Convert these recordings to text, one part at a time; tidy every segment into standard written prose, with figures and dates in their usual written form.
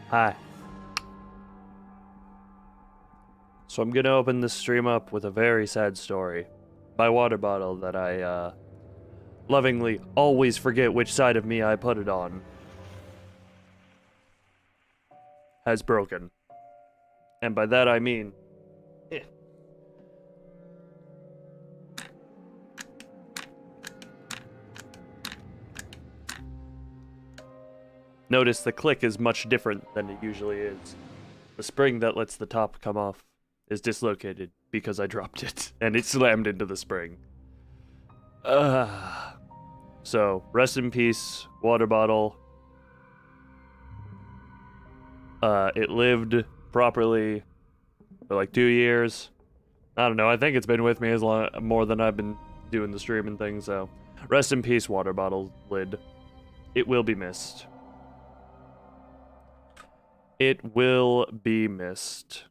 Hi. So I'm gonna open this stream up with a very sad story. My water bottle that I, lovingly always forget which side of me I put it on has broken. And by that I mean... Notice the click is much different than it usually is. The spring that lets the top come off is dislocated because I dropped it, and it slammed into the spring. So, rest in peace, water bottle. It lived properly for like 2 years. I don't know, I think it's been with me more than I've been doing the stream and things, so. Rest in peace, water bottle lid. It will be missed. It will be missed.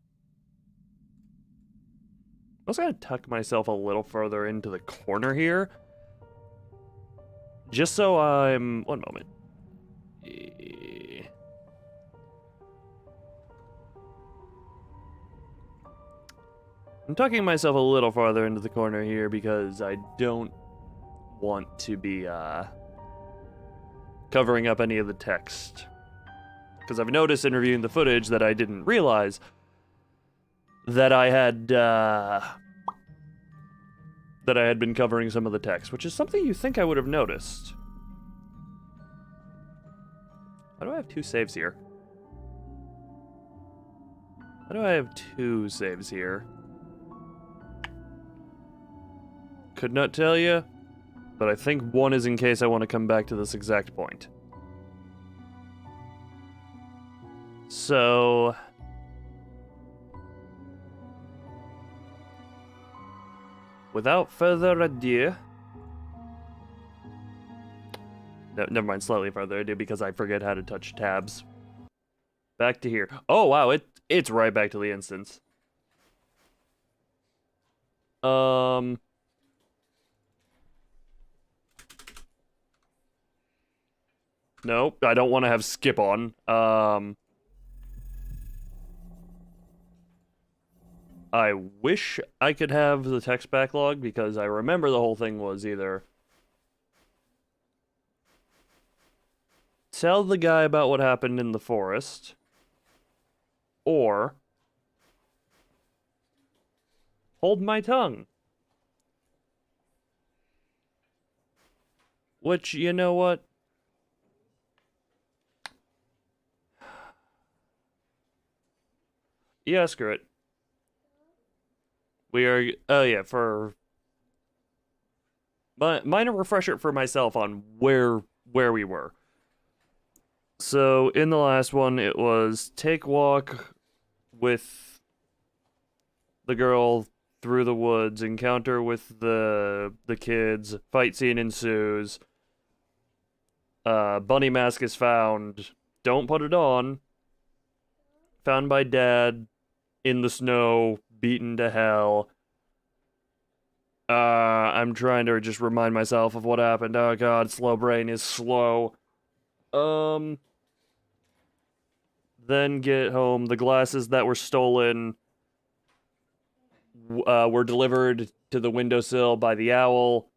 I'm also gonna tuck myself a little further into the corner here. Just so I'm... One moment. I'm tucking myself a little farther into the corner here because I don't want to be covering up any of the text. Because I've noticed in reviewing the footage that I didn't realize that I had been covering some of the text, which is something you think I would have noticed. Why do I have 2 saves here? Why do I have 2 saves here? Could not tell you, but I think one is in case I want to come back to this exact point. So... without further ado... No, never mind, slightly further ado because I forget how to touch tabs. Back to here. Oh wow, it's right back to the instance. Nope, I don't want to have skip on. I wish I could have the text backlog because I remember the whole thing was either tell the guy about what happened in the forest, or hold my tongue. Which, you know what? Yeah, screw it. We are, oh yeah, for minor refresher for myself on where we were. So in the last one, it was take walk with the girl through the woods, encounter with the kids, fight scene ensues. Bunny mask is found. Don't put it on. Found by dad in the snow, beaten to hell. I'm trying to just remind myself of what happened. Oh god, slow brain is slow. Then get home. The glasses that were stolen were delivered to the windowsill by the owl.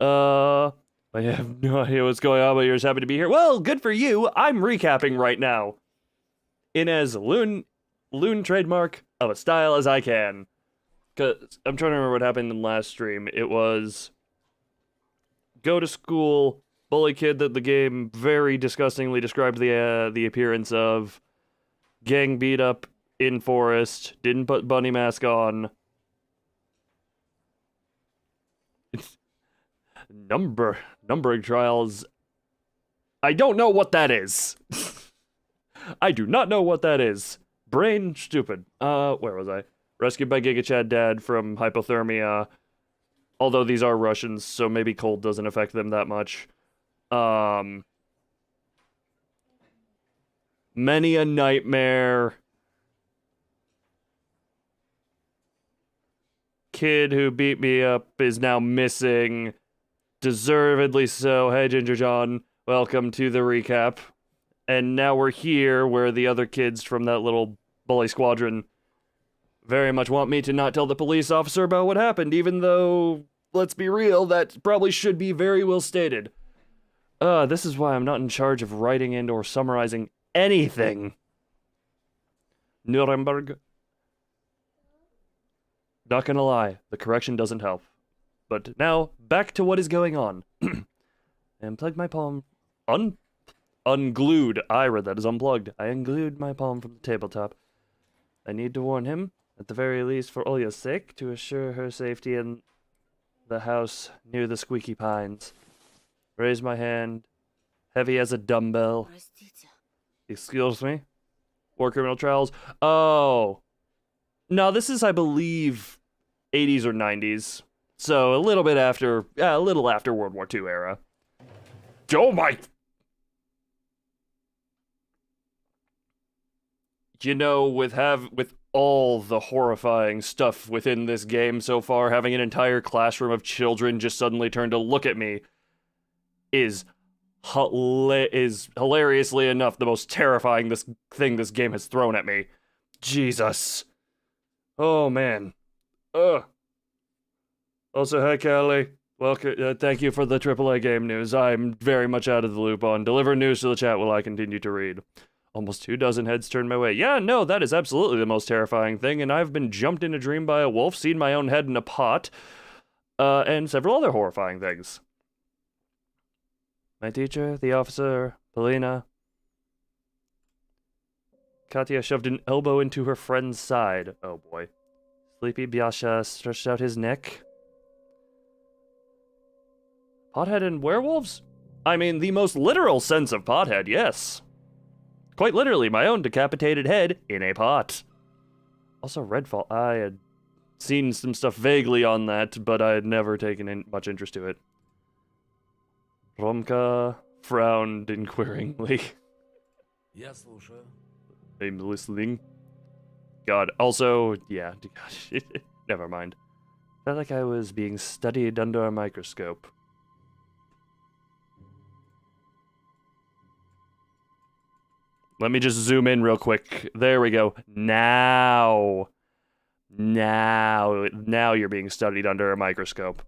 I have no idea what's going on, but you're just happy to be here. Well, good for you. I'm recapping right now. In as loon trademark of a style as I can. Cause I'm trying to remember what happened in the last stream. It was go to school, bully kid that the game very disgustingly described the appearance of, gang beat up in forest, didn't put bunny mask on. Numbering trials. I don't know what that is. I do not know what that is. Brain stupid. Where was I? Rescued by Giga Chad Dad from hypothermia. Although these are Russians, so maybe cold doesn't affect them that much. Many a nightmare. Kid who beat me up is now missing. Deservedly so. Hey, Ginger John. Welcome to the recap. And now we're here where the other kids from that little bully squadron very much want me to not tell the police officer about what happened, even though, let's be real, that probably should be very well stated. This is why I'm not in charge of writing and or summarizing anything. Nuremberg. Not gonna lie, the correction doesn't help. But now, back to what is going on. And plug my palm... Unglued. Ira, that is unplugged. I unglued my palm from the tabletop. I need to warn him, at the very least for Olya's sake, to assure her safety in the house near the squeaky pines. Raise my hand, heavy as a dumbbell. Excuse me? War criminal trials? Oh. No, this is, I believe, 80s or 90s. So a little bit after, a little after World War II era. Oh my... You know, with all the horrifying stuff within this game so far, having an entire classroom of children just suddenly turn to look at me is hilariously enough the most terrifying thing this game has thrown at me. Jesus. Oh, man. Ugh. Also, hi, Callie. Welcome. Thank you for the AAA game news. I'm very much out of the loop on deliver news to the chat while I continue to read. Almost 24 heads turned my way. Yeah, no, that is absolutely the most terrifying thing, and I've been jumped in a dream by a wolf, seen my own head in a pot, and several other horrifying things. My teacher, the officer, Polina. Katya shoved an elbow into her friend's side. Oh boy. Sleepy Biasha stretched out his neck. Pothead and werewolves? I mean, the most literal sense of pothead, yes. Quite literally, my own decapitated head in a pot. Also, Redfall. I had seen some stuff vaguely on that, but I had never taken much interest to it. Romka frowned inquiringly. I'm listening. God, also, yeah, gosh, never mind. Felt like I was being studied under a microscope. Let me just zoom in real quick. There we go. Now you're being studied under a microscope.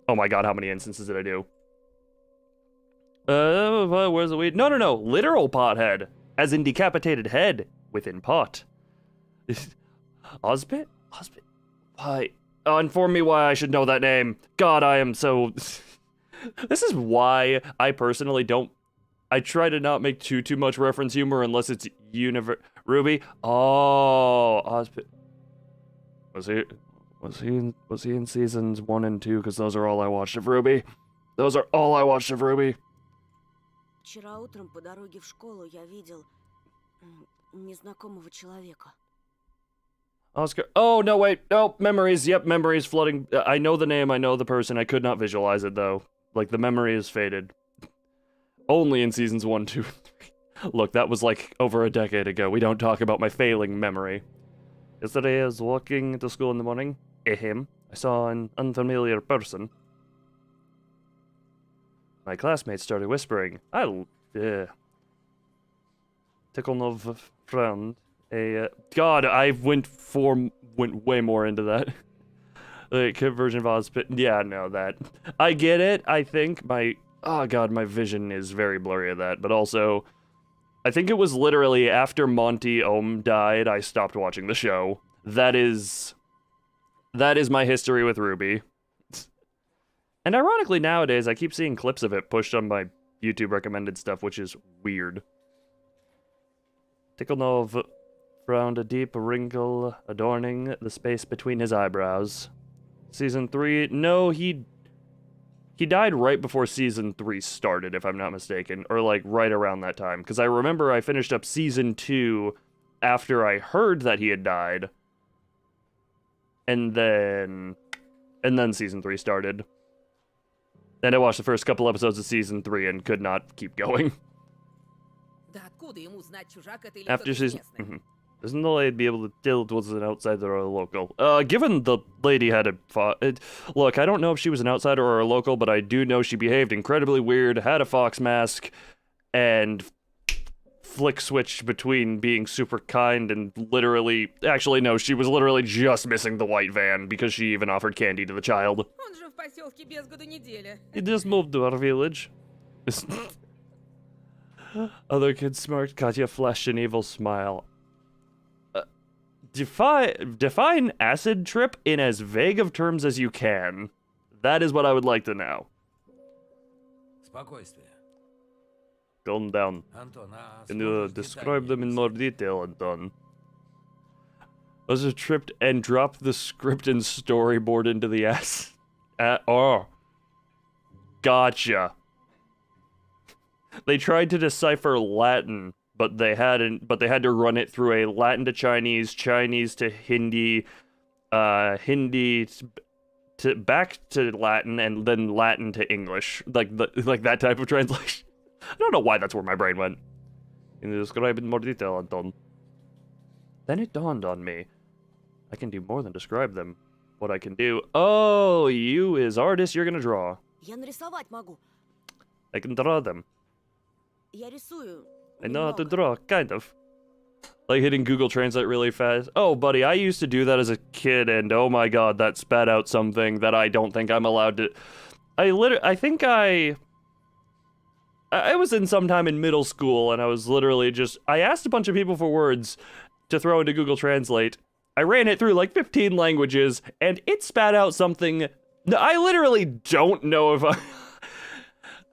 Oh my god, how many instances did I do? Where's the weed? No. Literal pothead. As in decapitated head within pot. Osbit? Why? Inform me why I should know that name. God, I am so... This is why I personally don't... I try to not make too much reference humor unless it's Ruby. Oh, Osbit. Was he in seasons 1 and 2? Because those are all I watched of Ruby. Those are all I watched of Ruby. Вчера утром по дороге в школу я видел незнакомого человека. Oscar. Oh, no, wait. No, memories. Yep, memories flooding. I know the name. I know the person. I could not visualize it, though. Like, the memory is faded. Only in seasons 1, 2, and 3. Look, that was like over a decade ago. We don't talk about my failing memory. Yesterday, I was walking to school in the morning. I saw an unfamiliar person. My classmates started whispering. Ticklenov frowned. God, I went way more into that. Conversion of Ozpit. Yeah, no, that. I get it. I think oh god, my vision is very blurry of that. But also, I think it was literally after Monty Ohm died, I stopped watching the show. That is my history with Ruby. And ironically, nowadays, I keep seeing clips of it pushed on my YouTube recommended stuff, which is weird. Ticklenov frowned, a deep wrinkle adorning the space between his eyebrows. Season 3, no, he died right before Season 3 started, if I'm not mistaken, or like right around that time, because I remember I finished up Season 2 after I heard that he had died, and then Season 3 started. And I watched the first couple episodes of Season 3 and could not keep going. After season... Doesn't the lady be able to tell it was an outsider or a local? Given the lady had look, I don't know if she was an outsider or a local, but I do know she behaved incredibly weird, had a fox mask, and flick switched between being super kind and literally... Actually, no, she was literally just missing the white van because she even offered candy to the child. Он же в поселке без году неделя. He just moved to our village. Other kids smirked. Katya flashed an evil smile. Define acid trip in as vague of terms as you can. That is what I would like to know. Спокойствие. Calm down. Антон, а Can you сможешь describe them in детальнее more detail, Anton? Others tripped and dropped the script and storyboard into the ass. Oh. Gotcha. They tried to decipher Latin, but they hadn't. But they had to run it through a Latin to Chinese, Chinese to Hindi, Hindi to back to Latin, and then Latin to English, like that type of translation. I don't know why that's where my brain went. Can you describe in more detail, Anton? Then it dawned on me. I can do more than describe them. What I can do... Oh, you as artist, you're gonna draw. Я нарисовать могу. I can draw them. Я рисую. I know how to немного. draw, kind of. Like hitting Google Translate really fast. Oh, buddy, I used to do that as a kid, and oh my god, that spat out something that I don't think I'm allowed to... I think I was in sometime in middle school, and I was literally just... I asked a bunch of people for words to throw into Google Translate. I ran it through like 15 languages, and it spat out something... I literally don't know if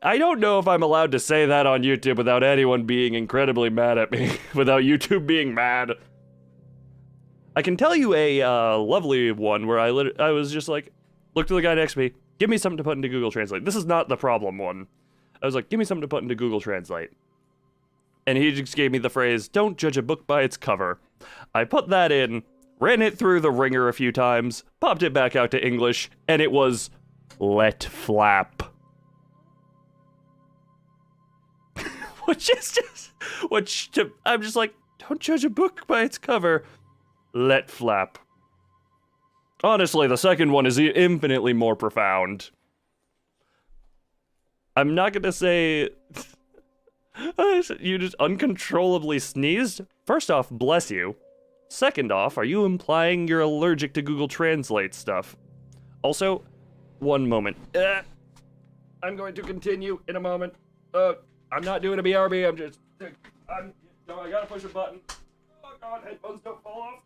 I don't know if I'm allowed to say that on YouTube without anyone being incredibly mad at me. Without YouTube being mad. I can tell you a lovely one where I was just like... Looked at the guy next to me. Give me something to put into Google Translate. This is not the problem one. I was like, give me something to put into Google Translate. And he just gave me the phrase, don't judge a book by its cover. I put that in, ran it through the ringer a few times, popped it back out to English, and it was, let flap. I'm just like, don't judge a book by its cover. Let flap. Honestly, the second one is infinitely more profound. I'm not gonna say... You just uncontrollably sneezed? First off, bless you. Second off, are you implying you're allergic to Google Translate stuff? Also, one moment. I'm going to continue in a moment. I'm not doing a BRB, I gotta push a button. Oh god, headphones don't fall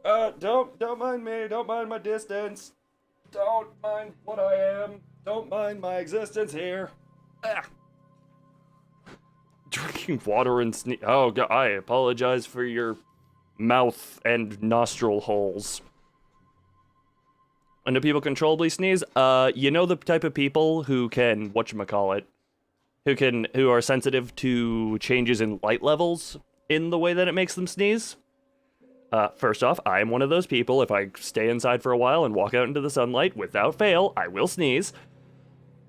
off. Don't mind me, don't mind my distance. Don't mind what I am. Don't mind my existence here. Ah. Drinking water and sneeze. Oh god, I apologize for your mouth and nostril holes. And do people controllably sneeze? You know the type of people who can, whatchamacallit, who are sensitive to changes in light levels in the way that it makes them sneeze? First off, I am one of those people. If I stay inside for a while and walk out into the sunlight, without fail, I will sneeze.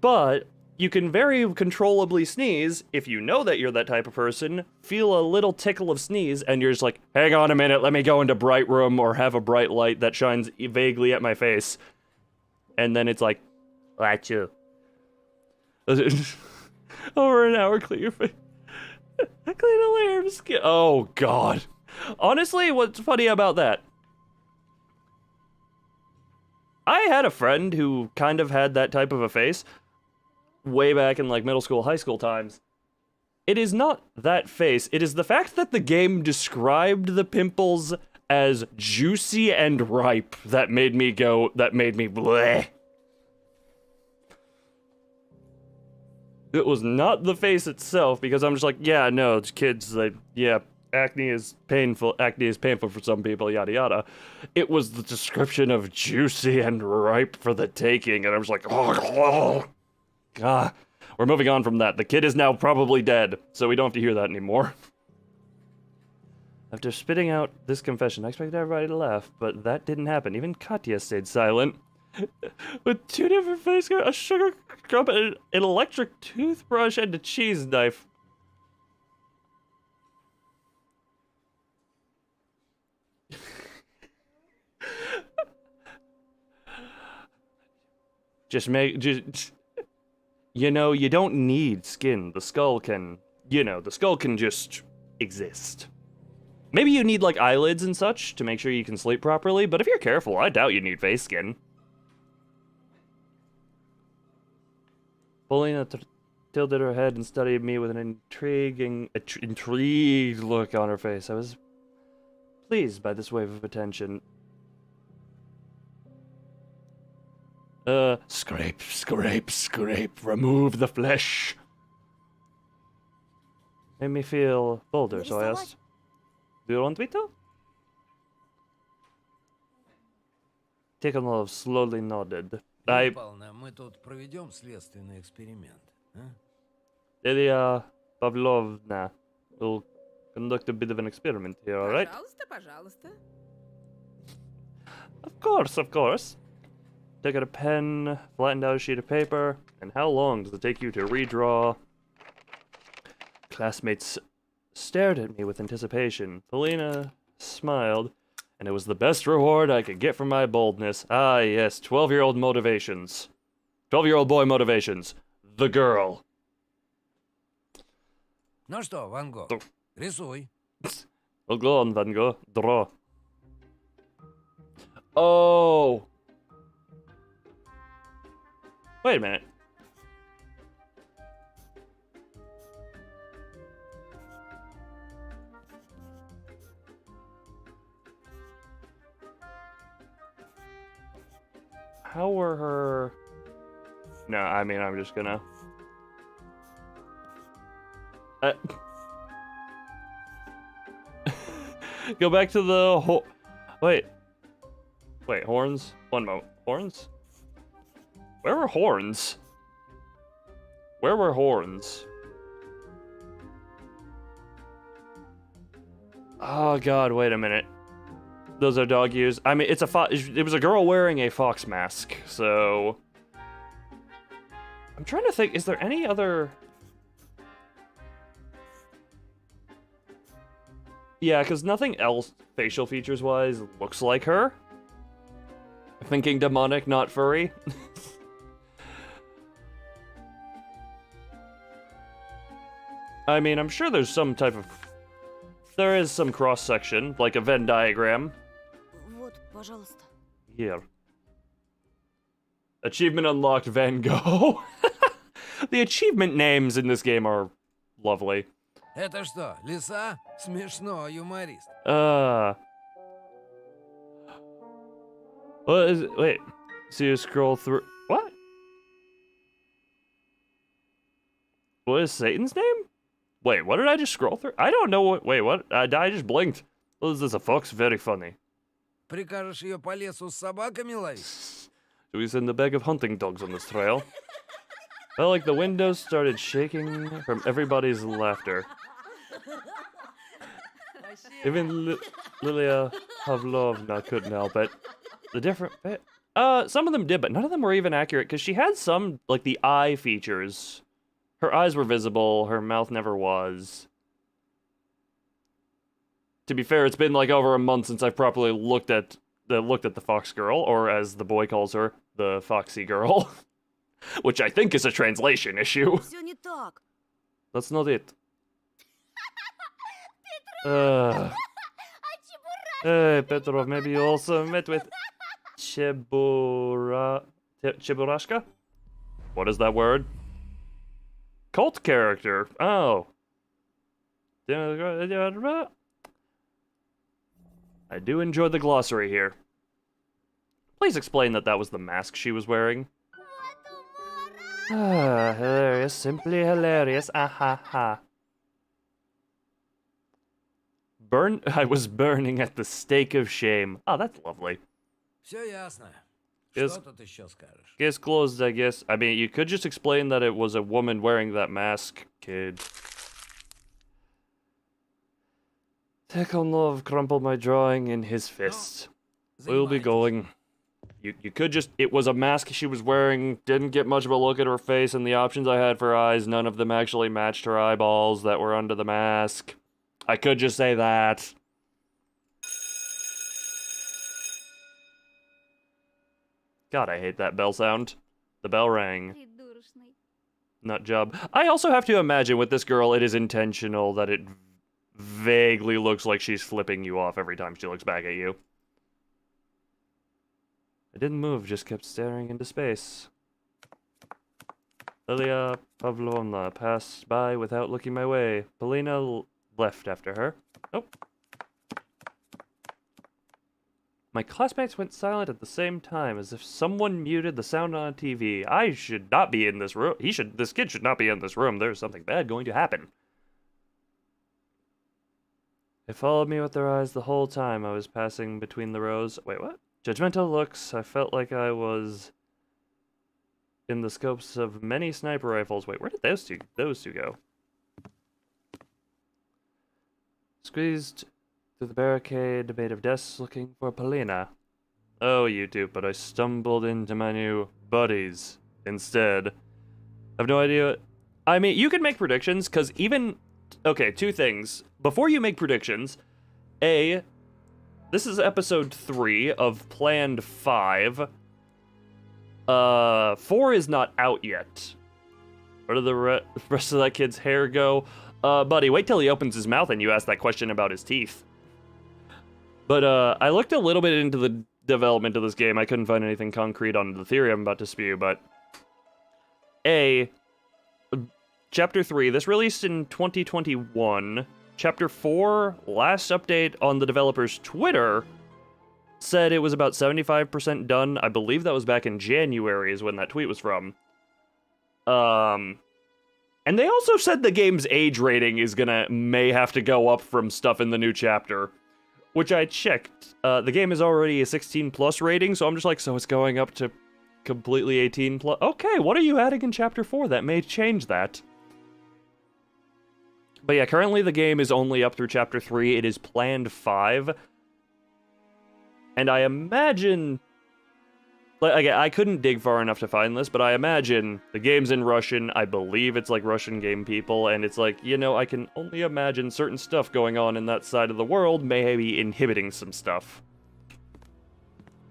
But you can very controllably sneeze if you know that you're that type of person, feel a little tickle of sneeze, and you're just like, hang on a minute, let me go into bright room or have a bright light that shines vaguely at my face. And then it's like, achoo. Over an hour, clear your face. Clean a layer of skin. Oh, God. Honestly, what's funny about that? I had a friend who kind of had that type of a face way back in like middle school, high school times. It is not that face. It is the fact that the game described the pimples as juicy and ripe that made me bleh. It was not the face itself, because I'm just like, yeah, no, it's kids, like, yeah, acne is painful for some people, yada yada. It was the description of juicy and ripe for the taking, and I was like, oh, God. We're moving on from that. The kid is now probably dead, so we don't have to hear that anymore. After spitting out this confession, I expected everybody to laugh, but that didn't happen. Even Katya stayed silent. With two different face, a sugar cup, an electric toothbrush, and a cheese knife. just you know, you don't need skin. The skull can, the skull can just exist. Maybe you need like eyelids and such to make sure you can sleep properly, but if you're careful, I doubt you need face skin. Polina tilted her head and studied me with an intrigued look on her face. I was pleased by this wave of attention. Scrape, scrape, scrape, remove the flesh. Made me feel bolder, so I asked, do you want me to? Tikhonov slowly nodded. Павловна, мы тут проведем следственный эксперимент, а? Lilia Pavlovna will conduct a bit of an experiment here, alright? Пожалуйста, пожалуйста. Of course, of course. Took out a pen, flattened out a sheet of paper, and how long does it take you to redraw? Classmates stared at me with anticipation. Polina smiled, and it was the best reward I could get for my boldness. Ah, yes, 12-year-old motivations. 12-year-old boy motivations. The girl. Ну что, Ван Гог, рисуй. Well, go on, Van Gogh. Draw. Oh! Wait a minute. How were her... No, I mean, I'm just gonna... Go back to the Wait, horns? One moment. Horns? Where were horns? Where were horns? Oh god, wait a minute. Those are dog ears. I mean, it was a girl wearing a fox mask, so... I'm trying to think, is there any other... Yeah, because nothing else, facial features-wise, looks like her. Thinking demonic, not furry. I mean, I'm sure there's some type of... There is some cross-section, like a Venn diagram. Вот, пожалуйста. Here. Achievement unlocked Van Gogh. The achievement names in this game are lovely. Это что, лиса? Смешно, юморист. What is it? Wait. So you scroll through... What? What is Satan's name? Wait, what did I just scroll through? I don't know what... Wait, what? I just blinked. What is this, a fox? Very funny. Прикажешь ее по лесу с собаками ловить? Do we send a bag of hunting dogs on this trail? Felt like the windows started shaking from everybody's laughter. Even Lilia Pavlovna couldn't help it. Some of them did, but none of them were even accurate, because she had some, like, the eye features. Her eyes were visible, her mouth never was. To be fair, it's been, like, over a month since I've properly looked at the fox girl, or as the boy calls her, the foxy girl. Which I think is a translation issue. Все не так. That's not it. Hey, Petrov, maybe you also met with Cheburashka? What is that word? Cult character. Oh. I do enjoy the glossary here. Please explain that was the mask she was wearing. Ah, hilarious. Simply hilarious. Ah ha ha. I was burning at the stake of shame. Oh, that's lovely. Все ясно. Yes. Что тут еще скажешь? Case closed, I guess. I mean, you could just explain that it was a woman wearing that mask, kid. Tikhonov crumpled my drawing in his fist. We'll be going. You could just... It was a mask she was wearing, didn't get much of a look at her face, and the options I had for her eyes, none of them actually matched her eyeballs that were under the mask. I could just say that. God, I hate that bell sound. The bell rang. Придурочный. Nut job. I also have to imagine with this girl, it is intentional that it vaguely looks like she's flipping you off every time she looks back at you. I didn't move, just kept staring into space. Lilia Pavlovna passed by without looking my way. Polina left after her. Oh. My classmates went silent at the same time, as if someone muted the sound on TV. I should not be in this room. This kid should not be in this room. There's something bad going to happen. They followed me with their eyes the whole time I was passing between the rows. Wait, what? Judgmental looks. I felt like I was in the scopes of many sniper rifles. Wait, where did those two go? Squeezed through the barricade made of desks looking for Polina. Oh, you do, but I stumbled into my new buddies instead. I have no idea. I mean, you can make predictions, because even... Okay, two things. Before you make predictions, A, this is episode 3 of planned 5. 4 is not out yet. Where did the rest of that kid's hair go? Buddy, wait till he opens his mouth and you ask that question about his teeth. But, I looked a little bit into the development of this game. I couldn't find anything concrete on the theory I'm about to spew, but... A, Chapter 3, this released in 2021. Chapter 4, last update on the developer's Twitter, said it was about 75% done. I believe that was back in January is when that tweet was from. And they also said the game's age rating is may have to go up from stuff in the new chapter, which I checked. The game is already a 16 plus rating, so I'm just like, so it's going up to completely 18 plus. Okay, what are you adding in chapter 4 that may change that? But yeah, currently the game is only up through chapter 3. It is planned 5. And I imagine... Like, again, I couldn't dig far enough to find this, but I imagine the game's in Russian. I believe it's like Russian game people, and it's like, you know, I can only imagine certain stuff going on in that side of the world may be inhibiting some stuff.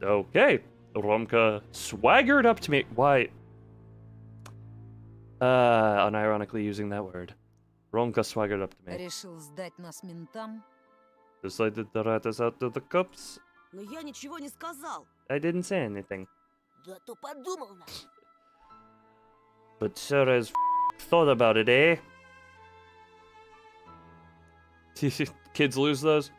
Okay. Romka swaggered up to me. Why? Unironically using that word. Romka swaggered up to me. Решил сдать нас ментам? Decided to rat us out to the cops. Но я ничего не сказал. I didn't say anything. Да то подумал на. But sure as thought about it, eh? Kids lose those?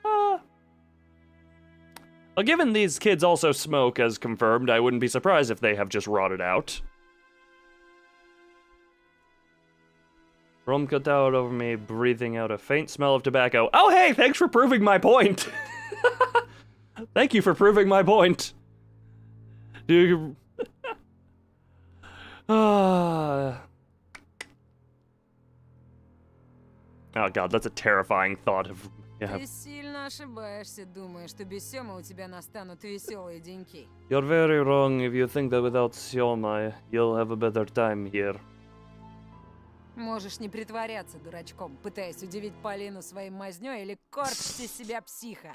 Well, given these kids also smoke, as confirmed, I wouldn't be surprised if they have just rotted out. Romka towered over me, breathing out a faint smell of tobacco. Oh, hey, thanks for proving my point! Thank you for proving my point. Dude. Oh god, that's a terrifying thought of... Yeah. Ты сильно ошибаешься, думая, что без Сёмы у тебя настанут веселые деньки. You're very wrong if you think that without Syoma, you'll have a better time here. Можешь не притворяться дурачком, пытаясь удивить Полину своей мазнёй или корчить из себя психа.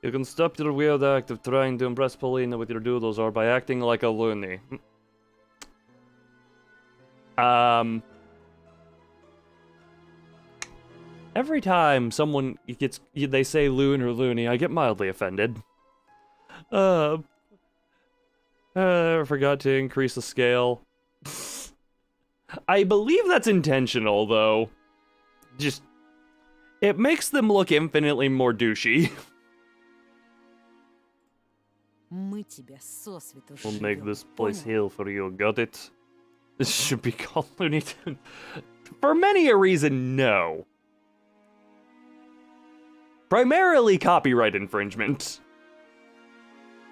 You can stop your weird act of trying to impress Polina with your doodles or by acting like a loony. Every time someone they say loon or loony, I get mildly offended. I forgot to increase the scale. I believe that's intentional, though. Just, it makes them look infinitely more douchey. Мы тебя сосвету We'll make шибем, this place понял? hell for you, got it? This should be called Looney Tunes. For many a reason, no. Primarily copyright infringement.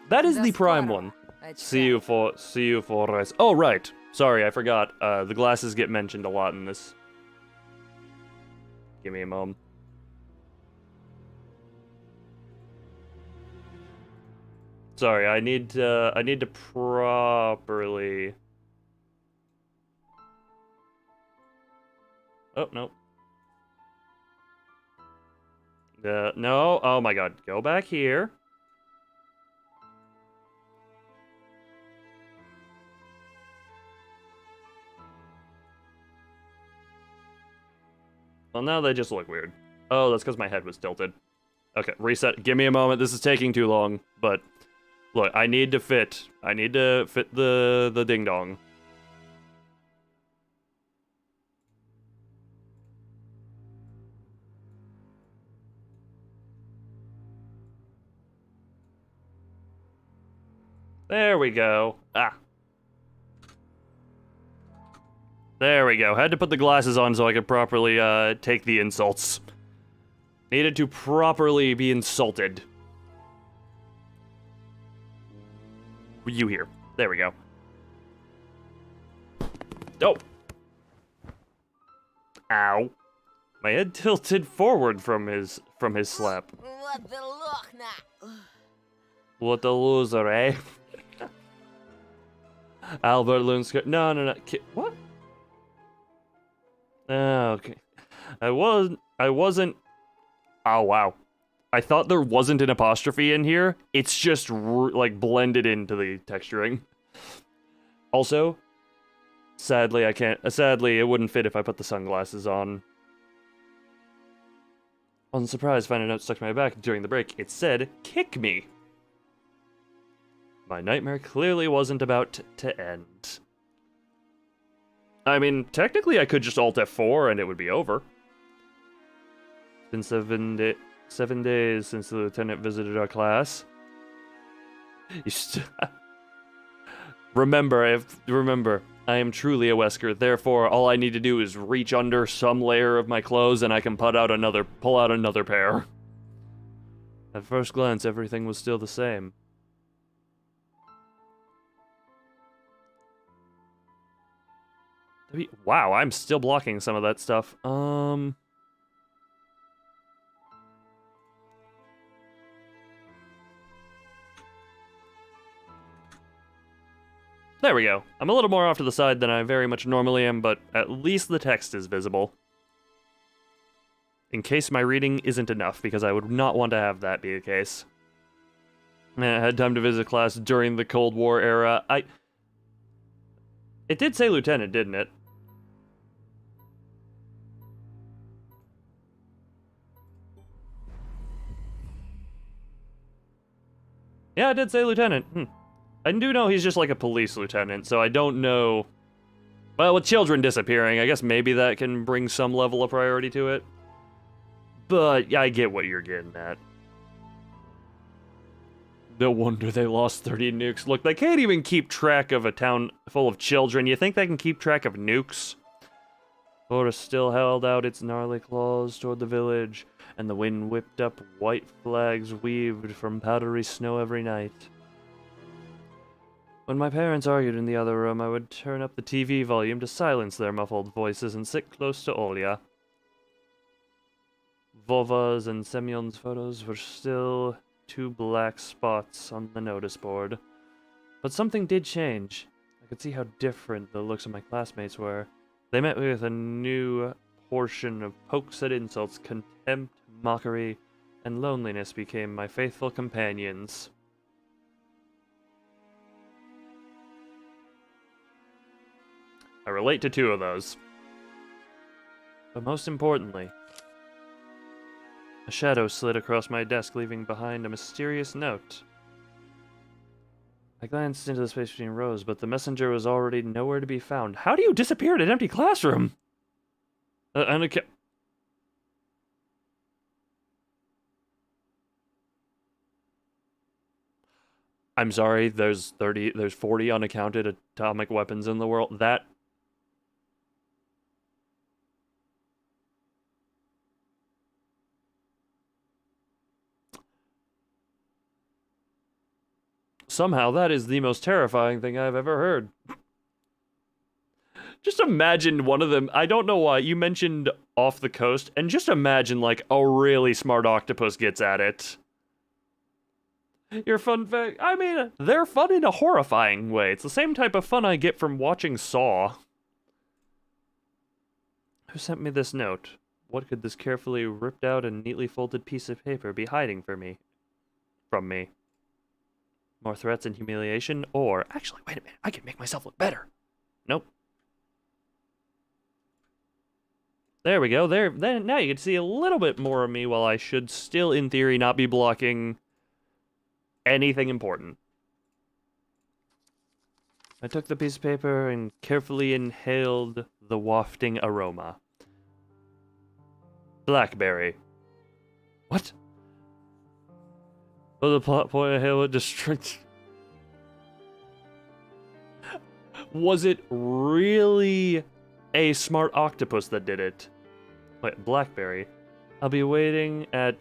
That is До the prime скорого, one. очкарик. See you for rice. Oh, right. Sorry, I forgot. The glasses get mentioned a lot in this. Give me a moment. Sorry, I need to properly... Oh, no. No, oh my god. Go back here. Well, now they just look weird. Oh, that's because my head was tilted. Okay, reset. Give me a moment. This is taking too long. But look, I need to fit. I need to fit the ding dong. There we go. Ah. There we go. Had to put the glasses on so I could properly take the insults. Needed to properly be insulted. You here. There we go. Oh. Ow. My head tilted forward from his slap. What a loser, eh? Albert Lundskog. No. What? Okay. I wasn't. Oh, wow. I thought there wasn't an apostrophe in here. It's just, like, blended into the texturing. Also, sadly, I can't. Sadly, it wouldn't fit if I put the sunglasses on. Wasn't surprised finding a note stuck to my back during the break. It said, "Kick me." My nightmare clearly wasn't about to end. I mean, technically I could just Alt F4 and it would be over. It's been 7 days since the lieutenant visited our class. Remember, I am truly a Wesker. Therefore, all I need to do is reach under some layer of my clothes and I can pull out another pair. At first glance, everything was still the same. Wow, I'm still blocking some of that stuff. There we go. I'm a little more off to the side than I very much normally am, but at least the text is visible. In case my reading isn't enough, because I would not want to have that be the case. I had time to visit class during the Cold War era. It did say lieutenant, didn't it? Yeah, it did say lieutenant. I do know he's just like a police lieutenant, so I don't know. Well, with children disappearing, I guess maybe that can bring some level of priority to it. But I get what you're getting at. No wonder they lost 30 nukes. Look, they can't even keep track of a town full of children. You think they can keep track of nukes? Forest still held out its gnarly claws toward the village, and the wind whipped up white flags weaved from powdery snow every night. When my parents argued in the other room, I would turn up the TV volume to silence their muffled voices and sit close to Olya. Vova's and Semyon's photos were still 2 black spots on the notice board. But something did change. I could see how different the looks of my classmates were. They met me with a new portion of pokes at insults, contempt, mockery, and loneliness became my faithful companions. I relate to 2 of those. But most importantly, a shadow slid across my desk, leaving behind a mysterious note. I glanced into the space between rows, but the messenger was already nowhere to be found. How do you disappear in an empty classroom? I'm sorry, there's 40 unaccounted atomic weapons in the world. That... Somehow, that is the most terrifying thing I've ever heard. Just imagine one of them, I don't know why, you mentioned off the coast, and just imagine, like, a really smart octopus gets at it. Your fun fact, I mean, they're fun in a horrifying way. It's the same type of fun I get from watching Saw. Who sent me this note? What could this carefully ripped out and neatly folded piece of paper be hiding from me? More threats and humiliation, or... Actually, wait a minute, I can make myself look better. Nope. There we go. There. Then now you can see a little bit more of me, while I should still, in theory, not be blocking anything important. I took the piece of paper and carefully inhaled the wafting aroma. Blackberry. What? Oh, the plot point inhale district. Was it really a smart octopus that did it? Wait, Blackberry. I'll be waiting at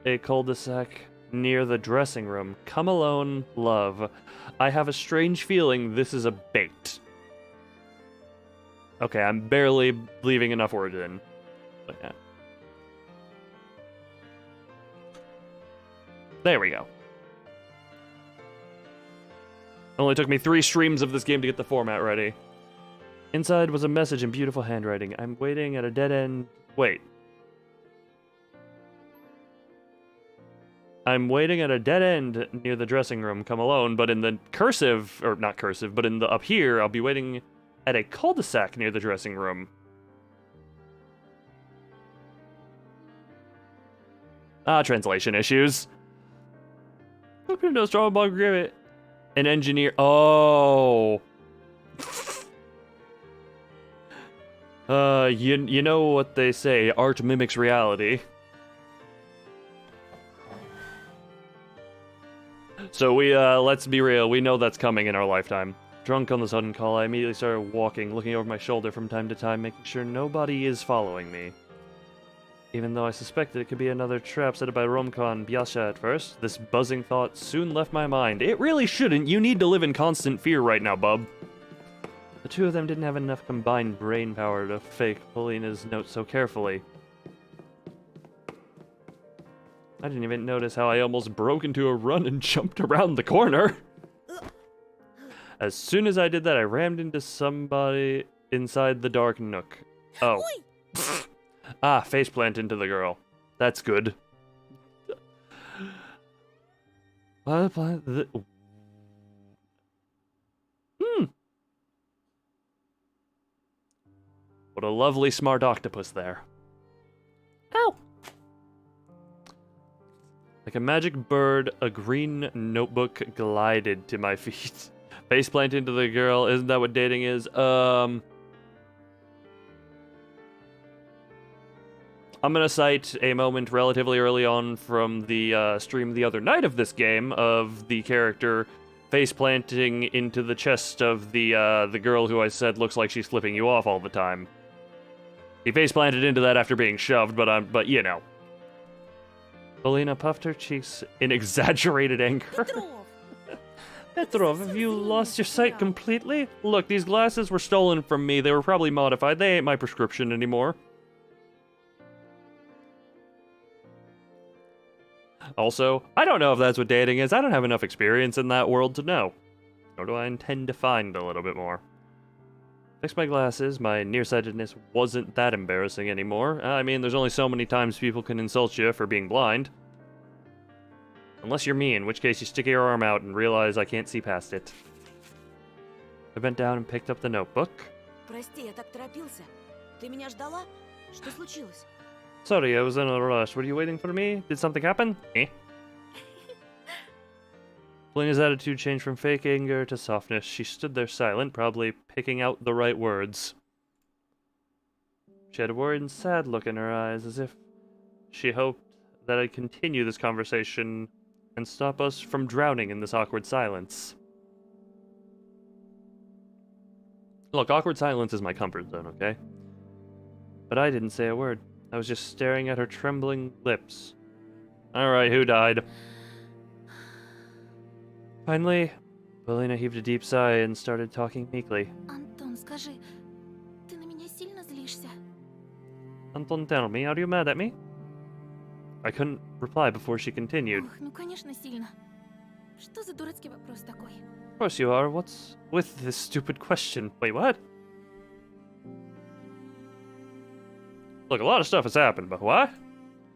a cul-de-sac near the dressing room. Come alone, love. I have a strange feeling this is a bait. Okay, I'm barely leaving enough words in. But yeah. There we go. Only took me 3 streams of this game to get the format ready. Inside was a message in beautiful handwriting. I'm waiting at a dead end. Wait. I'm waiting at a dead end near the dressing room. Come alone, but in the cursive, or not cursive, but in the up here, I'll be waiting at a cul-de-sac near the dressing room. Ah, translation issues. No strong bug grit. An engineer. Oh. You know what they say, art mimics reality. So let's be real, we know that's coming in our lifetime. Drunk on the sudden call, I immediately started walking, looking over my shoulder from time to time, making sure nobody is following me. Even though I suspected it could be another trap set up by Romka and Biasha at first, this buzzing thought soon left my mind. It really shouldn't. You need to live in constant fear right now, bub. The two of them didn't have enough combined brain power to fake Polina's note so carefully. I didn't even notice how I almost broke into a run and jumped around the corner. As soon as I did that, I rammed into somebody inside the dark nook. Oh. Ah, faceplant into the girl. That's good. What a lovely smart octopus there. Ow! Like a magic bird, a green notebook glided to my feet. Faceplant into the girl, isn't that what dating is? I'm gonna cite a moment relatively early on from the stream the other night of this game of the character faceplanting into the chest of the girl who I said looks like she's flipping you off all the time. He faceplanted into that after being shoved, but you know. Polina puffed her cheeks in exaggerated anger. Petrov, have you lost your sight completely? Look, these glasses were stolen from me. They were probably modified. They ain't my prescription anymore. Also, I don't know if that's what dating is. I don't have enough experience in that world to know. Nor do I intend to find a little bit more. Fixed my glasses. My nearsightedness wasn't that embarrassing anymore. I mean, there's only so many times people can insult you for being blind. Unless you're me, in which case you stick your arm out and realize I can't see past it. I bent down and picked up the notebook. Прости, я так торопился. Ты меня ждала? Что случилось? Sorry, I was in a rush. Were you waiting for me? Did something happen? Eh? Polina's attitude changed from fake anger to softness. She stood there silent, probably picking out the right words. She had a worried and sad look in her eyes, as if she hoped that I'd continue this conversation and stop us from drowning in this awkward silence. Look, awkward silence is my comfort zone, okay? But I didn't say a word. I was just staring at her trembling lips. Alright, who died? Finally, Polina heaved a deep sigh and started talking meekly. Антон, скажи, ты на меня сильно злишься? Anton, tell me, are you mad at me? I couldn't reply before she continued. Ох, ну конечно сильно. Что за дурацкий вопрос такой? Of course you are. What's with this stupid question? Wait, what? Look, a lot of stuff has happened, but what?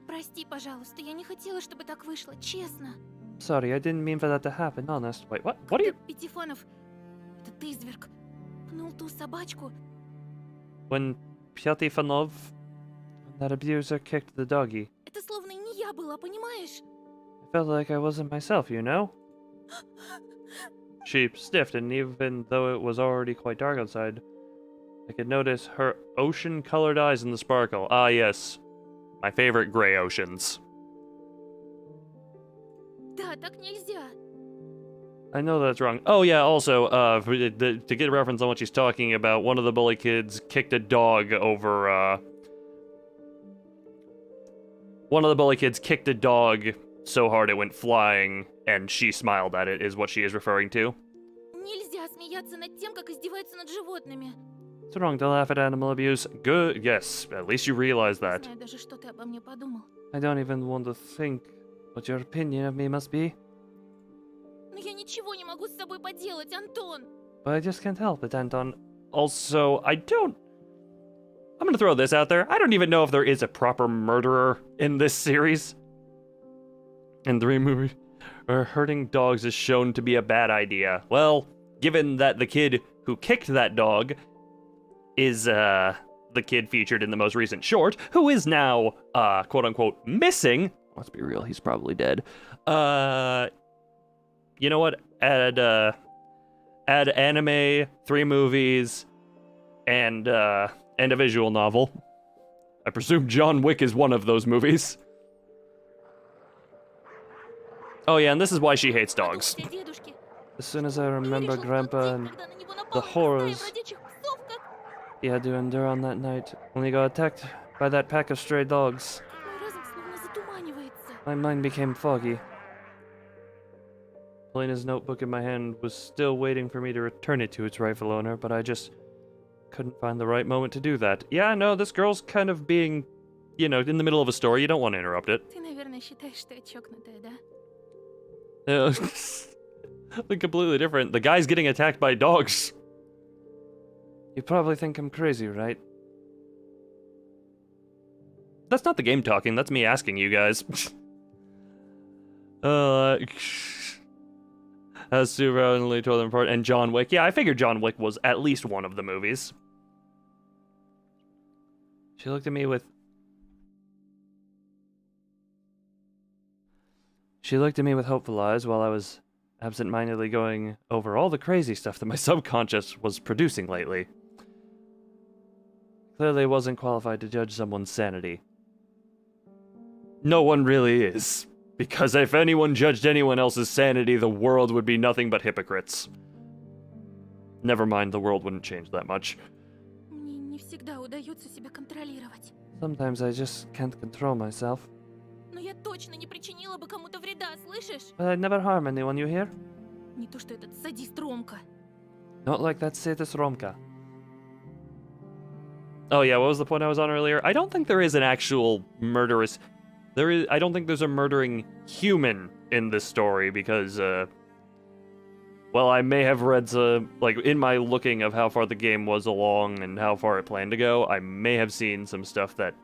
Прости, пожалуйста, я не хотела, чтобы так вышло, честно. Sorry, I didn't mean for that to happen, honest. Wait, what? What are you... Пятифонов, этот изверг, пнул ту собачку. When Pyatifenov. That abuser kicked the doggy. Это словно и не я была, понимаешь? I felt like I wasn't myself, you know? She sniffed, and even though it was already quite dark outside, I could notice her ocean-colored eyes in the sparkle. Ah, yes. My favorite gray oceans. Да, так нельзя. I know that's wrong. Oh, yeah, also, to get a reference on what she's talking about, one of the bully kids kicked a dog over, One of the bully kids kicked a dog so hard it went flying, and she smiled at it, is what she is referring to. Нельзя смеяться над тем, как издеваются над животными. It's wrong to laugh at animal abuse. Good, yes, at least you realize Не that. знаю даже, что ты обо мне подумал. I don't even want to think what your opinion of me must be, Но я ничего не могу с собой поделать, Антон. but I just can't help it, Anton. Also, I'm gonna throw this out there. I don't even know if there is a proper murderer in this series. In 3 movies, where hurting dogs is shown to be a bad idea. Well, given that the kid who kicked that dog is, the kid featured in the most recent short, who is now, quote-unquote, missing. Let's be real, he's probably dead. You know what? Add anime, 3 movies, and a visual novel. I presume John Wick is one of those movies. Oh yeah, and this is why she hates dogs. Подумайте о дедушке. As soon as I Он remember решил в тот Grandpa день, and когда на него напала the стая horrors бродячих псов, как... he had to endure on that night when he got attacked by that pack of stray dogs, Мой разум словно затуманивается. my mind became foggy. Elena's notebook in my hand was still waiting for me to return it to its rightful owner, but I just couldn't find the right moment to do that. Yeah, no, this girl's kind of being, you know, in the middle of a story. You don't want to interrupt it. Ты, наверное, считаешь, что я чокнутая, да? Something completely different. The guy's getting attacked by dogs. You probably think I'm crazy, right? That's not the game talking, that's me asking you guys. As Subaru and Lee told them apart, and John Wick. Yeah, I figured John Wick was at least one of the movies. She looked at me with hopeful eyes while I was absent-mindedly going over all the crazy stuff that my subconscious was producing lately. Clearly wasn't qualified to judge someone's sanity. No one really is. Because if anyone judged anyone else's sanity, the world would be nothing but hypocrites. Never mind, the world wouldn't change that much. Мне не всегда удается себя контролировать. Sometimes I just can't control myself. Но я точно не причинила бы кому-то вреда, слышишь? But I'd never harm anyone, you hear? Не то что этот садист Ромка. Not like that sadist Romka. Oh yeah, what was the point I was on earlier? I don't think there is an actual murderous... I don't think there's a murdering human in this story because, well, I may have read, like, in my looking of how far the game was along and how far it planned to go, I may have seen some stuff that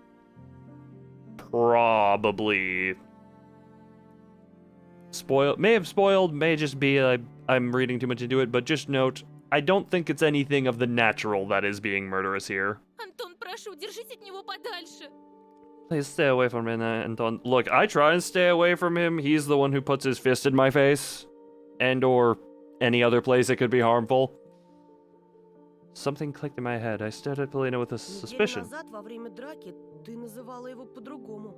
probably may just be I'm reading too much into it, but just note, I don't think it's anything of the natural that is being murderous here. Антон, прошу, держись от него подальше. Please stay away from him, Anton. Look, I try and stay away from him. He's the one who puts his fist in my face. And or any other place it could be harmful. Something clicked in my head. I stared at Polina with a suspicion. Неделю назад, во время драки, ты называла его по-другому.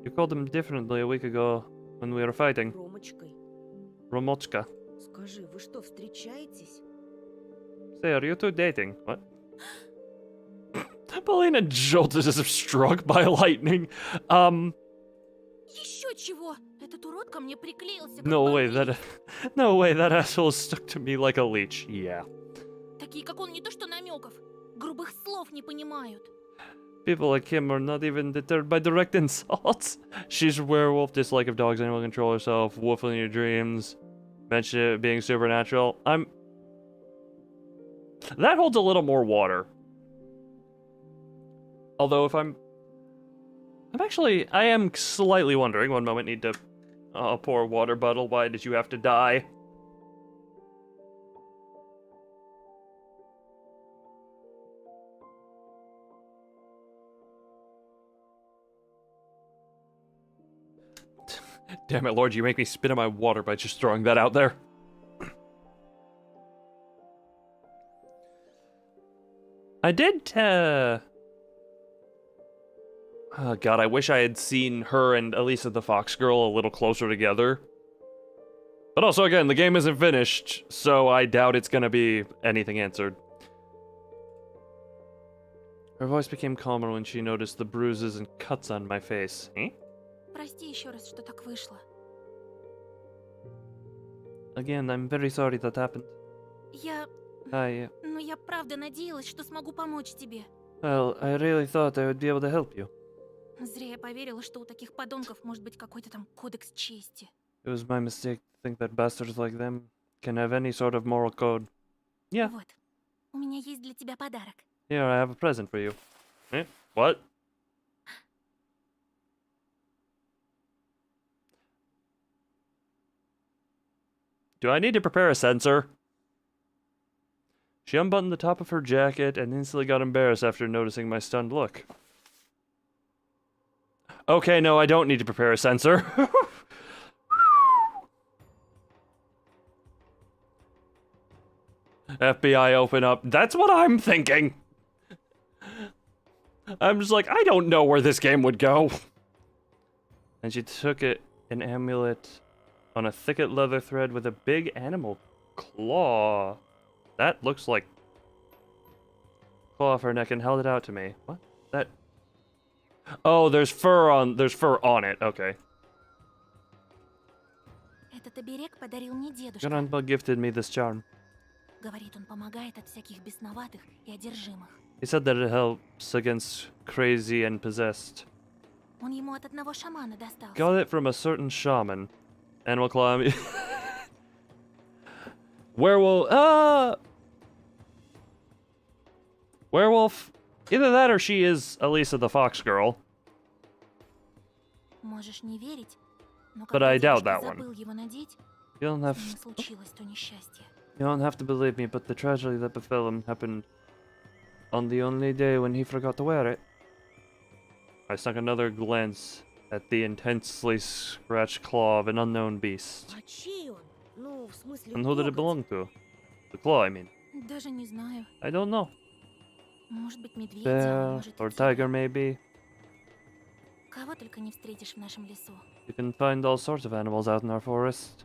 You called him differently a week ago when we were fighting. Ромочкой. Romochka. Скажи, вы что, встречаетесь? Say, are you two dating? What? Polina jolted as if struck by lightning. Еще чего? Этот урод ко мне приклеился, как No way, бомбей. no way, that asshole stuck to me like a leech. Yeah. Такие, как он, не то что намеков. Грубых слов не понимают. People like him are not even deterred by direct insults. She's a werewolf, dislike of dogs, animal control herself, wolf in your dreams, mention it being supernatural. That holds a little more water. Although if I am slightly wondering, one moment, need to, pour water bottle, why did you have to die? Damn it, Lord, you make me spit in my water by just throwing that out there. I did, oh god, I wish I had seen her and Elisa the Fox Girl a little closer together. But also, again, the game isn't finished, so I doubt it's gonna be anything answered. Her voice became calmer when she noticed the bruises and cuts on my face. Eh? Прости еще раз, что так вышло. Again, I'm very sorry that happened. Ну, я правда надеялась, что смогу помочь тебе. Well, I really thought I would be able to help you. Зря я поверила, что у таких подонков может быть какой-то там кодекс чести. It was my mistake to think that bastards like them can have any sort of moral code. Yeah. Вот, у меня есть для тебя подарок. Here, I have a present for you. Eh? What? Do I need to prepare a sensor? She unbuttoned the top of her jacket and instantly got embarrassed after noticing my stunned look. Okay, no, I don't need to prepare a sensor. FBI, open up. That's what I'm thinking. I'm just like, I don't know where this game would go. And she took an amulet on a thicket leather thread with a big animal claw. That looks like claw off her neck and held it out to me. What? That? Oh, there's fur on it. Okay. Этот оберег подарил мне дедушка. Grandpa gifted me this charm. Говорит, он помогает от всяких бесноватых и одержимых. He said that it helps against crazy and possessed. Он ему от одного шамана достался. Got it from a certain shaman. Animal claw. Werewolf. Werewolf. Either that or she is Elisa the Fox Girl. Можешь не верить, но But когда I doubt дедушка that one. забыл его надеть, You don't с have. ним случилось то несчастье. You don't have to believe me, but the tragedy that befell him happened on the only day when he forgot to wear it. I sunk another glance at the intensely scratched claw of an unknown beast. А чей он? Ну, в смысле, And who did it коготь. belong to? The claw, I mean. Даже не знаю. I don't know. Может быть, медведь, а Bear может, or тигр. tiger, maybe. Кого только не встретишь в нашем лесу. You can find all sorts of animals out in our forest.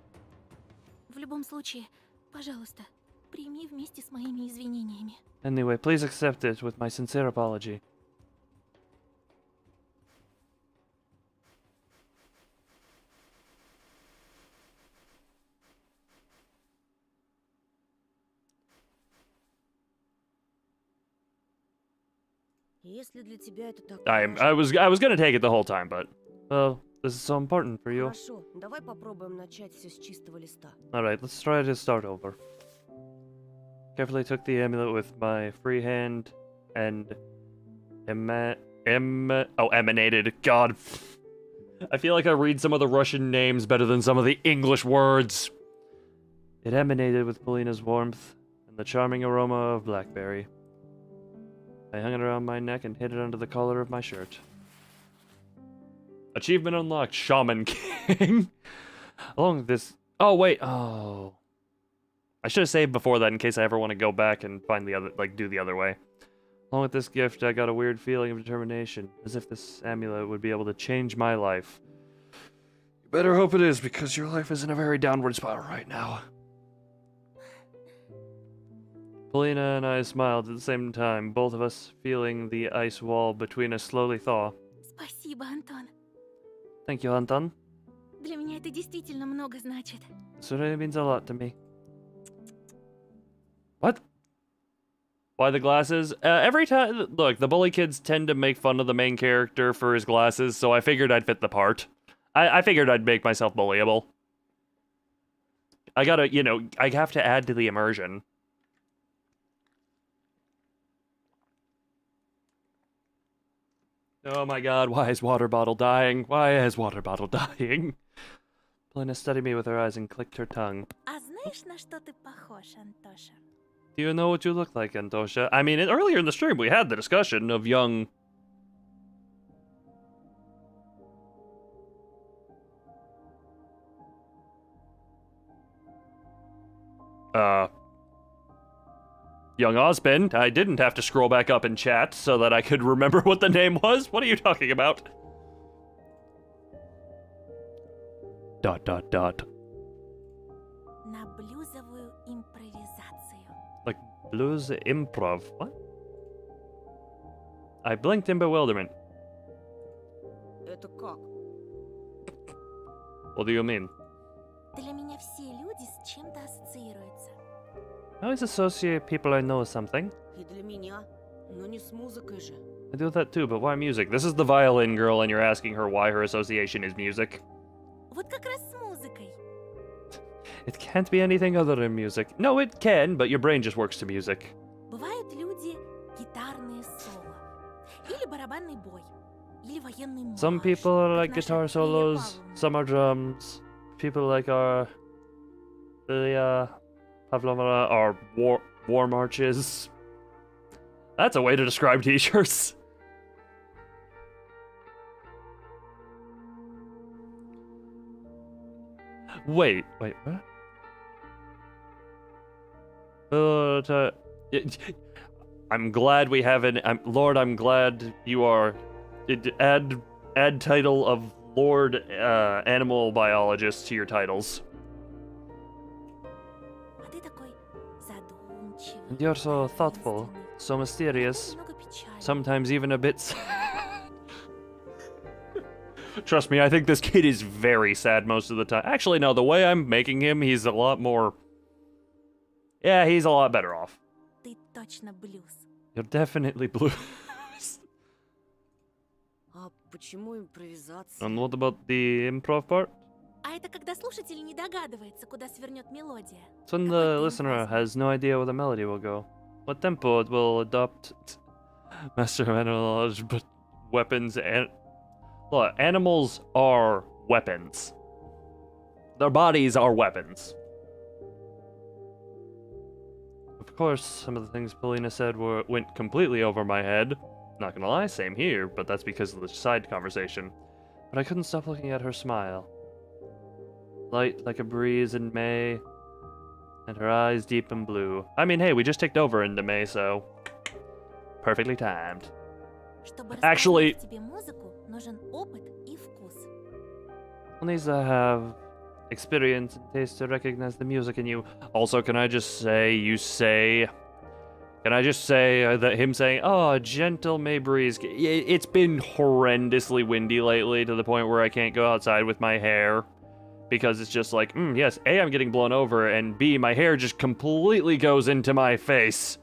В любом случае, пожалуйста, прими вместе с моими извинениями. Anyway, please accept it with my sincere apology. Если для тебя это так I was gonna take it the whole time, but well, this is so important for you. Хорошо, давай попробуем начать все с чистого листа. Alright, let's try to start over. Carefully took the amulet with my free hand and emanated. God. I feel like I read some of the Russian names better than some of the English words. It emanated with Polina's warmth and the charming aroma of blackberry. I hung it around my neck and hid it under the collar of my shirt. Achievement unlocked, Shaman King. Along with this... Oh, wait. Oh. I should have saved before that in case I ever want to go back and find the other... Like, do the other way. Along with this gift, I got a weird feeling of determination. As if this amulet would be able to change my life. You better hope it is, because your life is in a very downward spiral right now. Polina and I smiled at the same time, both of us feeling the ice wall between us slowly thaw. Спасибо, Антон. Thank you, Anton. Для меня это действительно много значит. This really means a lot to me. What? Why the glasses? Every time... Look, the bully kids tend to make fun of the main character for his glasses, so I figured I'd fit the part. I figured I'd make myself bullyable. I gotta, you know, I have to add to the immersion. Oh my god, why is water bottle dying? Why is water bottle dying? Polina studied me with her eyes and clicked her tongue. А знаешь, на что ты похож, Антоша? Do you know what you look like, Antosha? I mean, earlier in the stream we had the discussion of young... Young Ozpin, I didn't have to scroll back up in chat so that I could remember what the name was. What are you talking about? ... На блюзовую импровизацию. Like blues improv. What? I blinked in bewilderment. Это как? What do you mean? Для меня все люди с чем-то ассоциируются. I always associate people I know with something. И для меня. Но не с музыкой же. I do that too, but why music? This is the violin girl, and you're asking her why her association is music. Вот как раз с музыкой. It can't be anything other than music. No, it can, but your brain just works to music. Бывают люди гитарные соло. Или барабанный бой. Или военный марш. Some people are like как наша guitar Лилия solos, Павловна. some are drums. People like our Lilia Pavlova are war marches. That's a way to describe t-shirts. Wait, what? I'm glad we have an. Lord, I'm glad you are. Add title of Lord Animal Biologist to your titles. А ты такой задумчивый. And you're so thoughtful, таинственный. so mysterious, Немного печальный. sometimes even a bit sad. Trust me, I think this kid is very sad most of the time. Actually, no, the way I'm making him, he's a lot more... Yeah, he's a lot better off. Ты точно блюз. You're definitely blue. А почему импровизация? And what about the improv part? А это когда слушатель не догадывается, куда свернет мелодия. It's when Какой the темп listener возьмет. has no idea where the melody will go. What tempo it will adopt. Master of animal knowledge, but weapons and... Look, animals are weapons. Their bodies are weapons. Of course, some of the things Polina said went completely over my head. Not gonna lie, same here, but that's because of the side conversation. But I couldn't stop looking at her smile. Light like a breeze in May, and her eyes deep and blue. I mean, hey, we just ticked over into May, so... Perfectly timed. Чтобы Actually- распознать тебе музыку, нужен опыт и вкус. One needs to have experience and taste to recognize the music in you. Also, can I just say, Can I just say that him saying, oh, a gentle May breeze, it's been horrendously windy lately to the point where I can't go outside with my hair. Because it's just like, yes, A, I'm getting blown over, and B, my hair just completely goes into my face.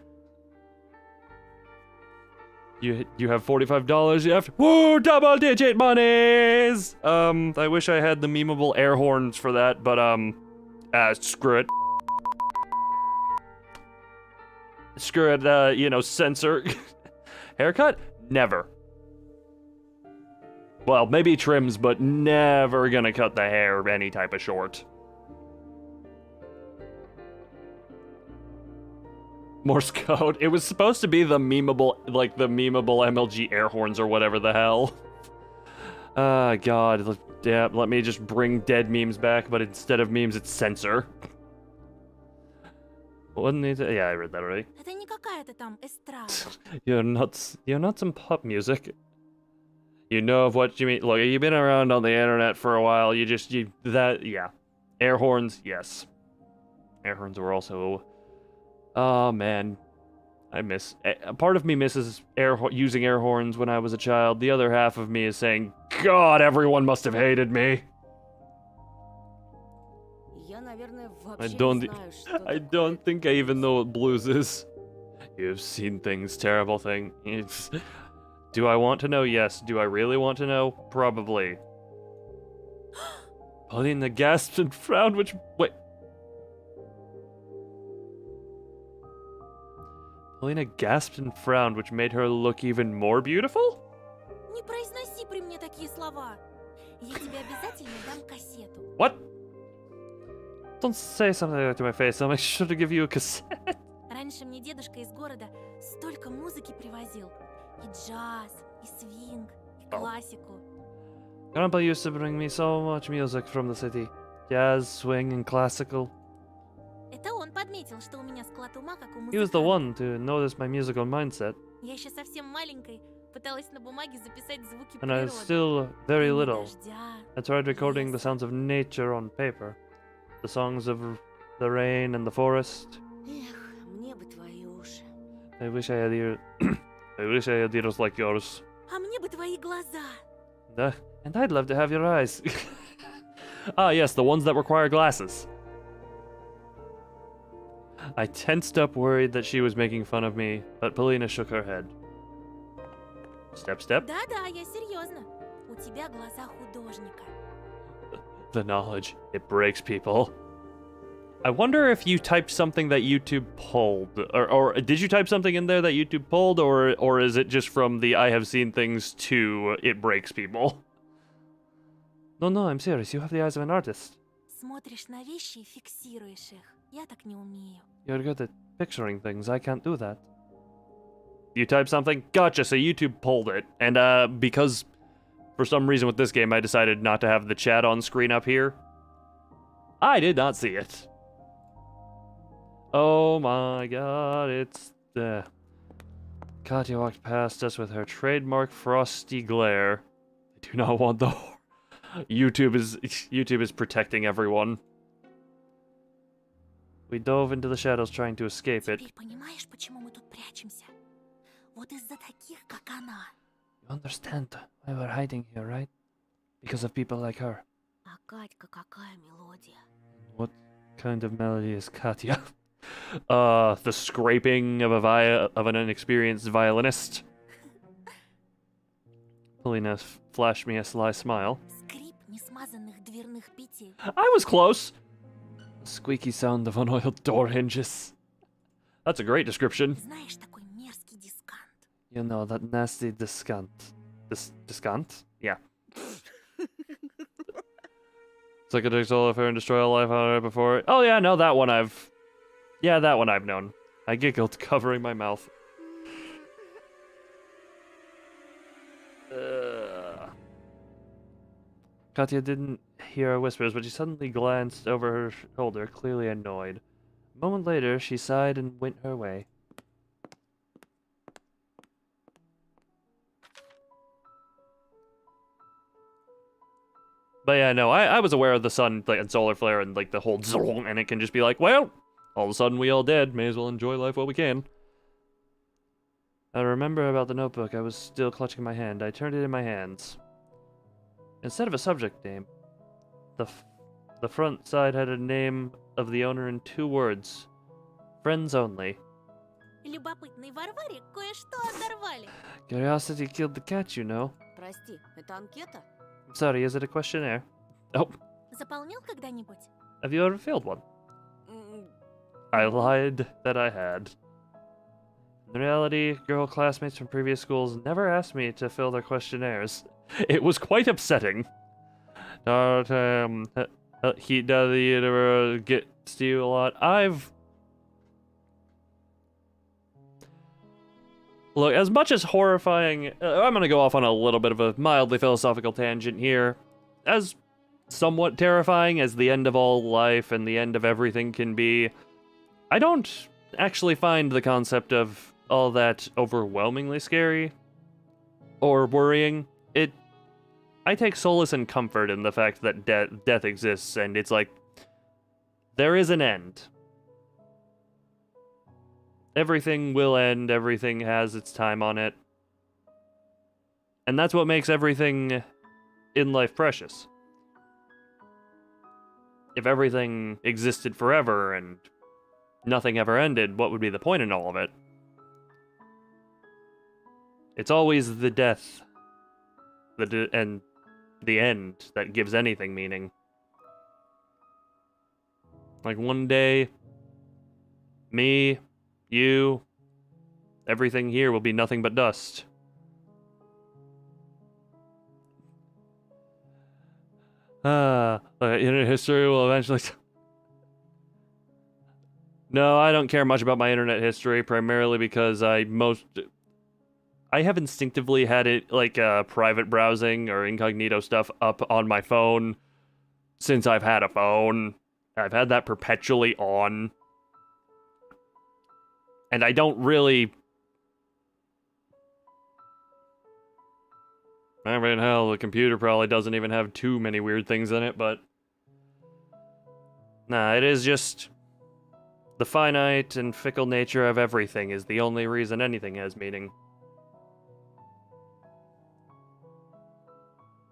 You have $45 left? Woo, double-digit monies! I wish I had the memeable air horns for that, but, screw it. Screw it, censor. Haircut? Never. Well, maybe trims, but never gonna cut the hair any type of short. Morse code. It was supposed to be the memeable MLG air horns or whatever the hell. God. Yeah, let me just bring dead memes back, but instead of memes, it's censor. Wasn't it? Yeah, I read that already. Это не какая-то там эстрада. You're not some pop music. You know of what you mean. Look, you've been around on the internet for a while. Yeah. Air horns, yes. Air horns were also... Oh, man. I miss... A part of me misses using air horns when I was a child. The other half of me is saying, God, everyone must have hated me. Я, наверное, I вообще don't... не знаю, что I такое. don't think I even know what blues is. You've seen things, terrible things. Do I want to know? Yes. Do I really want to know? Probably. Paulina gasped and frowned, which... Wait. Paulina gasped and frowned, which made her look even more beautiful? Не произноси при мне такие слова. Я тебе обязательно дам кассету. What? Don't say something like that to my face. I'll make sure to give you a cassette. Раньше мне дедушка из города столько музыки привозил. И джаз, и свинг, и классику. Grandpa used to bring me so much music from the city. Jazz, swing, and classical. Это он подметил понял, что у меня склад ума, как у He was the музыканта. one to notice my musical mindset, Я еще совсем маленькой пыталась на бумаге записать звуки and I природы. was still very Шум little. дождя. I tried recording the sounds of nature on paper, the songs of the rain and the forest. Эх, мне бы твои уши. I wish I had ears. I wish I had ears like yours. А мне бы твои глаза. And I'd love to have your eyes. Ah, yes, the ones that require glasses. I tensed up, worried that she was making fun of me, but Polina shook her head. Step, step. Да-да, я серьезно. У тебя глаза художника. The knowledge, it breaks people. I wonder if you typed something that YouTube pulled, or did you type something in there that YouTube pulled, or is it just from the I have seen things to it breaks people? No, I'm serious. You have the eyes of an artist. Смотришь на вещи и фиксируешь их. Я так не умею. You're good at picturing things. I can't do that. You type something? Gotcha, so YouTube pulled it. And because for some reason with this game I decided not to have the chat on screen up here, I did not see it. Oh my god, it's the... Katya walked past us with her trademark frosty glare. I do not want the... YouTube is protecting everyone. We dove into the shadows trying to escape it. Теперь понимаешь, почему мы тут прячемся? Вот из-за таких, как она. You understand why we're hiding here, right? Because of people like her. А Катька какая мелодия. What kind of melody is Katya? The scraping of an inexperienced violinist. Polina flashed me a sly smile. Скрип несмазанных дверных петель. I was close! The squeaky sound of unoiled door hinges. That's a great description. Знаешь, такой мерзкий дискант. You know, that nasty discount. Discount? Yeah. Suck a dick's all of her and destroy all life on her before it. Oh yeah, no, that one I've... Yeah, that one I've known. I giggled, covering my mouth. Katya didn't hear our whispers, but she suddenly glanced over her shoulder, clearly annoyed. A moment later, she sighed and went her way. But yeah, no, I was aware of the sun and solar flare and like the whole zong, and it can just be like, well, all of a sudden we all dead. May as well enjoy life while we can. I remember about the notebook. I was still clutching my hand. I turned it in my hands. Instead of a subject name, the front side had a name of the owner in 2 words. Friends only. Любопытной Варваре кое-что оторвали. Curiosity killed the cat, you know. Прости, это анкета? I'm sorry, is it a questionnaire? Oh, Заполнял когда-нибудь? have you ever failed one? I lied that I had. In reality, girl classmates from previous schools never asked me to fill their questionnaires. It was quite upsetting. He does gets to you a lot. Look, as much as horrifying... I'm gonna go off on a little bit of a mildly philosophical tangent here. As somewhat terrifying as the end of all life and the end of everything can be, I don't actually find the concept of all that overwhelmingly scary or worrying. I take solace and comfort in the fact that death exists, and it's like, there is an end. Everything will end, everything has its time on it. And that's what makes everything in life precious. If everything existed forever and nothing ever ended, what would be the point in all of it? It's always the death and the end that gives anything meaning. Like one day, me, you, everything here will be nothing but dust. Internet history will eventually... No, I don't care much about my internet history, primarily because I have instinctively had it, like, private browsing or incognito stuff up on my phone since I've had a phone. I've had that perpetually on. And I don't really... I mean, hell, the computer probably doesn't even have too many weird things in it, but... Nah, it is just... The finite and fickle nature of everything is the only reason anything has meaning.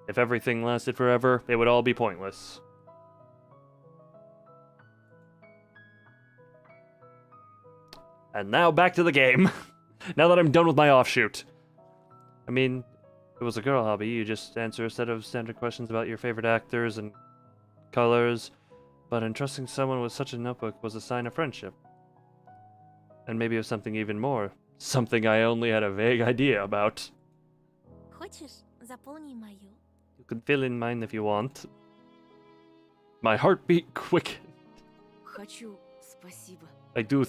If everything lasted forever, it would all be pointless. And now back to the game. Now that I'm done with my offshoot. I mean, if it was a girl hobby, you just answer a set of standard questions about your favorite actors and colors, but entrusting someone with such a notebook was a sign of friendship. And maybe it was something even more. Something I only had a vague idea about. Хочешь, заполни мою? You can fill in mine if you want. My heartbeat quickened. Хочу, спасибо. I do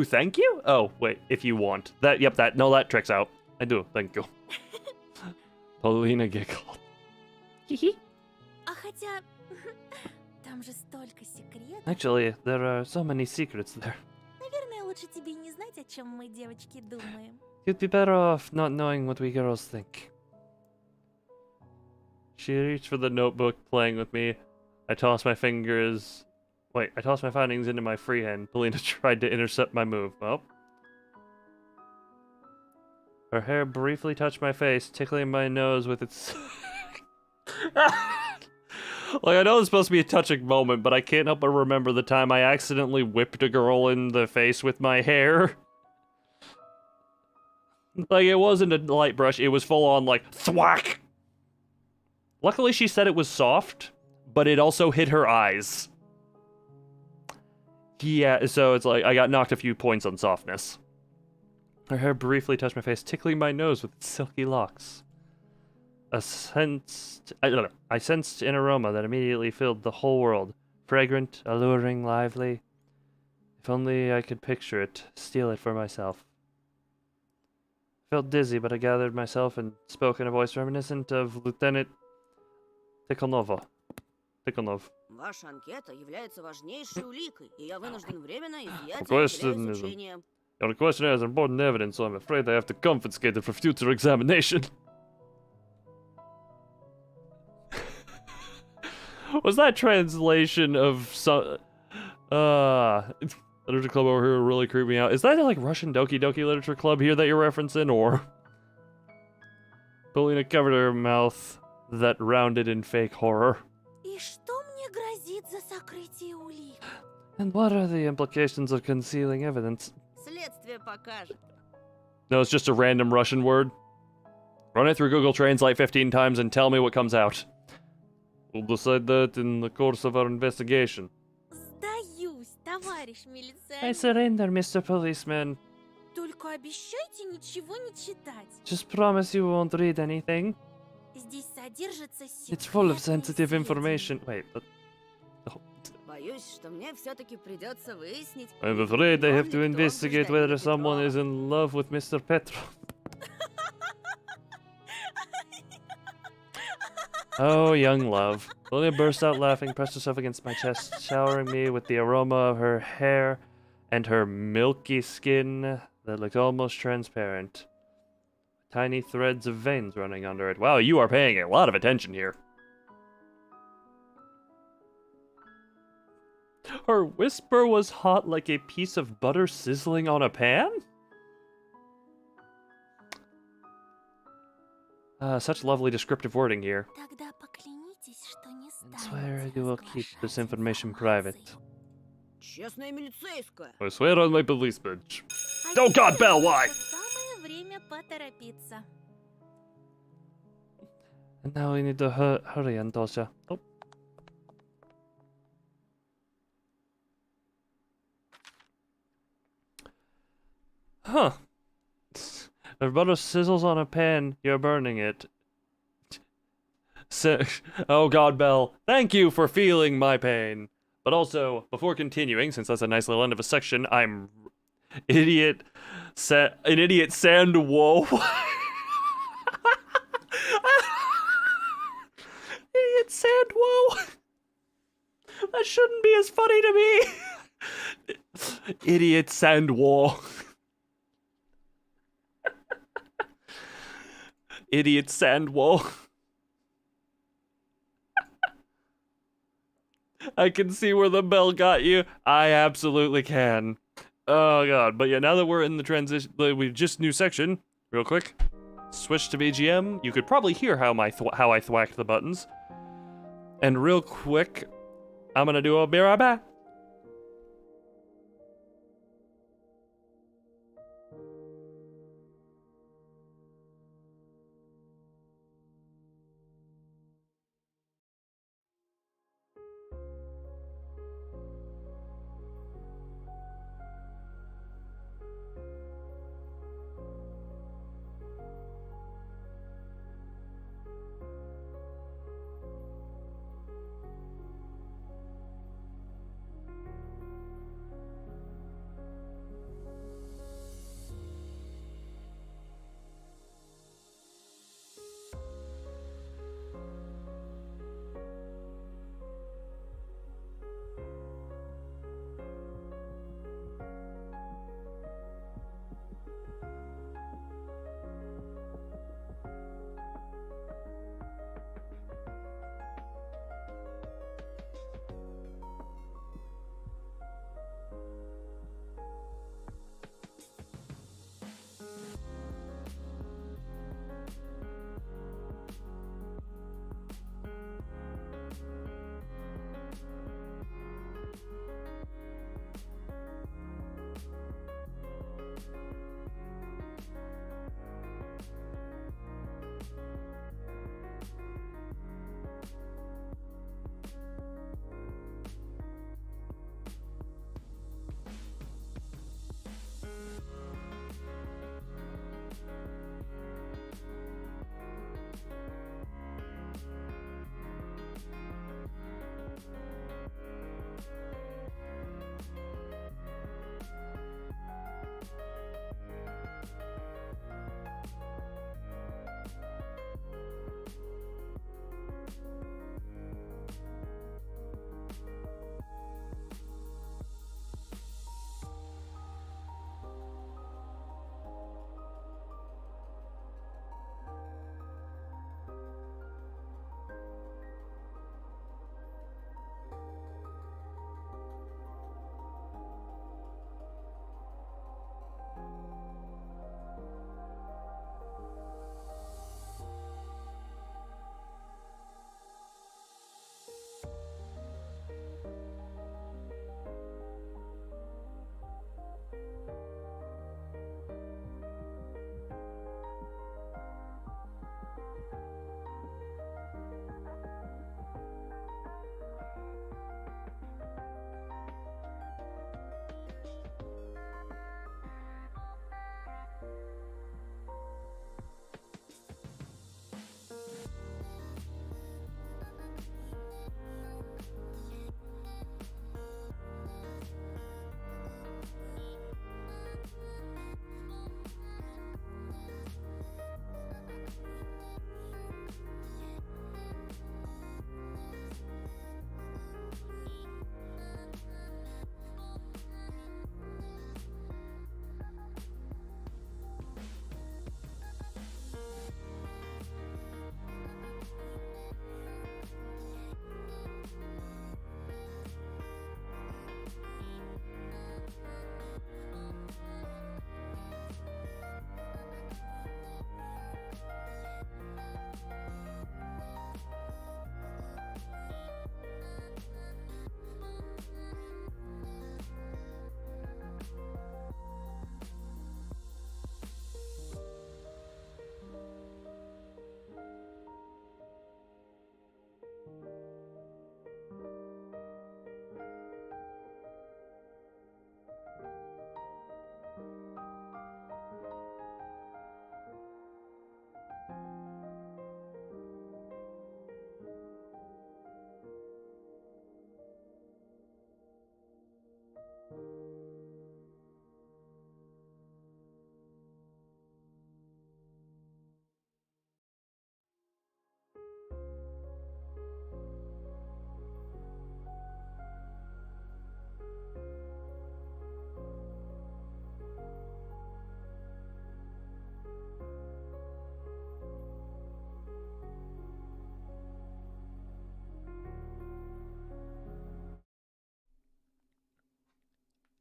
thank you? Oh, wait, if you want. That tricks out. I do, thank you. Paulina giggled. А хотя, там же столько секретов. Actually, there are so many secrets there. Наверное, лучше тебе не знать, о чем мы, девочки, думаем. You'd be better off not knowing what we girls think. She reached for the notebook, playing with me. I tossed my findings into my free hand. Paulina tried to intercept my move. Well. Her hair briefly touched my face, tickling my nose with its... Like, I know it's supposed to be a touching moment, but I can't help but remember the time I accidentally whipped a girl in the face with my hair. Like, it wasn't a light brush, it was full on, like, thwack! Luckily, she said it was soft, but it also hit her eyes. Yeah, so it's like, I got knocked a few points on softness. Her hair briefly touched my face, tickling my nose with its silky locks. I sensed an aroma that immediately filled the whole world. Fragrant, alluring, lively. If only I could picture it, steal it for myself. I felt dizzy, but I gathered myself and spoke in a voice reminiscent of Lieutenant Tikhonov. Ваша анкета является важнейшей уликой, и я вынужден временно изъять Of ее course, для изучения. Your questionnaire is important evidence, so I'm afraid I have to confiscate it for future examination. Was that translation of some... Literature Club over here really creeped me out. Is that like Russian Doki Doki Literature Club here that you're referencing, or... Paulina covered her mouth that rounded in fake horror. И что мне грозит за сокрытие улик? And what are the implications of concealing evidence? Следствие покажет. No, it's just a random Russian word. Run it through Google Translate 15 times and tell me what comes out. We'll decide that in the course of our investigation. Сдаюсь, товарищ I милиционер. surrender, Mr. Policeman. Только обещайте ничего не читать. Just promise you won't read anything. Здесь содержится It's full of секретные sensitive information. сведения. Wait, Боюсь, что мне все-таки придется выяснить. I'm afraid I have to виновен ли investigate кто whether убеждает someone Петрова. is in love with Mr. Petrov. Oh, young love. Lilia burst out laughing, pressed herself against my chest, showering me with the aroma of her hair and her milky skin that looked almost transparent. Tiny threads of veins running under it. Wow, you are paying a lot of attention here. Her whisper was hot like a piece of butter sizzling on a pan? Such lovely descriptive wording here. Тогда поклянитесь, что не And swear станете you will keep разглашать this information информацию. private. Честная милицейская. I swear on my police badge. А Oh God, теперь Belle, why? самое время поторопиться. And now we need to hurry, Antosha. Oh. Huh. If butter sizzles on a pan, you're burning it. Oh God, Belle, thank you for feeling my pain. But also, before continuing, since that's a nice little end of a section, I'm an idiot sand whoa. Idiot sand whoa. That shouldn't be as funny to me. Idiot sand whoa. Idiot sand wall. I can see where the bell got you. I absolutely can. Oh god, but yeah, now that we're in the transition, we just new section, real quick. Switch to BGM. You could probably hear how I thwacked the buttons. And real quick, I'm gonna do a be right back.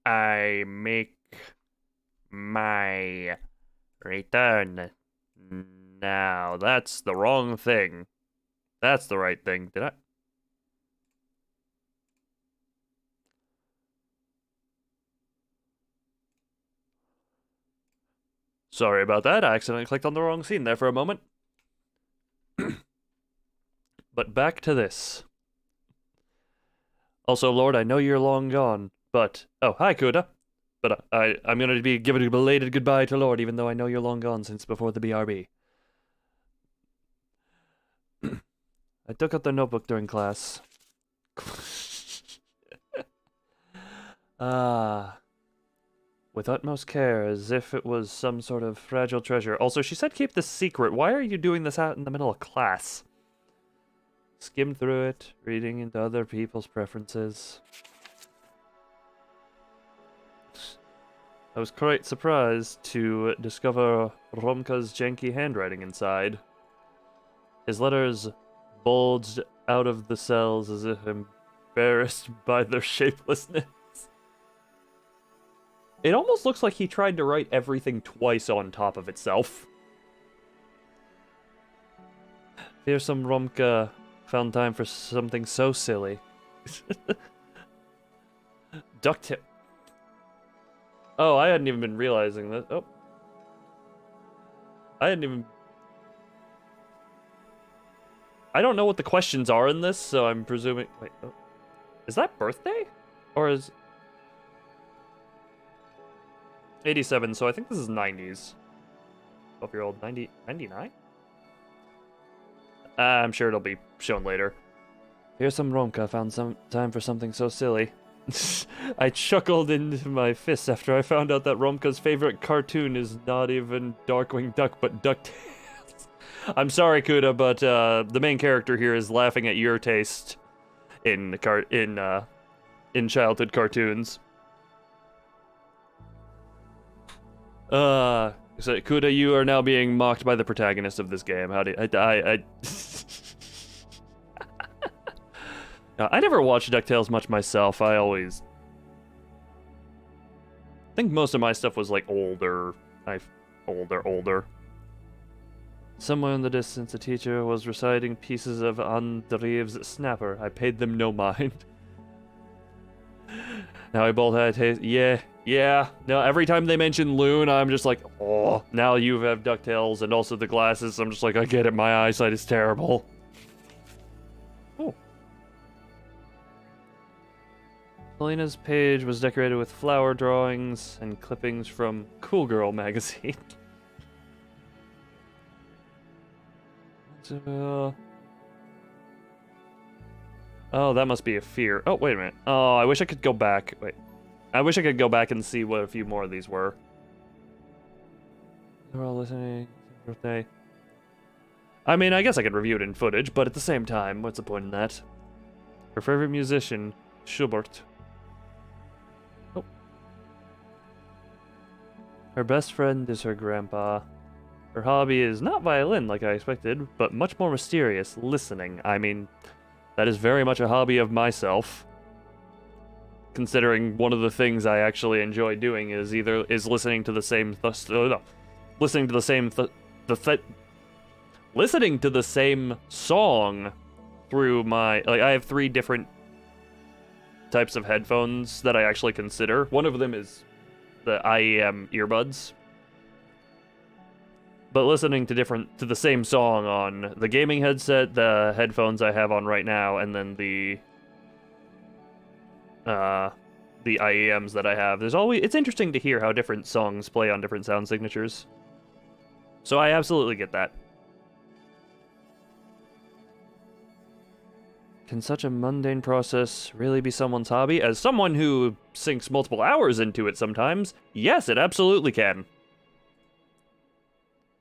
I make my return. Now, that's the wrong thing. That's the right thing. Did I? Sorry about that. I accidentally clicked on the wrong scene there for a moment. But back to this. Also, Lord, I know you're long gone, but... Oh, hi, Kuda. But I'm going to be giving a belated goodbye to Lord, even though I know you're long gone since before the BRB. I took out the notebook during class. With utmost care, as if it was some sort of fragile treasure. Also, she said keep this secret. Why are you doing this out in the middle of class? Skim through it, reading into other people's preferences. I was quite surprised to discover Romka's janky handwriting inside. His letters bulged out of the cells as if embarrassed by their shapelessness. It almost looks like he tried to write everything twice on top of itself. Fearsome Romka found time for something so silly. Duct. Oh, I hadn't even been realizing that. Oh. I hadn't even... I don't know what the questions are in this, so I'm presuming... Wait, oh. Is that birthday? Or is... 87, so I think this is 90s. 12-year-old, 99? I'm sure it'll be shown later. Here's some Romka found some time for something so silly. I chuckled into my fists after I found out that Romka's favorite cartoon is not even Darkwing Duck, but DuckTales. I'm sorry, Kuda, but the main character here is laughing at your taste in childhood cartoons. So Kuda, you are now being mocked by the protagonist of this game. How do I I never watched DuckTales much myself. I think most of my stuff was like older. Older. Somewhere in the distance, a teacher was reciting pieces of Andreev's Snapper. I paid them no mind. Now I both had taste. Yeah. No, every time they mention Loon, I'm just like, oh. Now you have DuckTales and also the glasses. I'm just like, I get it. My eyesight is terrible. Oh. Selena's page was decorated with flower drawings and clippings from Cool Girl magazine. Oh, that must be a fear. Oh, wait a minute. Oh, I wish I could go back. Wait. I wish I could go back and see what a few more of these were. They're all listening. Birthday. I mean, I guess I could review it in footage, but at the same time, what's the point in that? Her favorite musician, Schubert. Oh. Her best friend is her grandpa. Her hobby is not violin like I expected, but much more mysterious, listening. I mean, that is very much a hobby of myself. Considering one of the things I actually enjoy doing is listening to the same listening to the same song through my I have 3 different types of headphones that I actually consider. One of them is the IEM earbuds. But listening to the same song on the gaming headset, the headphones I have on right now, and then the IEMs that I have. It's interesting to hear how different songs play on different sound signatures. So I absolutely get that. Can such a mundane process really be someone's hobby? As someone who sinks multiple hours into it sometimes, yes, it absolutely can.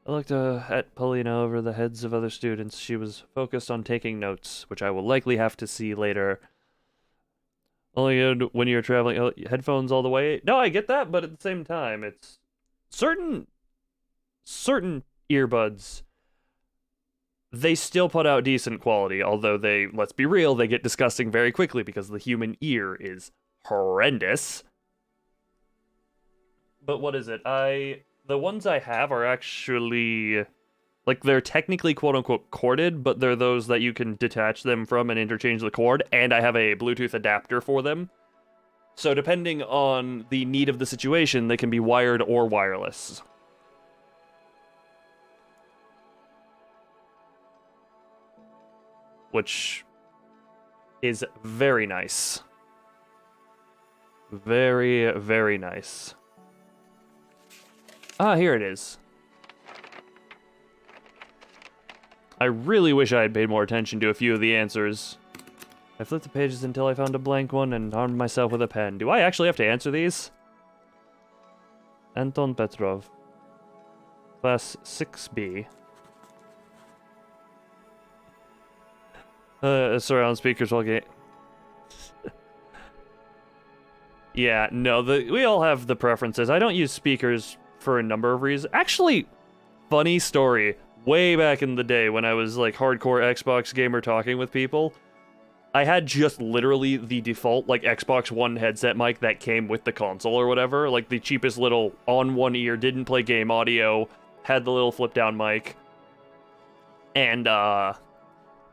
I looked at Paulina over the heads of other students. She was focused on taking notes, which I will likely have to see later. Only good when you're traveling. Headphones all the way. No, I get that, but at the same time, it's certain earbuds. They still put out decent quality, although let's be real, they get disgusting very quickly because the human ear is horrendous. but what is it? The ones I have are actually, like, they're technically quote-unquote corded, but they're those that you can detach them from and interchange the cord, and I have a Bluetooth adapter for them. So depending on the need of the situation, they can be wired or wireless. Which is very nice. Very, very nice. Ah, here it is. I really wish I had paid more attention to a few of the answers. I flipped the pages until I found a blank one and armed myself with a pen. Do I actually have to answer these? Anton Petrov. Class 6B. Surround speakers while game. Yeah, no, we all have the preferences. I don't use speakers for a number of reasons. Actually, funny story. Way back in the day when I was like hardcore Xbox gamer talking with people, I had just literally the default like Xbox One headset mic that came with the console or whatever, like the cheapest little on one ear, didn't play game audio, had the little flip down mic, and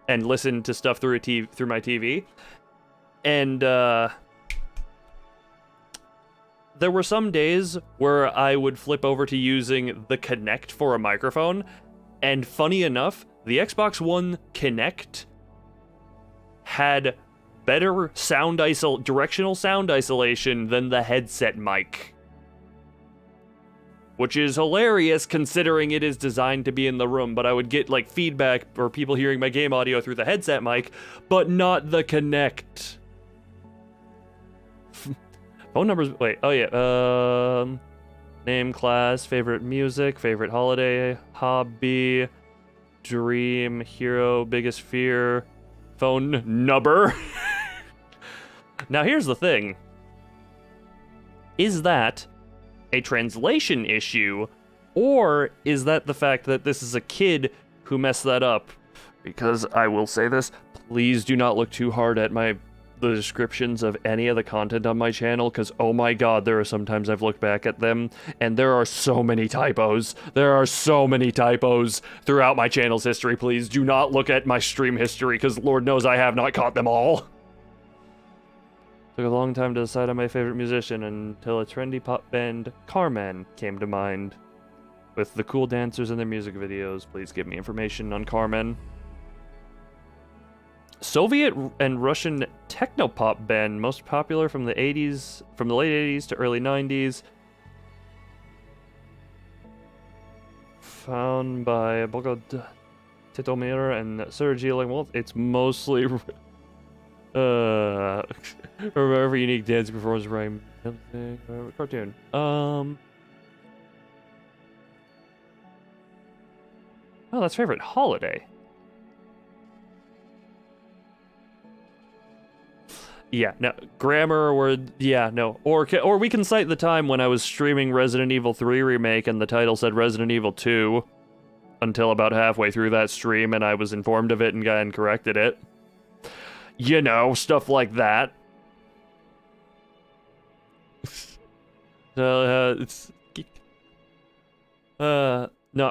listened to stuff through my TV. And there were some days where I would flip over to using the Kinect for a microphone, and funny enough, the Xbox One Kinect had better directional sound isolation than the headset mic. Which is hilarious considering it is designed to be in the room, but I would get like feedback or people hearing my game audio through the headset mic, but not the Kinect. Phone numbers, wait, oh yeah, name, class, favorite music, favorite holiday, hobby, dream, hero, biggest fear, phone number. Now here's the thing. Is that a translation issue, or is that the fact that this is a kid who messed that up? Because I will say this, please do not look too hard at the descriptions of any of the content on my channel, because oh my god, there are sometimes I've looked back at them, and there are so many typos. There are so many typos throughout my channel's history. Please do not look at my stream history, because Lord knows I have not caught them all. Took a long time to decide on my favorite musician until a trendy pop band, Carmen, came to mind. With the cool dancers in their music videos, please give me information on Carmen. Soviet and Russian techno-pop band, most popular from the late 80s to early 90s. Found by Bogod Titomir and Sergei Lengwalt. It's mostly remember unique dance performance rhyme cartoon. Oh, that's favorite holiday. Yeah, no, grammar word, yeah, no. Or we can cite the time when I was streaming Resident Evil 3 Remake and the title said Resident Evil 2 until about halfway through that stream and I was informed of it and corrected it. You know, stuff like that. No,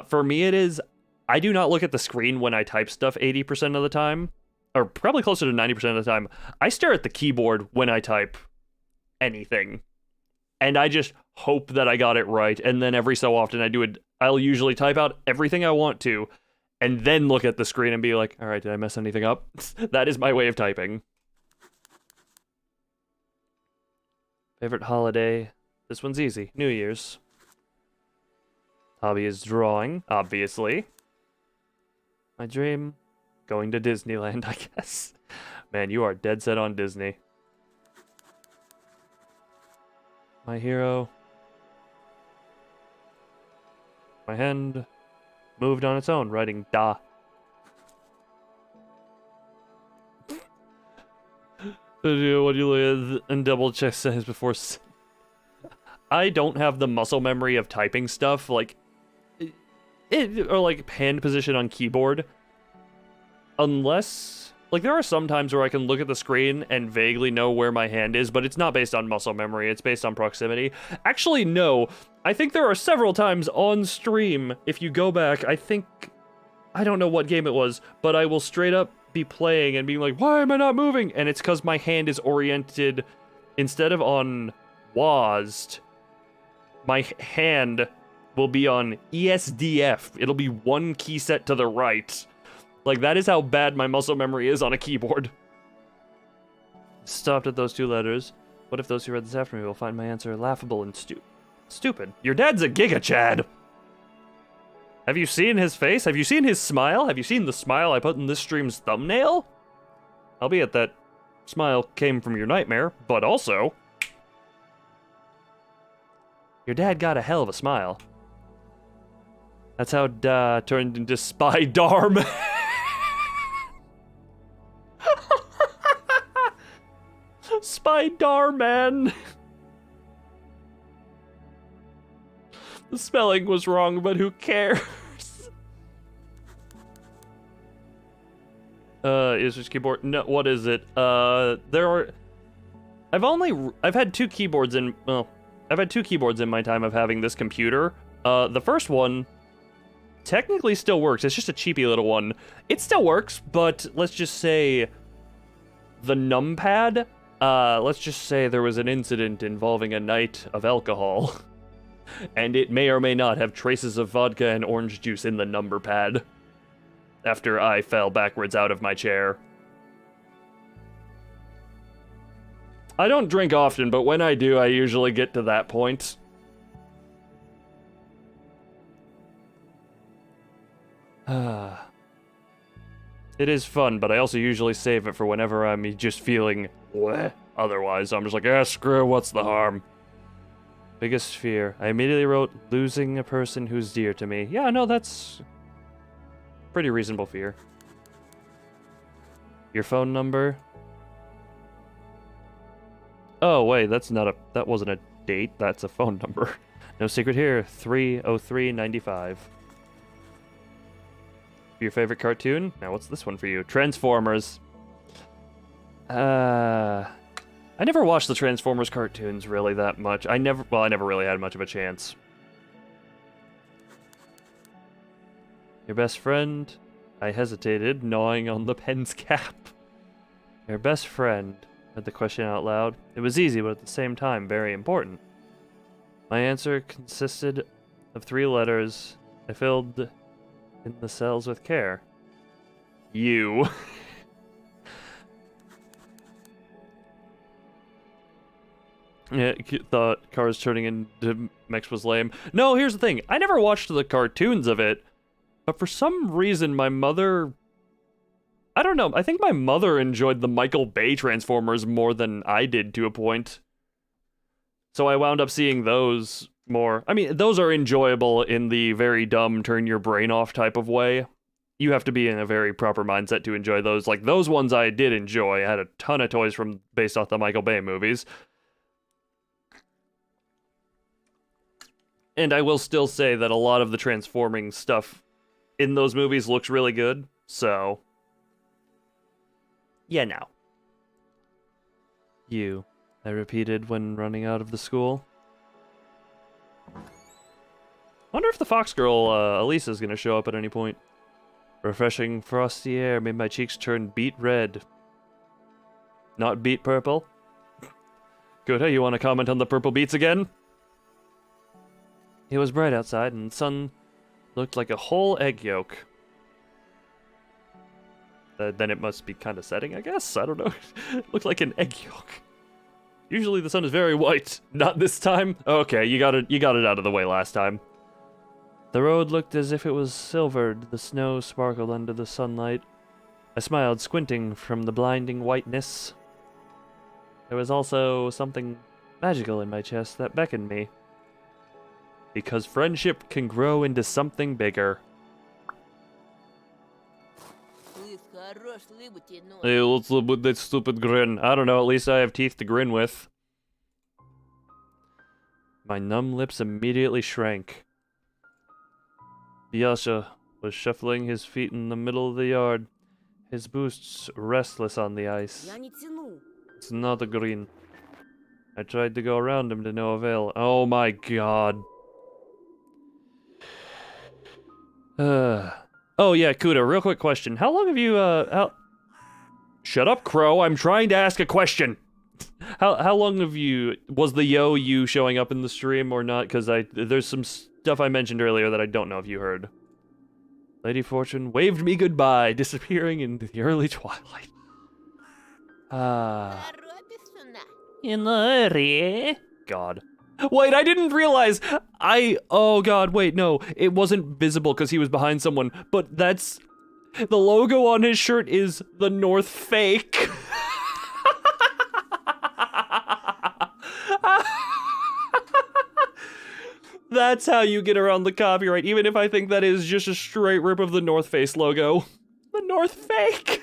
for me it is, I do not look at the screen when I type stuff 80% of the time. Or probably closer to 90% of the time, I stare at the keyboard when I type anything. And I just hope that I got it right. And then every so often I'll usually type out everything I want to, and then look at the screen and be like, all right, did I mess anything up? That is my way of typing. Favorite holiday? This one's easy. New Year's. Hobby is drawing, obviously. My dream? Going to Disneyland, I guess. Man, you are dead set on Disney. My hero. My hand moved on its own, writing da. What do you look at and double check settings before? I don't have the muscle memory of typing stuff, like or like hand position on keyboard. Unless Like, there are some times where I can look at the screen and vaguely know where my hand is, but it's not based on muscle memory, it's based on proximity. Actually, no. I think there are several times on stream, if you go back, I don't know what game it was, but I will straight up be playing and being like, why am I not moving? And it's because my hand is oriented, instead of on WASD, my hand will be on ESDF. It'll be one key set to the right. Like, that is how bad my muscle memory is on a keyboard. Stopped at those 2 letters. What if those who read this after me will find my answer laughable and stupid? Your dad's a Giga Chad! Have you seen his face? Have you seen his smile? Have you seen the smile I put in this stream's thumbnail? Albeit that smile came from your nightmare, but also... Your dad got a hell of a smile. That's how Da turned into Spy Darm. Spy Darm, man. The spelling was wrong, but who cares? Is this keyboard? No, what is it? There are... I've had 2 keyboards in... Well, I've had 2 keyboards in my time of having this computer. The first one technically still works. It's just a cheapy little one. It still works, but let's just say the numpad, let's just say there was an incident involving a night of alcohol, and it may or may not have traces of vodka and orange juice in the number pad after I fell backwards out of my chair. I don't drink often, but when I do, I usually get to that point. It is fun, but I also usually save it for whenever I'm just feeling bleh. Otherwise, I'm just like, screw, what's the harm? Biggest fear. I immediately wrote losing a person who's dear to me. Yeah, no, that's pretty reasonable fear. Your phone number? Oh, wait, that wasn't a date, that's a phone number. No secret here, 30395. Your favorite cartoon? Now, what's this one for you? Transformers. I never watched the Transformers cartoons really that much. I never really had much of a chance. Your best friend? I hesitated, gnawing on the pen's cap. Your best friend. Read the question out loud. It was easy, but at the same time, very important. My answer consisted of 3 letters. I filled in the cells with care. You. Yeah, thought Cars turning into Mex was lame. No, here's the thing. I never watched the cartoons of it, but for some reason my mother... I don't know, I think my mother enjoyed the Michael Bay Transformers more than I did to a point. So I wound up seeing those more. I mean, those are enjoyable in the very dumb, turn your brain off type of way. You have to be in a very proper mindset to enjoy those. Like, those ones I did enjoy. I had a ton of toys based off the Michael Bay movies. And I will still say that a lot of the transforming stuff in those movies looks really good, so... Yeah, now. You, I repeated when running out of the school. Wonder if the fox girl, Elisa's gonna show up at any point. Refreshing frosty air made my cheeks turn beet red. Not beet purple? Good, hey, you want to comment on the purple beets again? It was bright outside, and the sun looked like a whole egg yolk. Then it must be kind of setting, I guess? I don't know. It looked like an egg yolk. Usually the sun is very white. Not this time? Okay, you got it out of the way last time. The road looked as if it was silvered. The snow sparkled under the sunlight. I smiled, squinting from the blinding whiteness. There was also something magical in my chest that beckoned me. Because friendship can grow into something bigger. Hey, what's up with that stupid grin? I don't know, at least I have teeth to grin with. My numb lips immediately shrank. Yasha was shuffling his feet in the middle of the yard. His boost's restless on the ice. Я не тяну. It's not a green. I tried to go around him to no avail. Oh my god. Oh yeah, Kuda, real quick question. How long have you, Shut up, Crow, I'm trying to ask a question! How long have you... Was the you showing up in the stream or not? Because there's some stuff I mentioned earlier that I don't know if you heard. Lady Fortune waved me goodbye, disappearing into the early twilight. In the hurry. God. Wait, I didn't realize. Oh god, wait, no. It wasn't visible because he was behind someone, but that's... The logo on his shirt is the North Fake. That's how you get around the copyright, even if I think that is just a straight rip of the North Face logo. The North Fake.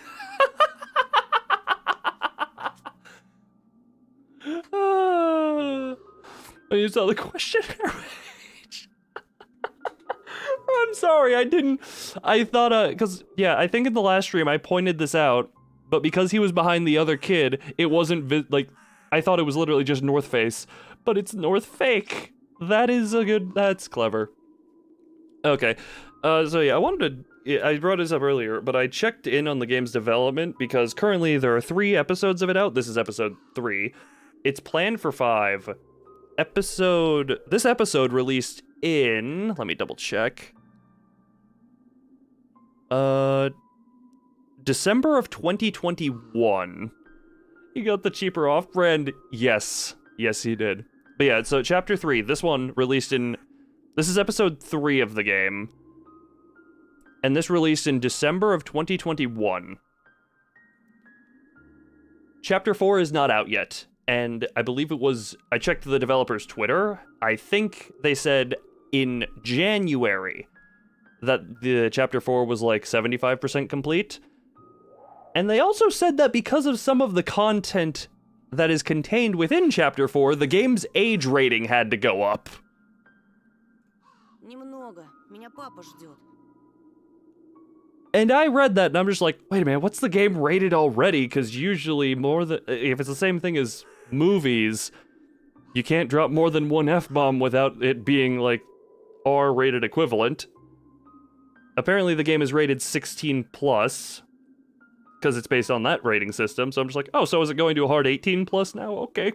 You saw the questionnaire page. I'm sorry, I thought, because, yeah, I think in the last stream I pointed this out, but because he was behind the other kid, it wasn't, I thought it was literally just North Face, but it's North Fake. That's clever. Okay, so yeah, I brought this up earlier, but I checked in on the game's development because currently there are 3 episodes of it out. This is episode 3. It's planned for 5. This episode released in, let me double check. December of 2021. He got the cheaper off-brand. Yes, he did. But yeah, so chapter 3, this one released in... This is episode 3 of the game. And this released in December of 2021. Chapter 4 is not out yet. And I believe it was... I checked the developer's Twitter. I think they said in January that the chapter 4 was like 75% complete. And they also said that because of some of the content that is contained within Chapter 4, the game's age rating had to go up. Немного. Меня папа ждет. And I read that and I'm just like, wait a minute, what's the game rated already? Because usually if it's the same thing as movies, you can't drop more than one F-bomb without it being like R-rated equivalent. Apparently the game is rated 16 plus. Because it's based on that rating system, so I'm just like, oh, so is it going to a hard 18 plus now? Okay.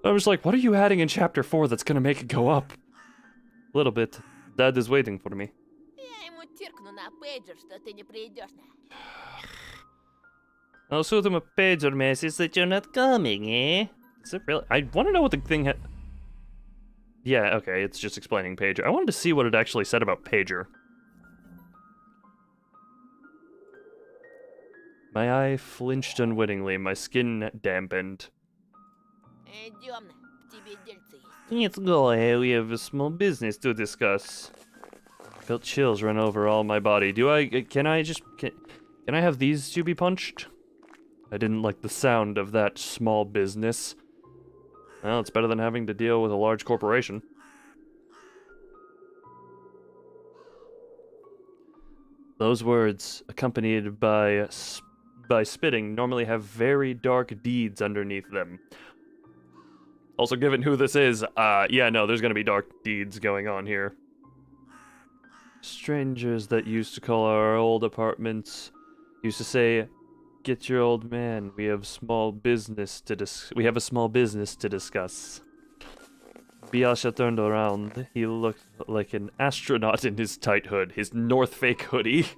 I'm just like, what are you adding in Chapter 4 that's gonna make it go up? A little bit. Dad is waiting for me. I'll shoot him a pager message that you're not coming, eh? Is it really? I want to know what the thing had... Yeah, okay, it's just explaining pager. I wanted to see what it actually said about pager. My eye flinched unwittingly, my skin dampened. Let's go, we have a small business to discuss. Felt chills run over all my body. Can I have these to be punched? I didn't like the sound of that small business. Well, it's better than having to deal with a large corporation. Those words, accompanied by spitting, normally have very dark deeds underneath them. Also, given who this is, yeah, no, there's gonna be dark deeds going on here. Strangers that used to call our old apartments used to say, "Get your old man. We have a small business to discuss." Biasha turned around. He looked like an astronaut in his tight hood, his North Fake hoodie. If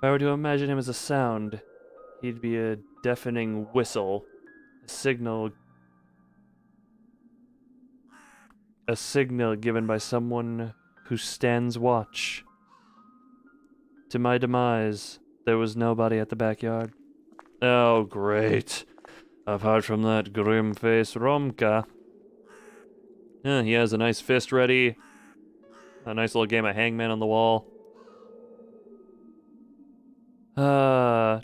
I were to imagine him as a sound, he'd be a deafening whistle, a signal given by someone who stands watch. To my demise, there was nobody at the backyard. Oh, great. Apart from that grim-faced Romka. He has a nice fist ready. A nice little game of hangman on the wall. Dark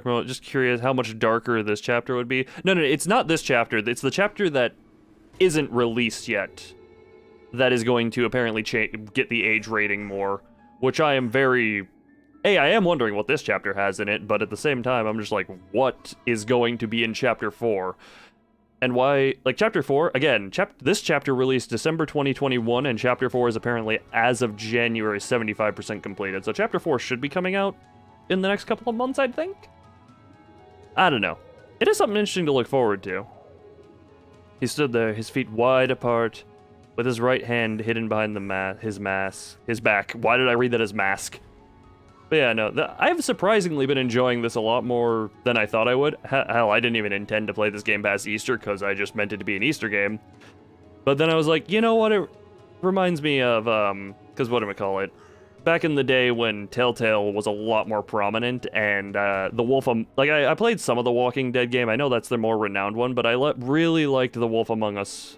mode, just curious how much darker this chapter would be. No, it's not this chapter. It's the chapter that isn't released yet. That is going to apparently get the age rating more. which I am very... I am wondering what this chapter has in it, but at the same time, I'm just like, what is going to be in Chapter 4? And why... Like, Chapter 4, again, this chapter released December 2021, and Chapter 4 is apparently, as of January, 75% completed. So Chapter 4 should be coming out in the next couple of months, I'd think? I don't know. It is something interesting to look forward to. He stood there, his feet wide apart, with his right hand hidden behind his back. Why did I read that as mask? But yeah, no, I've surprisingly been enjoying this a lot more than I thought I would. Hell, I didn't even intend to play this game past Easter, because I just meant it to be an Easter game. But then I was like, you know what, it reminds me of, because whatchamacallit, back in the day when Telltale was a lot more prominent, and the Wolf... I played some of the Walking Dead game. I know that's the more renowned one, but I really liked The Wolf Among Us.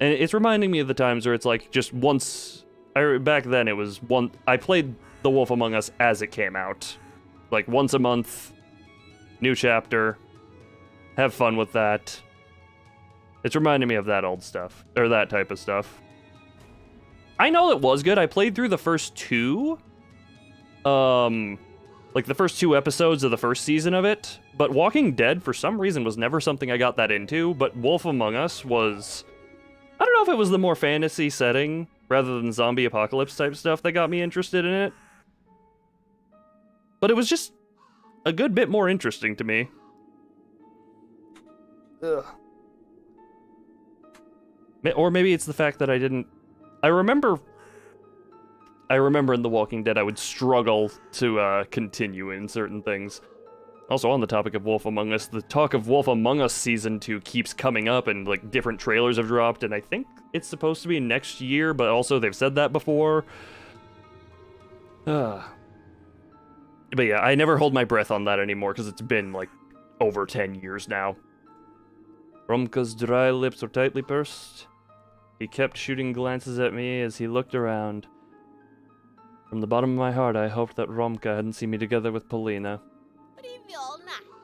And it's reminding me of the times where it's like, just once... back then, it was one... I played The Wolf Among Us as it came out. Like, once a month, new chapter, have fun with that. It's reminding me of that old stuff, or that type of stuff. I know it was good. I played through the first two, like the first 2 episodes of the first season of it, but Walking Dead, for some reason, was never something I got that into, but Wolf Among Us was... I don't know if it was the more fantasy setting, rather than zombie apocalypse type stuff that got me interested in it. But it was just a good bit more interesting to me. Ugh. Or maybe it's the fact that I didn't... I remember in The Walking Dead I would struggle to continue in certain things. Also, on the topic of Wolf Among Us, the talk of Wolf Among Us Season 2 keeps coming up, and like different trailers have dropped, and I think it's supposed to be next year, but also they've said that before. But yeah, I never hold my breath on that anymore, because it's been like over 10 years now. Romka's dry lips were tightly pursed. He kept shooting glances at me as he looked around. From the bottom of my heart, I hoped that Romka hadn't seen me together with Polina.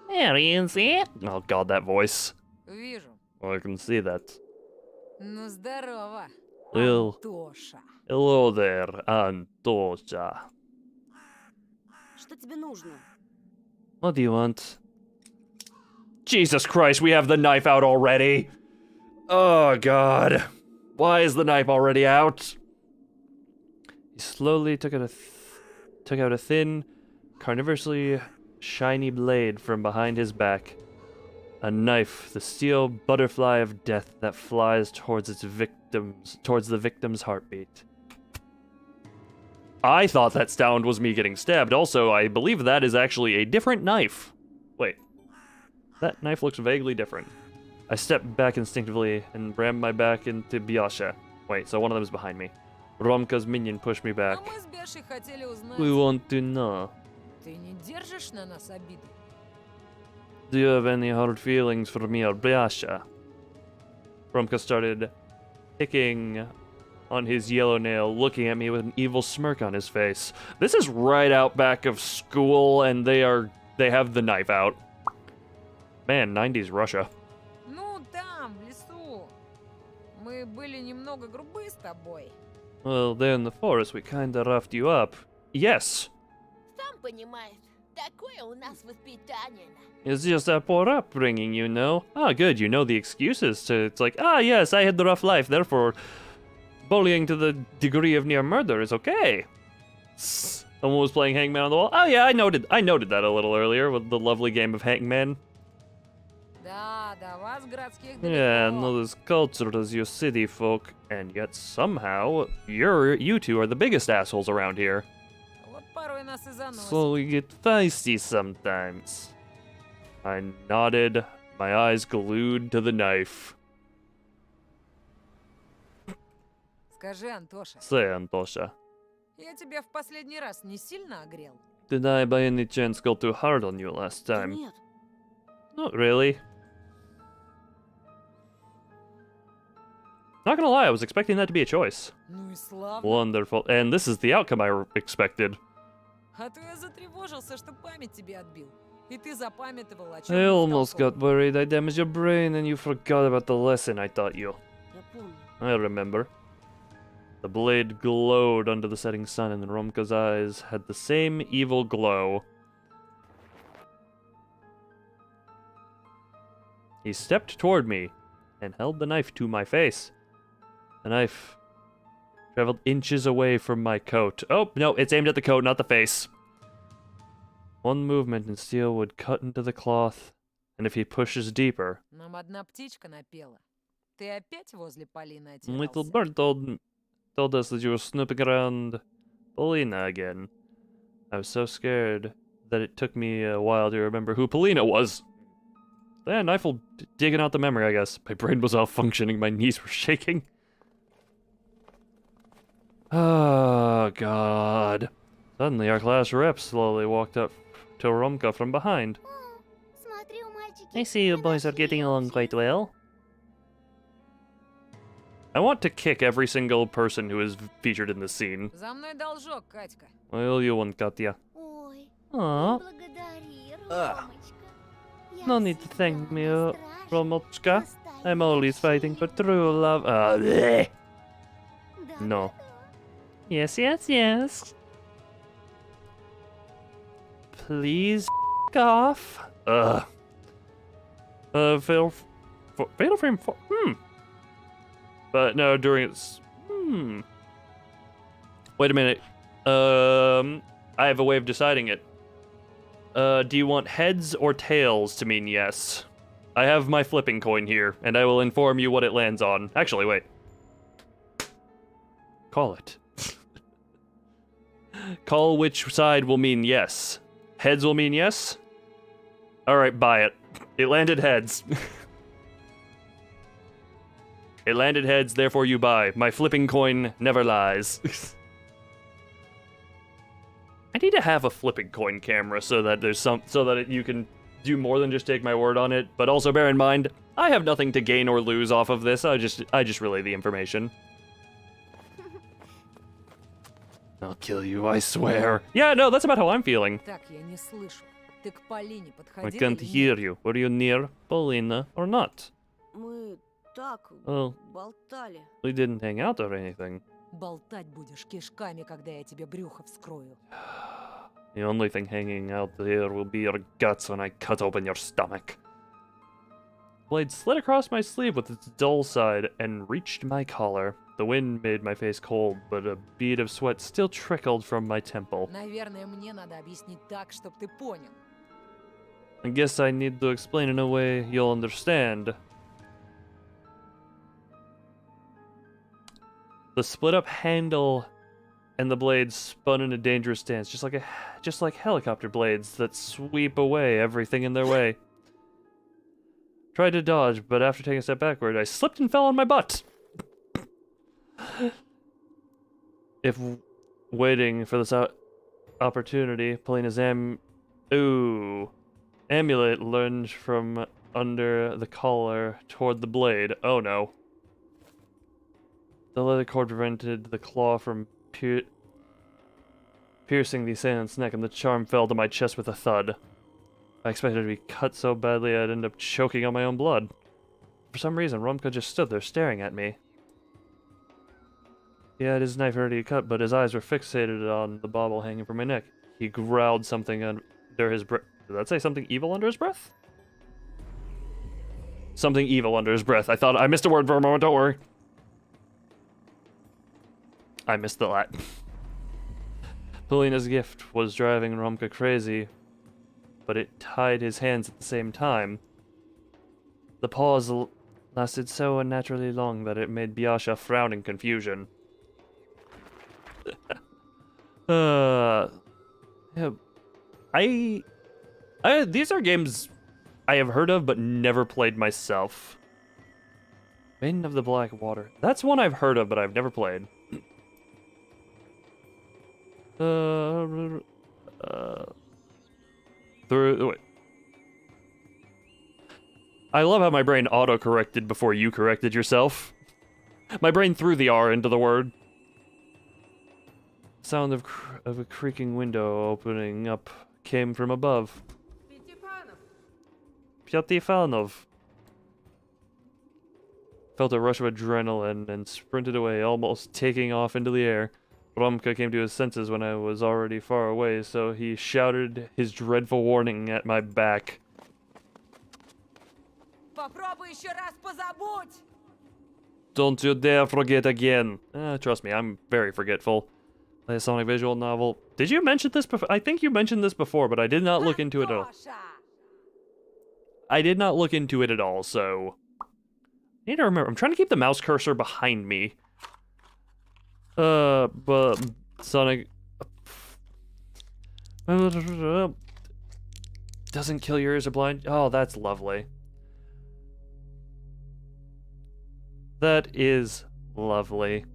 There is it. Oh god, that voice. Вижу. Well, I can see that. Ну, здорово, Well, Антоша. hello there, Antosha. Что тебе нужно? What do you want? Jesus Christ, we have the knife out already! Oh god. Why is the knife already out? He slowly took out a thin, carnivorously shiny blade from behind his back. A knife, the steel butterfly of death that flies towards the victim's heartbeat. I thought that sound was me getting stabbed. Also, I believe that is actually a different knife. Wait. That knife looks vaguely different. I stepped back instinctively and rammed my back into Biasha. Wait, so one of them is behind me. Romka's minion pushed me back. А мы с Бешей хотели узнать, We want to know. ты не держишь на нас обиду? Do you have any hard feelings for me or Biasha? Romka started picking on his yellow nail, looking at me with an evil smirk on his face. This is right out back of school, and they have the knife out. Man, 90s Russia. Ну, там, в лесу. Мы были немного грубы с тобой. Well, there in the forest, we kinda roughed you up. Yes. Сам понимаешь, такое у нас воспитание. It's just a poor upbringing, you know. Ah, good, you know the excuses to... It's like, ah, yes, I had the rough life, therefore bullying to the degree of near murder is okay. Someone was playing Hangman on the Wall. Oh yeah, I noted that a little earlier with the lovely game of Hangman. Да, до вас городских Yeah, далеко. not as cultured as you city folk, and yet somehow you two are the biggest assholes around here. Вот порой нас и заносит. So we get feisty sometimes. I nodded, my eyes glued to the knife. Скажи, Антоша, Say, Antosha, я тебя в последний раз не сильно огрел? did I by any chance go too hard on you last Да time? нет. Not really. Not gonna lie, I was expecting that to be a choice. Ну и славно. Wonderful. And this is the outcome I expected. А то я затревожился, что память тебе отбил. И ты запамятовал, о чем I не almost got втолковывал. worried I damaged your brain and you forgot about the lesson I taught you. Я помню. I remember. The blade glowed under the setting sun, and Romka's eyes had the same evil glow. He stepped toward me and held the knife to my face. The knife traveled inches away from my coat. Oh, no, it's aimed at the coat, not the face. One movement and steel would cut into the cloth, and if he pushes deeper... Нам одна птичка напела. Ты опять возле Полины Little отирался? bird told us that you were snooping around Polina again. I was so scared that it took me a while to remember who Polina was. Then Knife digging out the memory, I guess. My brain was all functioning, my knees were shaking. Oh, God. Suddenly, our class rep slowly walked up to Romka from behind. I see you boys are getting along quite well. I want to kick every single person who is featured in this scene. За мной должок, Катька. Well, you want Katya. Ой, Aw, благодари, А. Ромочка. no need to thank me, Romochka. I'm always fighting for true love. Bleh. No. Yes, yes, yes. Please off. Ugh. Fatal frame 4. But no, during its. Wait a minute. I have a way of deciding it. Do you want heads or tails to mean yes? I have my flipping coin here, and I will inform you what it lands on. Actually, wait. Call it. Call which side will mean yes. Heads will mean yes? Alright, buy it. It landed heads. It landed heads, therefore you buy. My flipping coin never lies. I need to have a flipping coin camera so that you can do more than just take my word on it, but also bear in mind, I have nothing to gain or lose off of this. I just relay the information. I'll kill you, I swear. Yeah, no, that's about how I'm feeling. Так, я не слышу. Ты к Полине I подходила can't или hear нет? you. Were you near Paulina or not? Мы так Well, болтали. we didn't hang out or anything. Болтать будешь кишками, когда я тебе брюхо вскрою. The only thing hanging out there will be your guts when I cut open your stomach. Blade slid across my sleeve with its dull side and reached my collar. The wind made my face cold, but a bead of sweat still trickled from my temple. Наверное, мне надо объяснить так, чтоб ты понял. I guess I need to explain in a way you'll understand. The split-up handle and the blades spun in a dangerous stance, just like helicopter blades that sweep away everything in their way. Tried to dodge, but after taking a step backward, I slipped and fell on my butt. If waiting for this opportunity, Polina's amulet lunged from under the collar toward the blade. Oh no. The leather cord prevented the claw from piercing the assailant's neck, and the charm fell to my chest with a thud. I expected to be cut so badly I'd end up choking on my own blood. For some reason, Romka just stood there staring at me. He had his knife ready to cut, but his eyes were fixated on the bauble hanging from my neck. He growled something under his breath. Did that say something evil under his breath? Something evil under his breath. I thought I missed a word for a moment, don't worry. I missed the lat. Polina's gift was driving Romka crazy, but it tied his hands at the same time. The pause lasted so unnaturally long that it made Biasha frown in confusion. Yeah, these are games I have heard of but never played myself. Maiden of the Black Water. That's one I've heard of but I've never played. Wait. I love how my brain auto-corrected before you corrected yourself. My brain threw the R into the word. Sound of a creaking window opening up came from above. Пятифанов. Pyatifanov. felt a rush of adrenaline and sprinted away, almost taking off into the air. Romka came to his senses when I was already far away, so he shouted his dreadful warning at my back. Попробуй еще раз позабудь! Don't you dare forget again. Trust me, I'm very forgetful. A Sonic visual novel. Did you mention this before? I think you mentioned this before, but I did not look into it at all. Антоша! I did not look into it at all, so... I need to remember. I'm trying to keep the mouse cursor behind me. But... Sonic... Doesn't kill your ears are blind. Oh, that's lovely. That is lovely.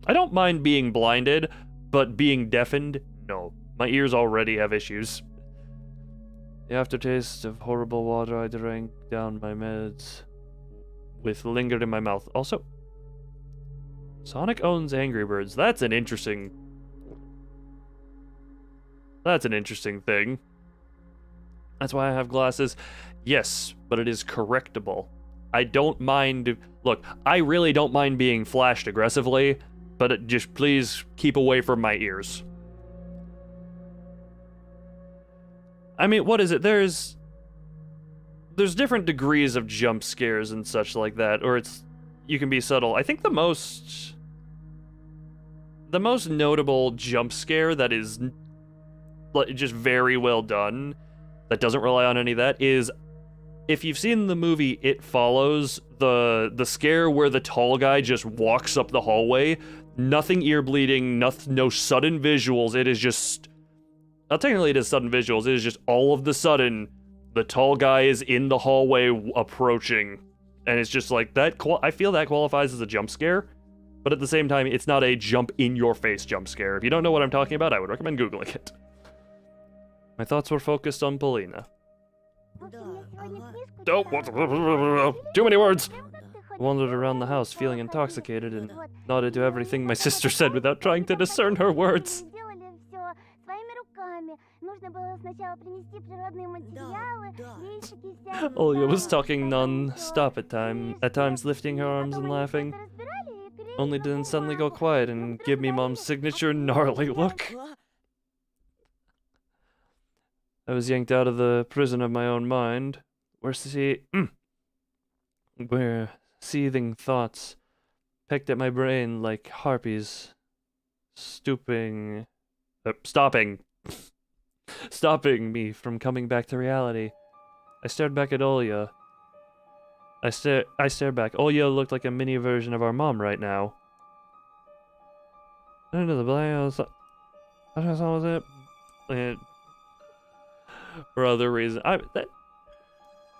I don't mind being blinded, but being deafened, no. My ears already have issues. The aftertaste of horrible water I drank down my meds with lingered in my mouth. Also, Sonic owns Angry Birds. That's an interesting thing. That's why I have glasses. Yes, but it is correctable. I don't mind... Look, I really don't mind being flashed aggressively, but just please keep away from my ears. I mean, what is it? There's different degrees of jump scares and such like that, or you can be subtle. I think the most notable jump scare that is just very well done, that doesn't rely on any of that, is if you've seen the movie It Follows, the scare where the tall guy just walks up the hallway, nothing ear bleeding, no sudden visuals, it is just... technically it is sudden visuals, it is just all of the sudden, the tall guy is in the hallway approaching, and it's just like, that. I feel that qualifies as a jump scare, but at the same time, it's not a jump-in-your-face jump scare. If you don't know what I'm talking about, I would recommend Googling it. My thoughts were focused on Polina. Too many words! I wandered around the house feeling intoxicated and nodded to everything my sister said without trying to discern her words. Olga was talking non-stop at times lifting her arms and laughing, only to then suddenly go quiet and give me Mom's signature gnarly look. I was yanked out of the prison of my own mind, where seething thoughts pecked at my brain like harpies, stopping me from coming back to reality. I stared back at Olya. I stared back. Olya looked like a mini version of our mom right now. Under the blaze, what was it? For other reasons,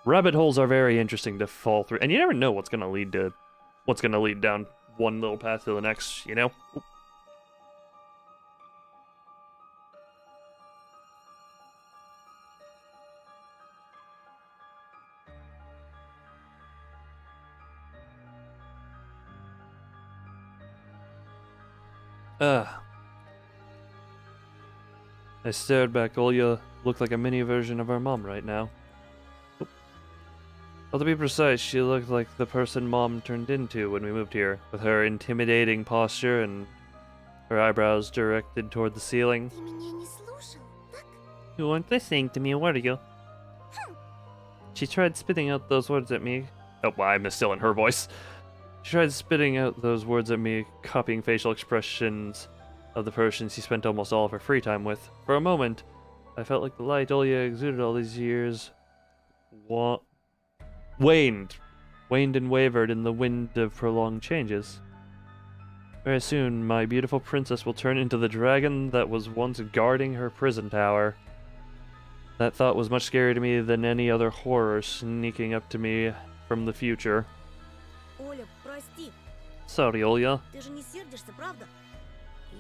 rabbit holes are very interesting to fall through, and you never know what's gonna lead down one little path to the next, you know? I stared back. Olya looked like a mini version of our mom right now. Well, to be precise, she looked like the person Mom turned into when we moved here, with her intimidating posture and her eyebrows directed toward the ceiling. You weren't listening to me, were you? She tried spitting out those words at me. Oh, well, I'm still in her voice. She tried spitting out those words at me, copying facial expressions of the person she spent almost all of her free time with. For a moment, I felt like the light Olya exuded all these years waned and wavered in the wind of prolonged changes. Very soon, my beautiful princess will turn into the dragon that was once guarding her prison tower. That thought was much scarier to me than any other horror sneaking up to me from the future. Оля, прости. Sorry, Olya. Ты же не сердишься, правда?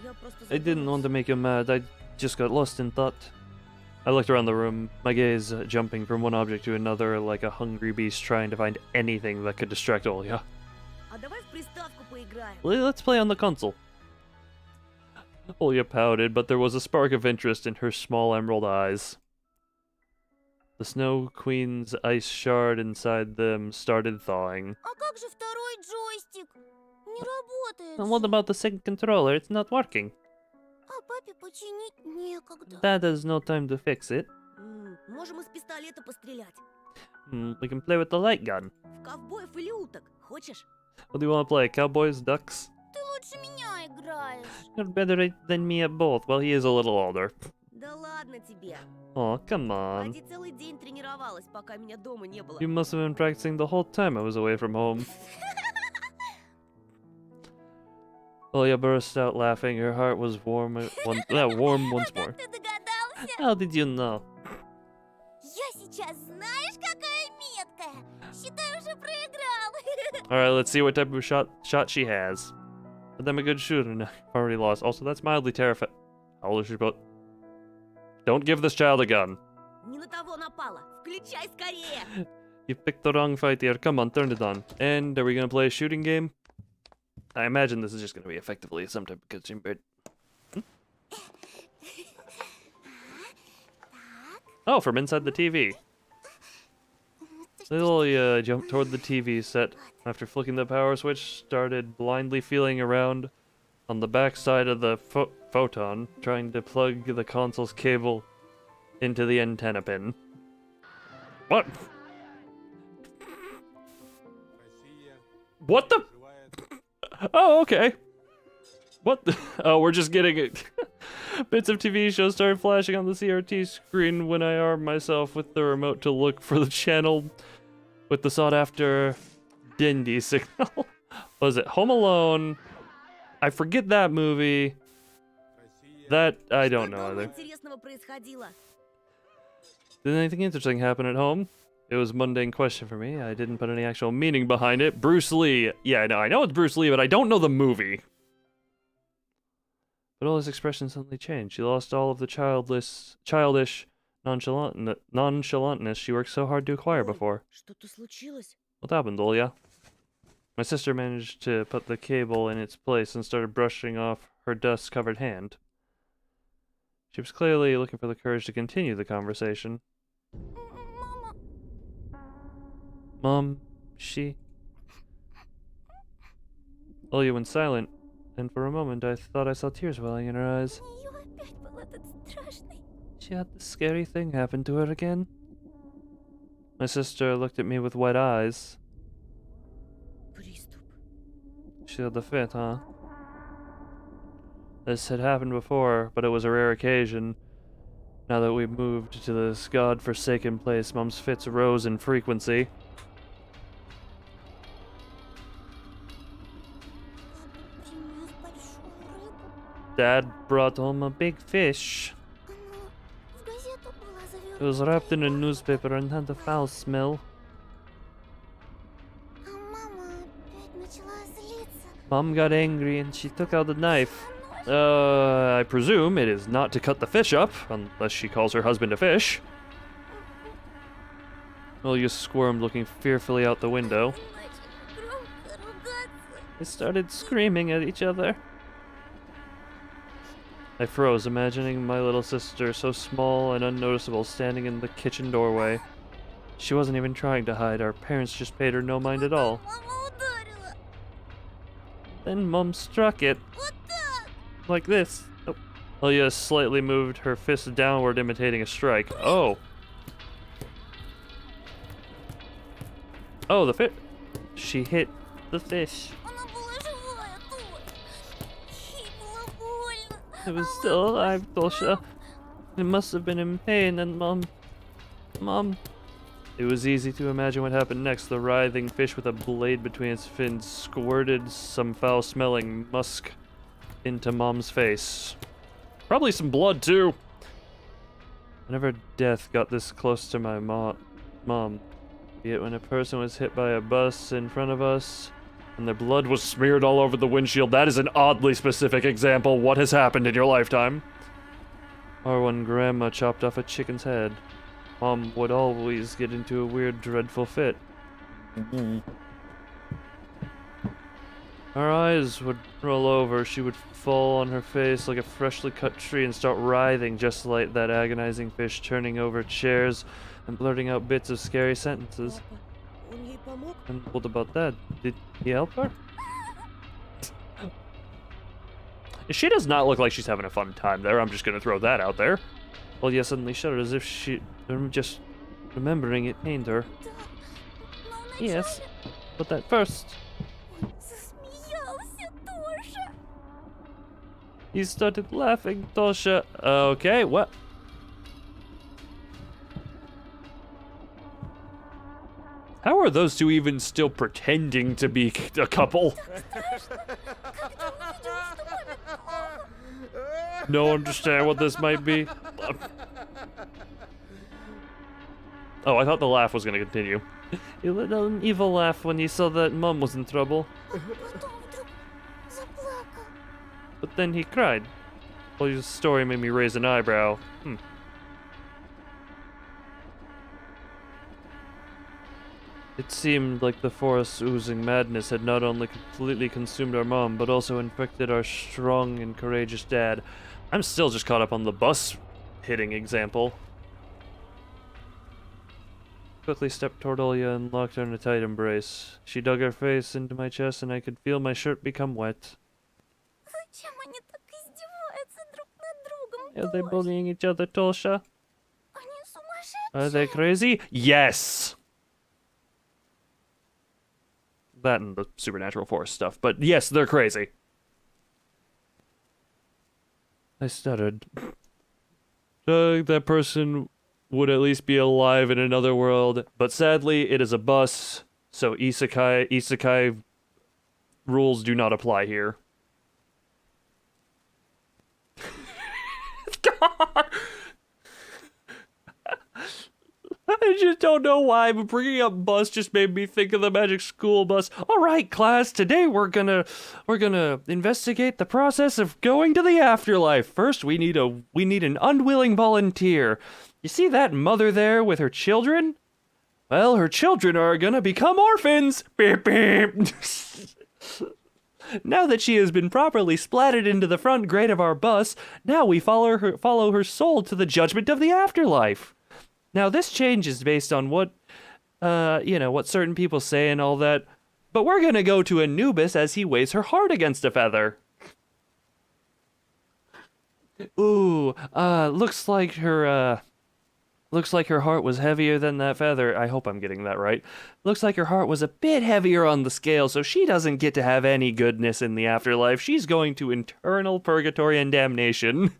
Я просто I didn't want to make you mad, I just got lost in thought. I looked around the room, my gaze jumping from one object to another like a hungry beast trying to find anything that could distract Olya. А давай в приставку поиграем. Let's play on the console. Olya pouted, but there was a spark of interest in her small emerald eyes. The Snow Queen's ice shard inside them started thawing. А как же второй джойстик? Не работает And what же. about the second controller? It's not working. А папе починить некогда. Dad has no time to fix it. Можем из пистолета пострелять. We can play with the light gun. В ковбоев или уток. Хочешь? What do you want to play? Cowboys, ducks? Ты лучше меня играешь. You're better than me at both. Well, he is a little older. Да ладно тебе. Oh, come on. Ади целый день тренировалась, пока меня дома не было. You must have been practicing the whole time I was away from home. Olya burst out laughing. Her heart was warm warm once more. Ты догадался? How did you know? Я сейчас знаешь, какая меткая. Считай, уже проиграл. Alright, let's see what type of shot she has. But I'm a good shooter now. I've already lost. Also, that's mildly terrifying. How old is she about? Don't give this child a gun. Не на того напала. Включай скорее. You picked the wrong fight here. Come on, turn it on. And are we gonna play a shooting game? I imagine this is just gonna be effectively some type of kitchen bird. Oh, from inside the TV. Lilia jumped toward the TV set. After flicking the power switch, started blindly feeling around on the back side of the photon, trying to plug the console's cable into the antenna pin. What? What the? Oh, okay. What the? Oh, we're just getting it. Bits of TV shows started flashing on the CRT screen when I armed myself with the remote to look for the channel with the sought-after Dindy signal. Was it Home Alone? I forget that movie. That, I don't know either. Интересного происходило. Did anything interesting happen at home? It was a mundane question for me. I didn't put any actual meaning behind it. Bruce Lee. Yeah, I know it's Bruce Lee, but I don't know the movie. But all his expressions suddenly changed. She lost all of the childish nonchalantness she worked so hard to acquire before. Что-то случилось? What happened, Olya? My sister managed to put the cable in its place and started brushing off her dust-covered hand. She was clearly looking for the courage to continue the conversation. Мама. Mom, she... Olya went silent, and for a moment I thought I saw tears welling in her eyes. У нее опять был этот страшный. She had this scary thing happen to her again. My sister looked at me with wet eyes. Приступ. She had the fit, huh? This had happened before, but it was a rare occasion. Now that we've moved to this god-forsaken place, Mom's fits rose in frequency. Принес большую рыбу. Dad brought home a big fish. Оно в газету было It завернуто. was wrapped in a newspaper and had a foul smell. А мама опять начала злиться. Mom got angry and she took out a knife. I presume it is not to cut the fish up, unless she calls her husband a fish. Olga squirmed, looking fearfully out the window. Начали громко ругаться. They started screaming at each other. I froze, imagining my little sister, so small and unnoticeable, standing in the kitchen doorway. She wasn't even trying to hide. Our parents just paid her no mind at all. Мама ударила. Then Mom struck it. Вот так. Like this. Oh. Olya slightly moved her fist downward, imitating a strike. Oh. Oh, the fish. She hit the fish. Она была живая тут. Ей было больно. It was still alive, Dolsha. It must have been in pain, and Mom. It was easy to imagine what happened next. The writhing fish with a blade between its fins squirted some foul-smelling musk into Mom's face. Probably some blood, too. Whenever death got this close to my mom, be it when a person was hit by a bus in front of us, and their blood was smeared all over the windshield. That is an oddly specific example. What has happened in your lifetime? Or when Grandma chopped off a chicken's head. Mom would always get into a weird, dreadful fit. Her eyes would roll over, she would fall on her face like a freshly cut tree and start writhing just like that agonizing fish, turning over chairs and blurting out bits of scary sentences. Он ей помог? And what about that? Did he help her? She does not look like she's having a fun time there, I'm just gonna throw that out there. Olya suddenly shuddered as if she... just remembering it pained her. Да, но вначале Yes, but at first... он засмеялся тоже. He started laughing, Tosha. Okay, what? How are those two even still pretending to be a couple? No understand what this might be. Oh, I thought the laugh was gonna continue. You let out an evil laugh when you saw that Mom was in trouble. Потом вдруг заплакал. But then he cried. Well, your story made me raise an eyebrow. It seemed like the forest's oozing madness had not only completely consumed our mom, but also infected our strong and courageous dad. I'm still just caught up on the bus hitting example. Quickly stepped toward Olya and locked her in a tight embrace. She dug her face into my chest and I could feel my shirt become wet. Зачем они так издеваются друг над другом? Are they Тош? bullying each other, Tosha? Они сумасшедшие. Are they crazy? Yes! That and the supernatural force stuff, but yes, they're crazy. I stuttered. That person would at least be alive in another world, but sadly, it is a bus, so isekai rules do not apply here. God! I just don't know why, but bringing up bus just made me think of the magic school bus. All right, class, today we're gonna investigate the process of going to the afterlife. First, we need an unwilling volunteer. You see that mother there with her children? Well, her children are gonna become orphans. Beep beep. Now that she has been properly splatted into the front grate of our bus, now we follow her soul to the judgment of the afterlife. Now, this change is based on what certain people say and all that, but we're gonna go to Anubis as he weighs her heart against a feather. Ooh, looks like her heart was heavier than that feather. I hope I'm getting that right. Looks like her heart was a bit heavier on the scale, so she doesn't get to have any goodness in the afterlife. She's going to eternal purgatory and damnation.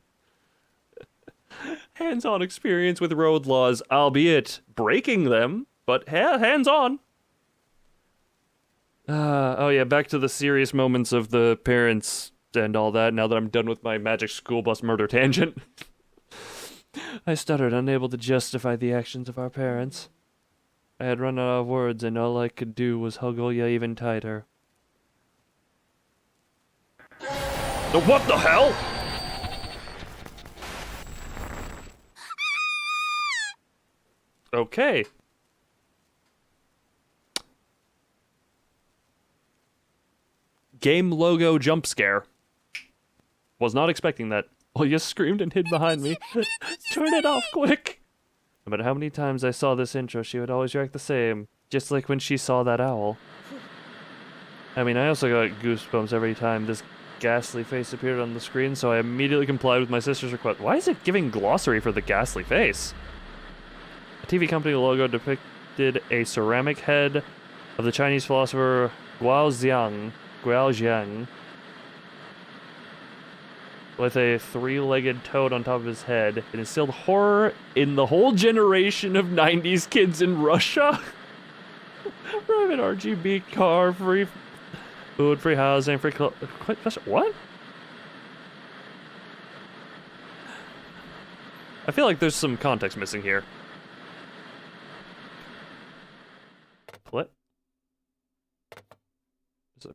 Hands-on experience with road laws, albeit breaking them, but hands-on. Oh yeah, back to the serious moments of the parents and all that, now that I'm done with my magic school bus murder tangent. I stuttered, unable to justify the actions of our parents. I had run out of words, and all I could do was hug Olya even tighter. What the hell? Okay. Game logo jump scare. Was not expecting that. Olya screamed and hid behind me. Turn it off quick! No matter how many times I saw this intro, she would always react the same. Just like when she saw that owl. I mean, I also got goosebumps every time this ghastly face appeared on the screen, so I immediately complied with my sister's request. Why is it giving glossary for the ghastly face? The TV company logo depicted a ceramic head of the Chinese philosopher Guoziang, with a three-legged toad on top of his head. It instilled horror in the whole generation of 90s kids in Russia. Private RGB car, free food, free housing, free what? I feel like there's some context missing here. What? Is there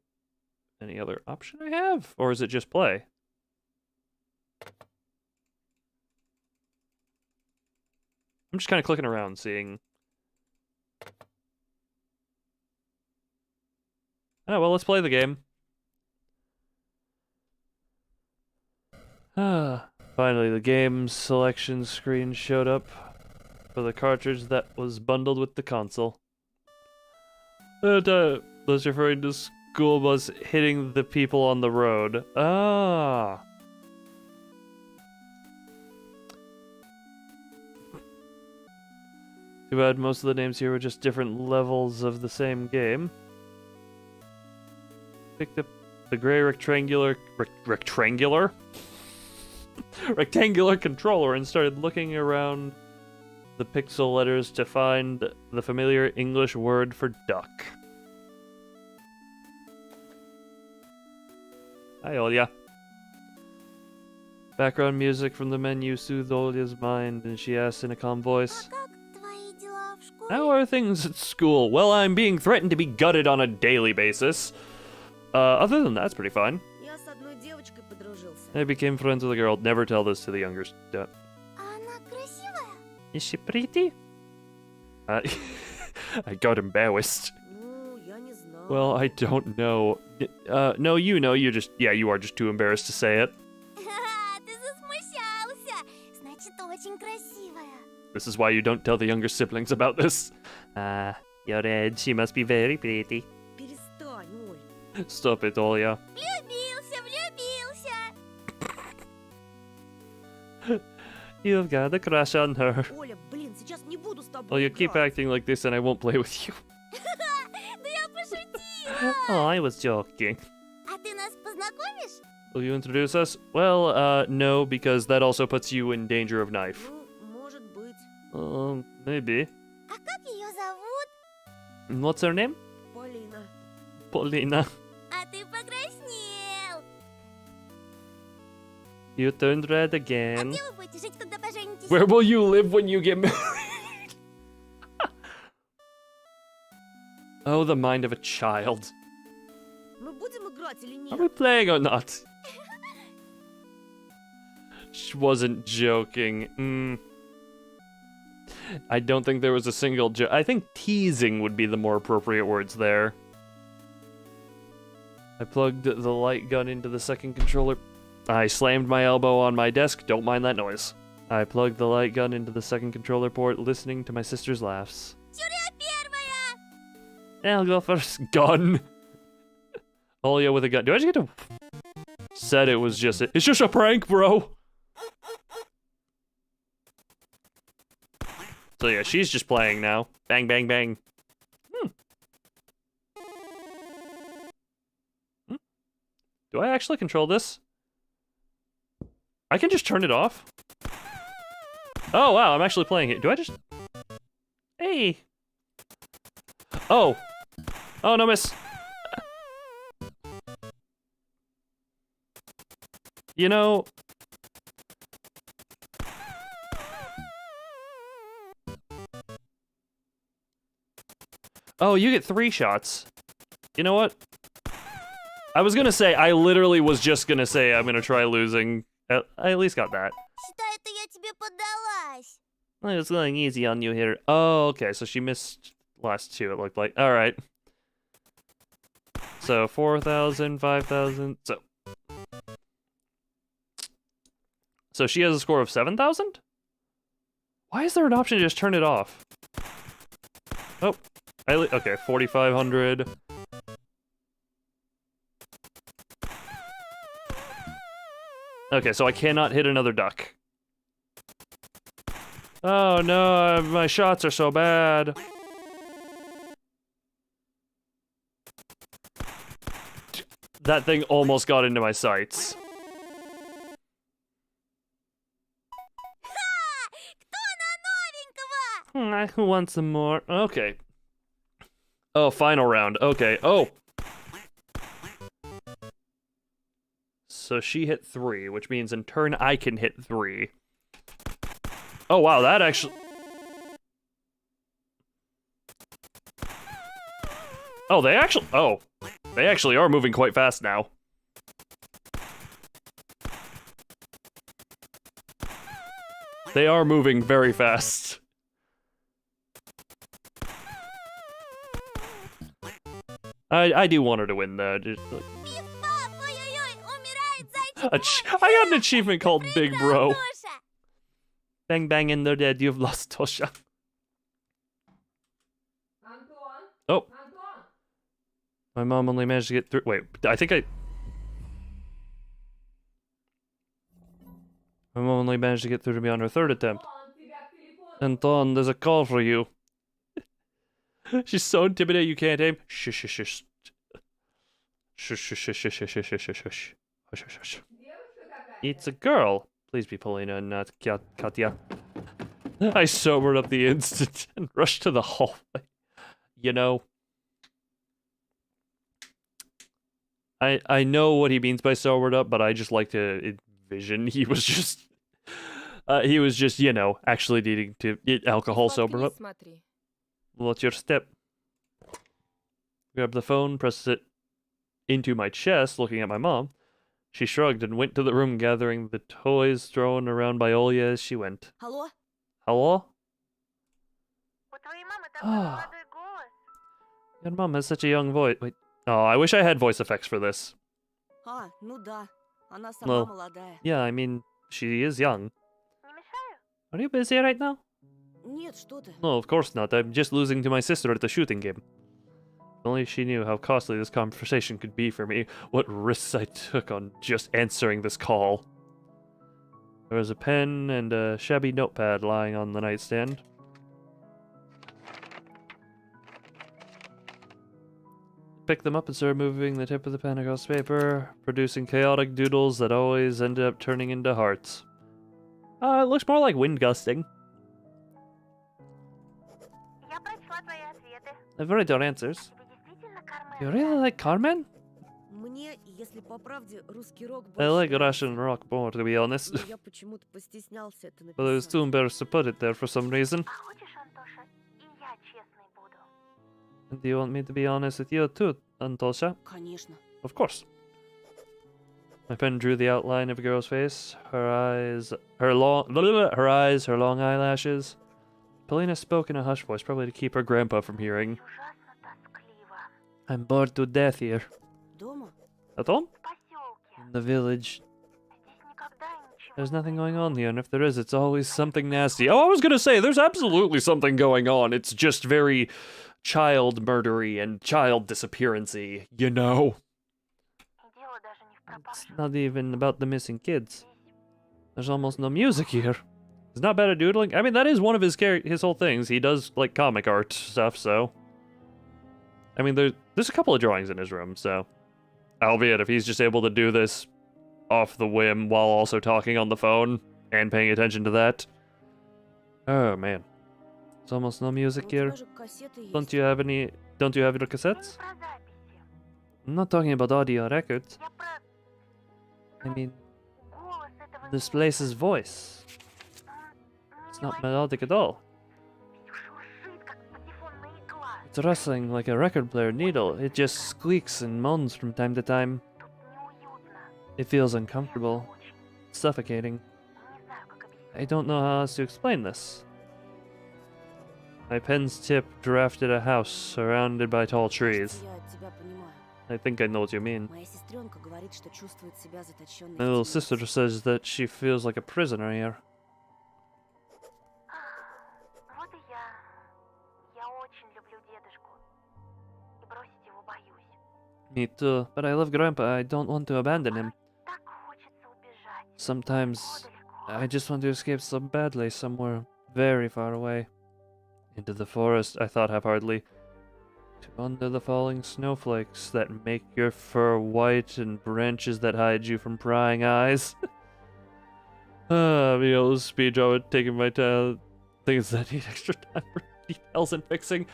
any other option I have? Or is it just play? I'm just kind of clicking around, seeing... Oh, well, let's play the game. Finally, the game selection screen showed up for the cartridge that was bundled with the console. That's referring to school bus hitting the people on the road. Ah. Too bad most of the names here were just different levels of the same game. Picked up the gray rectangular controller and started looking around the pixel letters to find the familiar English word for duck. Hi, Olya. Background music from the menu soothed Olya's mind, and she asked in a calm voice, "How are things at school?" "Well, I'm being threatened to be gutted on a daily basis. Other than that, it's pretty fine. Я с одной девочкой подружился. I became friends with a girl. Never tell this to the younger student. Она красивая? Is she pretty? I got embarrassed. Ну, я не знаю. Well, I don't know. No, you know, you are just too embarrassed to say it. Ты засмущался. Значит, очень красивая. This is why you don't tell the younger siblings about this. You're right, she must be very pretty. Перестань, Оль. Stop it, Olya. Влюбился. You've got a crush on her. Оля, блин, сейчас не буду с тобой Well, you keep играть. acting like this and I won't play with you. Да я пошутила. Oh, I was joking. А ты нас познакомишь? Will you introduce us? Well, no, because that also puts you in danger of knife. Ну, может быть. Maybe. А как ее зовут? And what's her name? Полина. Polina. А ты покраснел. You turned red А again. где вы будете жить, когда поженитесь? Where will you live when you get married? Oh, the mind of a child. Мы будем играть или Are нет? we playing or not? She wasn't joking. I don't think there was a single joke. I think teasing would be the more appropriate words there. I plugged the light gun into the second controller. I slammed my elbow on my desk. Don't mind that noise. I plugged the light gun into the second controller port, listening to my sister's laughs. Тюря первая. I'll go first. Gun. Olya with a gun. Do I just get to... Said it was just... It's just a prank, bro. So yeah, she's just playing now. Bang, bang, bang. Do I actually control this? I can just turn it off? Oh, wow, I'm actually playing it. Do I just... Hey! Oh! Oh, no, miss. You know... Oh, you get 3 shots. You know what? I was gonna say, I literally was just gonna say I'm gonna try losing. I at least got that. Считай, это я тебе поддалась. I was going easy on you here. Oh, okay, so she missed last 2, it looked like. Alright. So, 4,000, 5,000, So she has a score of 7,000? Why is there an option to just turn it off? Oh, okay, 4,500. Okay, so I cannot hit another duck. Oh no, my shots are so bad. That thing almost got into my sights. Who wants some more? Okay. Oh, final round. Okay. Oh. So she hit 3, which means in turn I can hit 3. Oh, wow, that actually... Oh, they actually... Oh. They actually are moving quite fast now. They are moving very fast. I do want her to win, though. Just, like... I got an achievement called Big Bro. Bang bang and they're dead. You've lost Tosha. Oh. My mom only managed to get through. Wait, I think my mom only managed to get through to me on her third attempt. Anton, there's a call for you. She's so intimidating you can't aim. Shush, shush, shush. Shush, shush, shush, shush, shush, shush, shush, shush. Hush, hush, hush. It's a girl. Please be Polina, not Katya. I sobered up the instant and rushed to the hallway. You know, I know what he means by sobered up, but I just like to envision he was just, you know, actually needing to get alcohol sober up. What's your step? Grab the phone, press it into my chest, looking at my mom. She shrugged and went to the room, gathering the toys thrown around by Olya as she went. Алло? Hello? Your mom has such a young voice. Wait. Oh, I wish I had voice effects for this. Ну да. Она сама Well, молодая. yeah, I mean, she is young. Are you busy right now? Нет, что ты. No, of course not. I'm just losing to my sister at the shooting game. If only she knew how costly this conversation could be for me, what risks I took on just answering this call. There was a pen and a shabby notepad lying on the nightstand. Picked them up and started moving the tip of the pen across paper, producing chaotic doodles that always ended up turning into hearts. It looks more like wind gusting. I've read your answers. You really like Carmen? Мне, если по правде, русский рок I больше like нравится. Russian rock more, to be honest. Но я почему-то постеснялся это But I was too написать. embarrassed to put it there for some reason. And do you want me to be honest with you too, Antosha? Конечно. Of course. My pen drew the outline of a girl's face, her long eyelashes. Polina spoke in a hushed voice, probably to keep her grandpa from hearing. I'm bored to death here. Дома? At home? In the village. There's nothing going on here, and if there is, it's always something nasty. Oh, I was gonna say, there's absolutely something going on. It's just very child murdery and child disappearancy, you know? It's not even about the missing kids. There's almost no music here. He's not bad at doodling. I mean, that is one of his whole things. He does, like, comic art stuff, so... I mean, there's a couple of drawings in his room, so... Albeit, if he's just able to do this off the whim while also talking on the phone and paying attention to that. Oh, man. There's almost no music Ну, у here. тебя же кассеты есть. Don't you have your cassettes? I'm not talking about audio records. I mean, this place's voice. It's not melodic at all. It's rustling like a record player needle. It just squeaks and moans from time to time. It feels uncomfortable, suffocating. I don't know how else to explain this. My pen's tip drafted a house surrounded by tall trees. Я тебя понимаю. I think I know what you mean. Моя сестренка говорит, что чувствует себя заточенной. My little sister says that she feels like a prisoner here. Me too, but I love Grandpa. I don't want to abandon him. Sometimes I just want to escape so badly somewhere very far away. Into the forest, I thought half-heartedly. To under the falling snowflakes that make your fur white and branches that hide you from prying eyes. Being able to speed draw it, taking my time. Things that need extra time for details and fixing.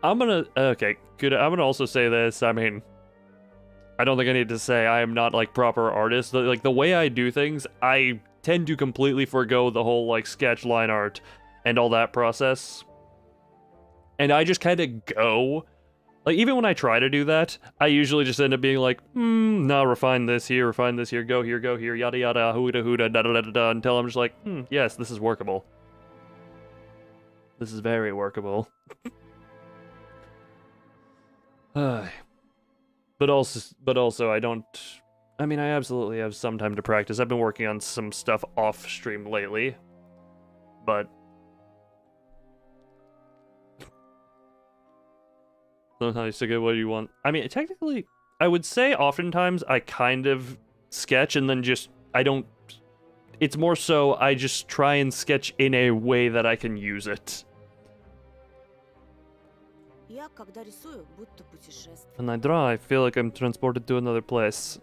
Okay, good. I'm gonna also say this. I mean, I don't think I need to say I am not like proper artist. Like the way I do things, I tend to completely forgo the whole like sketch line art and all that process. And I just kind of go. Like even when I try to do that, I usually just end up being like, nah, refine this here, go here, yada yada, huda, da da da da, until I'm just like, yes, this is workable. This is very workable. But also, I don't I mean, I absolutely have some time to practice. I've been working on some stuff off stream lately, but sometimes to get what you want. I mean, technically, I would say oftentimes I kind of sketch and then just, I don't, it's more so I just try and sketch in a way that I can use it. Я, когда рисую, будто путешествую. When I draw, I feel like I'm transported to another place.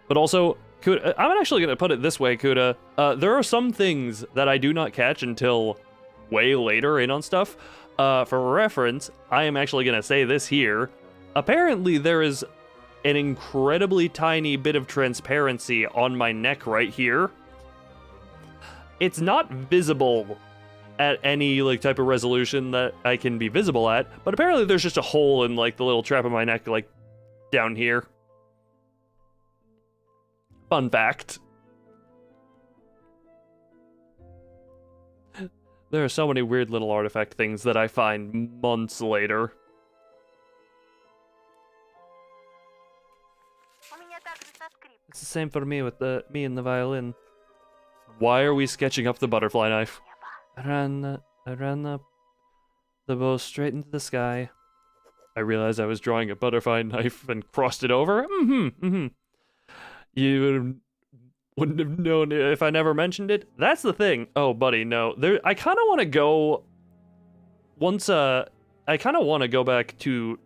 But also, Kuda, I'm actually going to put it this way, Kuda. There are some things that I do not catch until way later in on stuff. For reference, I am actually going to say this here. Apparently, there is an incredibly tiny bit of transparency on my neck right here. It's not visible at any like type of resolution that I can be visible at, but apparently there's just a hole in like the little trap of my neck, like down here. Fun fact. There are so many weird little artifact things that I find months later. It's the same for me with me and the violin. Why are we sketching up the butterfly knife? I ran up the bow straight into the sky. I realized I was drawing a butterfly knife and crossed it over. You wouldn't have known it if I never mentioned it. That's the thing. Oh, buddy, no. I kind of want to go... I kind of want to go back to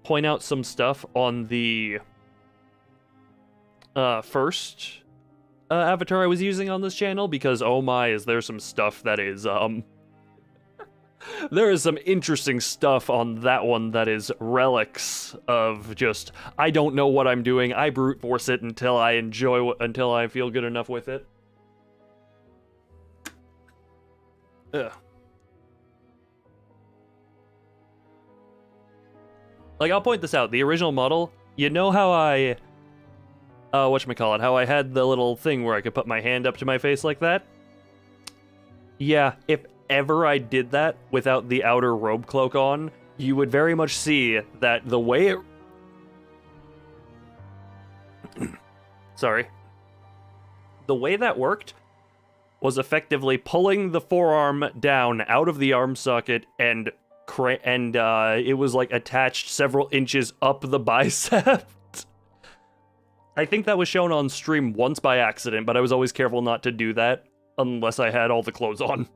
point out some stuff on the first avatar I was using on this channel, because oh my, is there some stuff that is, there is some interesting stuff on that one that is relics of just, I don't know what I'm doing, I brute force it until I until I feel good enough with it. Ugh. Like, I'll point this out, the original model, you know how I... whatchamacallit, how I had the little thing where I could put my hand up to my face like that? Yeah, if ever I did that without the outer robe cloak on, you would very much see that the way it... Sorry. The way that worked was effectively pulling the forearm down out of the arm socket and it was like attached several inches up the bicep. I think that was shown on stream once by accident, but I was always careful not to do that unless I had all the clothes on.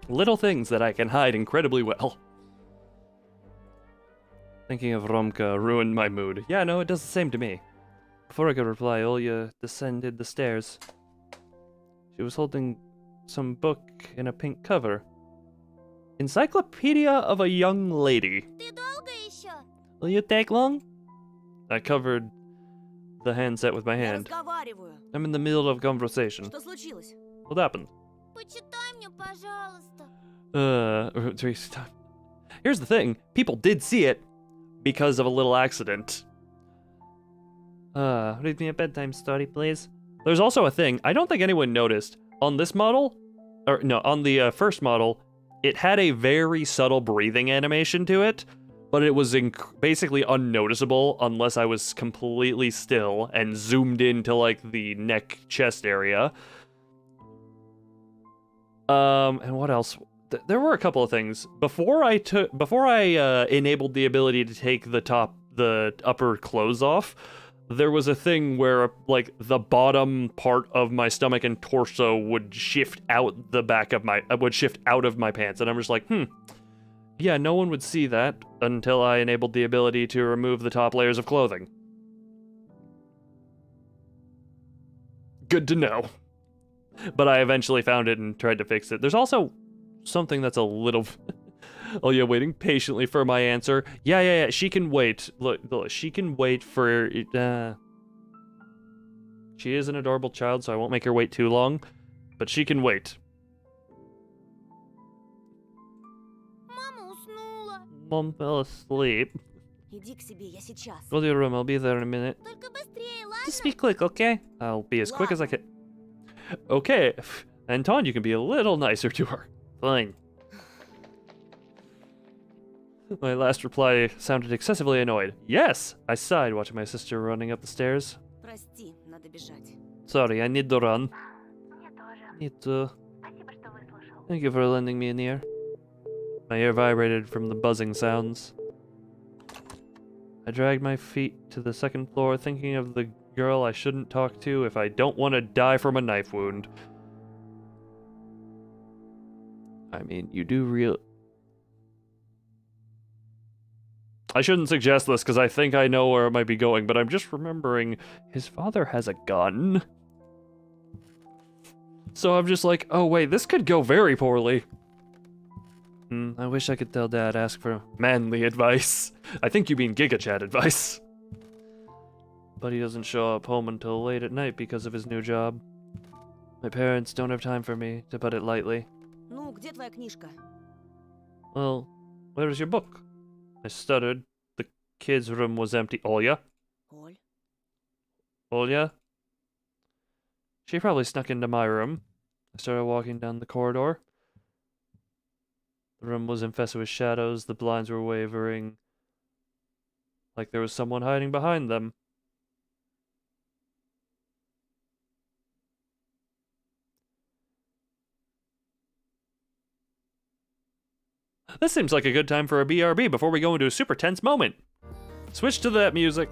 Little things that I can hide incredibly well. Thinking of Romka ruined my mood. Yeah, no, it does the same to me. Before I could reply, Olya descended the stairs. She was holding some book in a pink cover. Encyclopedia of a Young Lady. Will you take long? I covered the handset with my Я hand. разговариваю. I'm in the middle of conversation. Что случилось? What happened? Почитай мне, пожалуйста. Here's the thing. People did see it because of a little accident. Read me a bedtime story, please. There's also a thing, I don't think anyone noticed. On this model, or no, on the first model, it had a very subtle breathing animation to it, but it was basically unnoticeable unless I was completely still and zoomed into like the neck chest area. And what else? There were a couple of things. Before I enabled the ability to take the upper clothes off, there was a thing where like the bottom part of my stomach and torso would shift out of my pants, and I'm just like, yeah, no one would see that until I enabled the ability to remove the top layers of clothing. Good to know. But I eventually found it and tried to fix it. There's also something that's a little... Oh yeah, waiting patiently for my answer. Yeah, she can wait. Look, she can wait for... She is an adorable child, so I won't make her wait too long. But she can wait. Мама уснула. Mom fell asleep. Иди к себе, я сейчас. Go to your room, I'll be there in a minute. Только быстрее, ладно? Just be quick, okay? I'll be as quick as I can. Okay. Anton, you can be a little nicer to her. Fine. My last reply sounded excessively annoyed. Yes, I sighed, watching my sister running up the stairs. Прости, надо бежать. Sorry, I need to run. Need to. Thank you for lending me an ear. My ear vibrated from the buzzing sounds. I dragged my feet to the second floor, thinking of the girl I shouldn't talk to if I don't want to die from a knife wound. I mean, you do real. I shouldn't suggest this because I think I know where it might be going, but I'm just remembering his father has a gun. So I'm just like, oh wait, this could go very poorly. I wish I could tell Dad, ask for manly advice. I think you mean Giga Chat advice. But he doesn't show up home until late at night because of his new job. My parents don't have time for me, to put it lightly. Ну, где твоя книжка? Well, where's your book? I stuttered. The kids' room was empty. Olya? Оль. Olya? She probably snuck into my room. I started walking down the corridor. The room was infested with shadows. The blinds were wavering, like there was someone hiding behind them. This seems like a good time for a BRB before we go into a super tense moment. Switch to that music.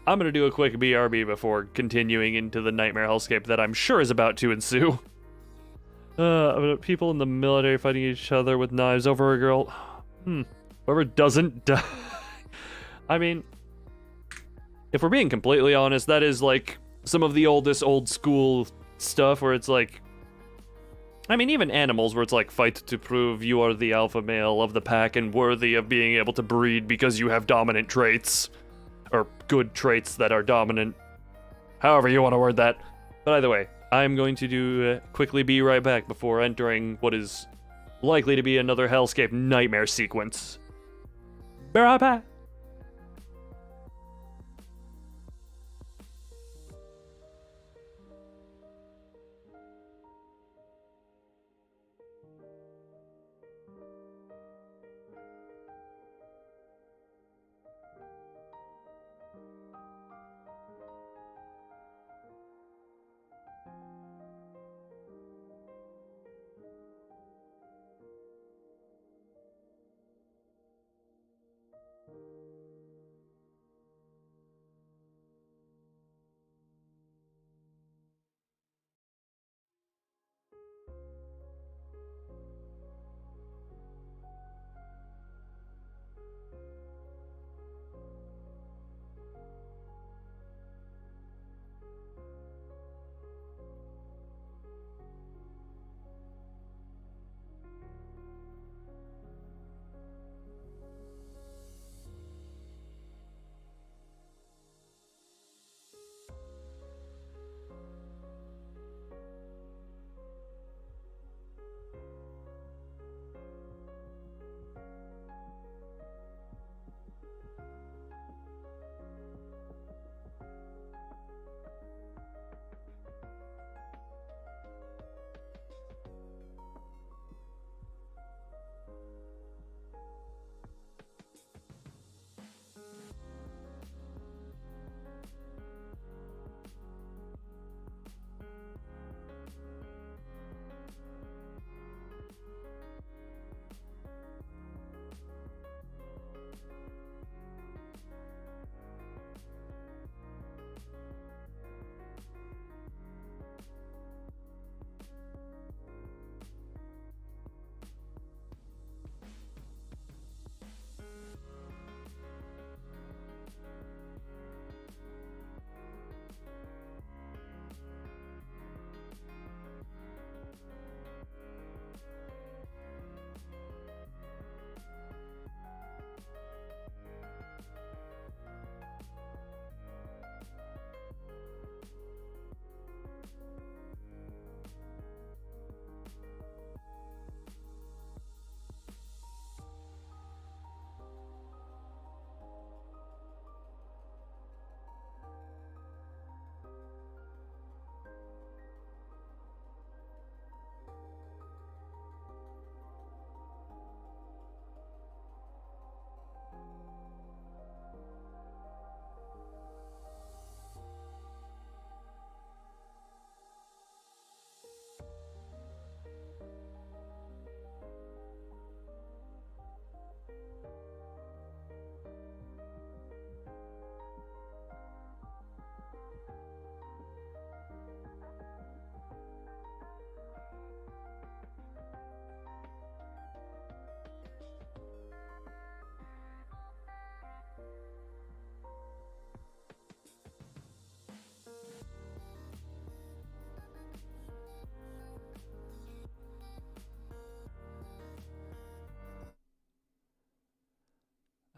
I'm gonna do a quick BRB before continuing into the nightmare hellscape that I'm sure is about to ensue. People in the military fighting each other with knives over a girl. Whoever doesn't die. I mean, if we're being completely honest, that is like some of the oldest old school stuff where it's like, I mean, even animals where it's like, fight to prove you are the alpha male of the pack and worthy of being able to breed because you have dominant traits. Or good traits that are dominant. However you want to word that. But either way, I'm going to do quickly be right back before entering what is likely to be another hellscape nightmare sequence. Be right back.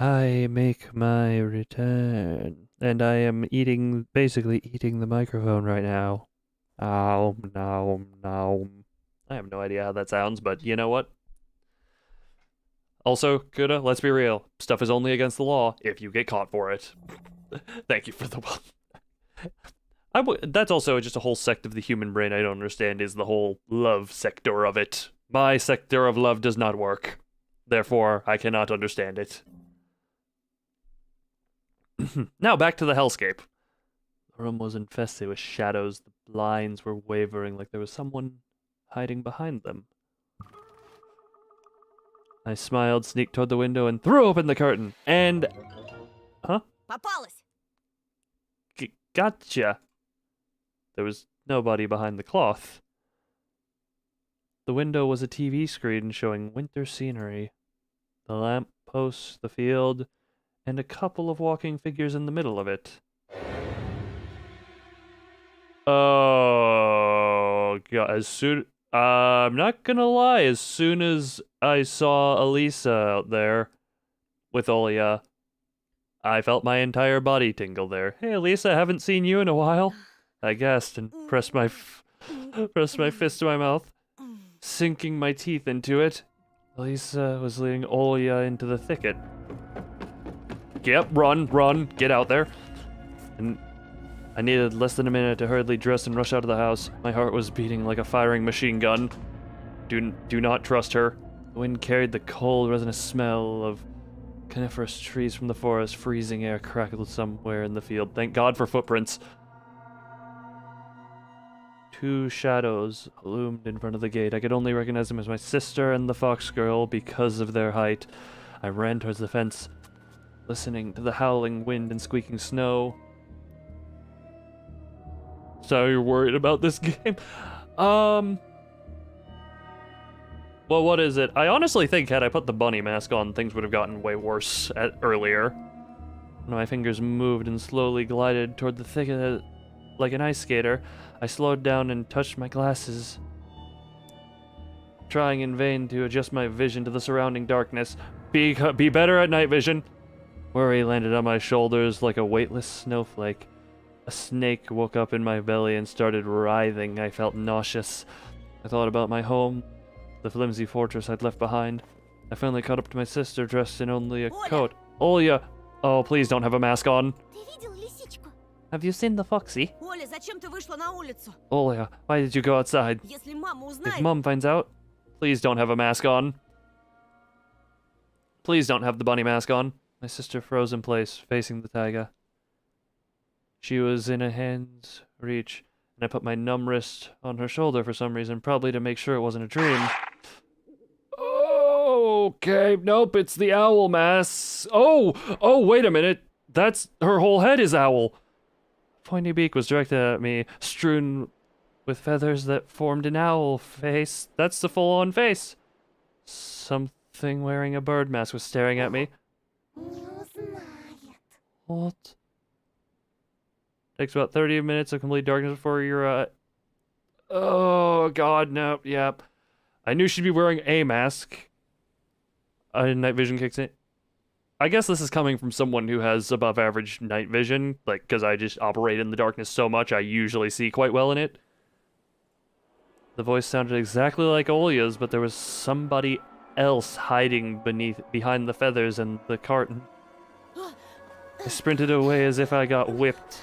I make my return. And I am basically eating the microphone right now. Nom, nom, nom. I have no idea how that sounds, but you know what? Also, Kuda, let's be real. Stuff is only against the law if you get caught for it. Thank you for the one. That's also just a whole sect of the human brain I don't understand, is the whole love sector of it. My sector of love does not work. Therefore, I cannot understand it. Now back to the hellscape. The room was infested with shadows. The blinds were wavering like there was someone hiding behind them. I smiled, sneaked toward the window, and threw open the curtain. And... Huh? Попалась! Gotcha. There was nobody behind the cloth. The window was a TV screen showing winter scenery. The lamp post, the field, and a couple of walking figures in the middle of it. Oh, God. I'm not gonna lie, as soon as I saw Elisa out there with Olya, I felt my entire body tingle there. Hey, Elisa, haven't seen you in a while. I gasped and pressed my fist to my mouth, sinking my teeth into it. Elisa was leading Olya into the thicket. Yep, run, get out there. And I needed less than a minute to hurriedly dress and rush out of the house. My heart was beating like a firing machine gun. Do not trust her. The wind carried the cold, resinous smell of coniferous trees from the forest. Freezing air crackled somewhere in the field. Thank God for footprints. Two shadows loomed in front of the gate. I could only recognize them as my sister and the fox girl because of their height. I ran towards the fence, listening to the howling wind and squeaking snow. So you're worried about this game? Well, what is it? I honestly think had I put the bunny mask on, things would have gotten way worse earlier. When my fingers moved and slowly glided toward the thicket like an ice skater, I slowed down and touched my glasses, trying in vain to adjust my vision to the surrounding darkness. Be better at night vision. Worry landed on my shoulders like a weightless snowflake. A snake woke up in my belly and started writhing. I felt nauseous. I thought about my home, the flimsy fortress I'd left behind. I finally caught up to my sister, dressed in only a coat. Olya! Oh, please don't have a mask on. Have you seen the foxy? Оля, зачем ты вышла на улицу? Olya, why did you go outside? Если мама If узнает... Mom finds out, please don't have a mask on. Please don't have the bunny mask on. My sister froze in place, facing the taiga. She was in a hand's reach, and I put my numb wrist on her shoulder for some reason, probably to make sure it wasn't a dream. Okay, nope, it's the owl mask. Oh, wait a minute. That's her whole head is owl. A pointy beak was directed at me, strewn with feathers that formed an owl face. That's the full-on face. Something wearing a bird mask was staring at me. What? Takes about 30 minutes of complete darkness before you're, Oh, God, no, yep. I knew she'd be wearing a mask. Night vision kicks in. I guess this is coming from someone who has above average night vision, like, because I just operate in the darkness so much, I usually see quite well in it. The voice sounded exactly like Olya's, but there was somebody else hiding behind the feathers and the carton. I sprinted away as if I got whipped.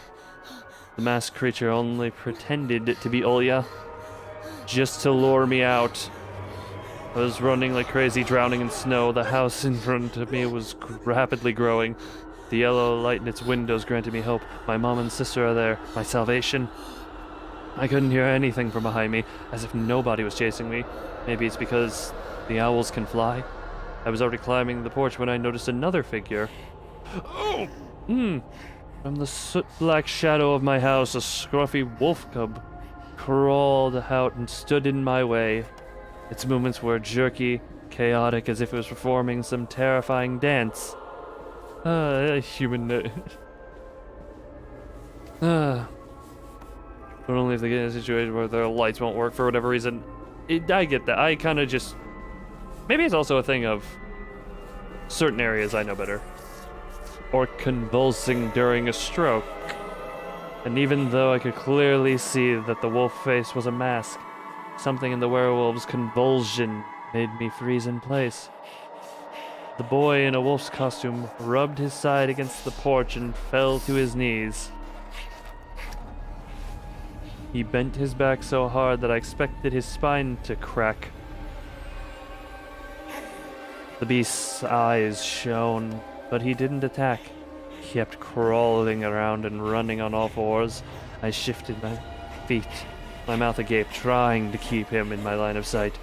The masked creature only pretended to be Olya, just to lure me out. I was running like crazy, drowning in snow. The house in front of me was rapidly growing. The yellow light in its windows granted me hope. My mom and sister are there, my salvation. I couldn't hear anything from behind me, as if nobody was chasing me. Maybe it's because the owls can fly. I was already climbing the porch when I noticed another figure. Oh! From the soot-black shadow of my house, a scruffy wolf cub crawled out and stood in my way. Its movements were jerky, chaotic, as if it was performing some terrifying dance. Human... But only if they get in a situation where their lights won't work for whatever reason. I get that. I kind of just... Maybe it's also a thing of certain areas I know better. or convulsing during a stroke. And even though I could clearly see that the wolf face was a mask, something in the werewolf's convulsion made me freeze in place. The boy in a wolf's costume rubbed his side against the porch and fell to his knees. He bent his back so hard that I expected his spine to crack. The beast's eyes shone, but he didn't attack. He kept crawling around and running on all fours. I shifted my feet, my mouth agape, trying to keep him in my line of sight.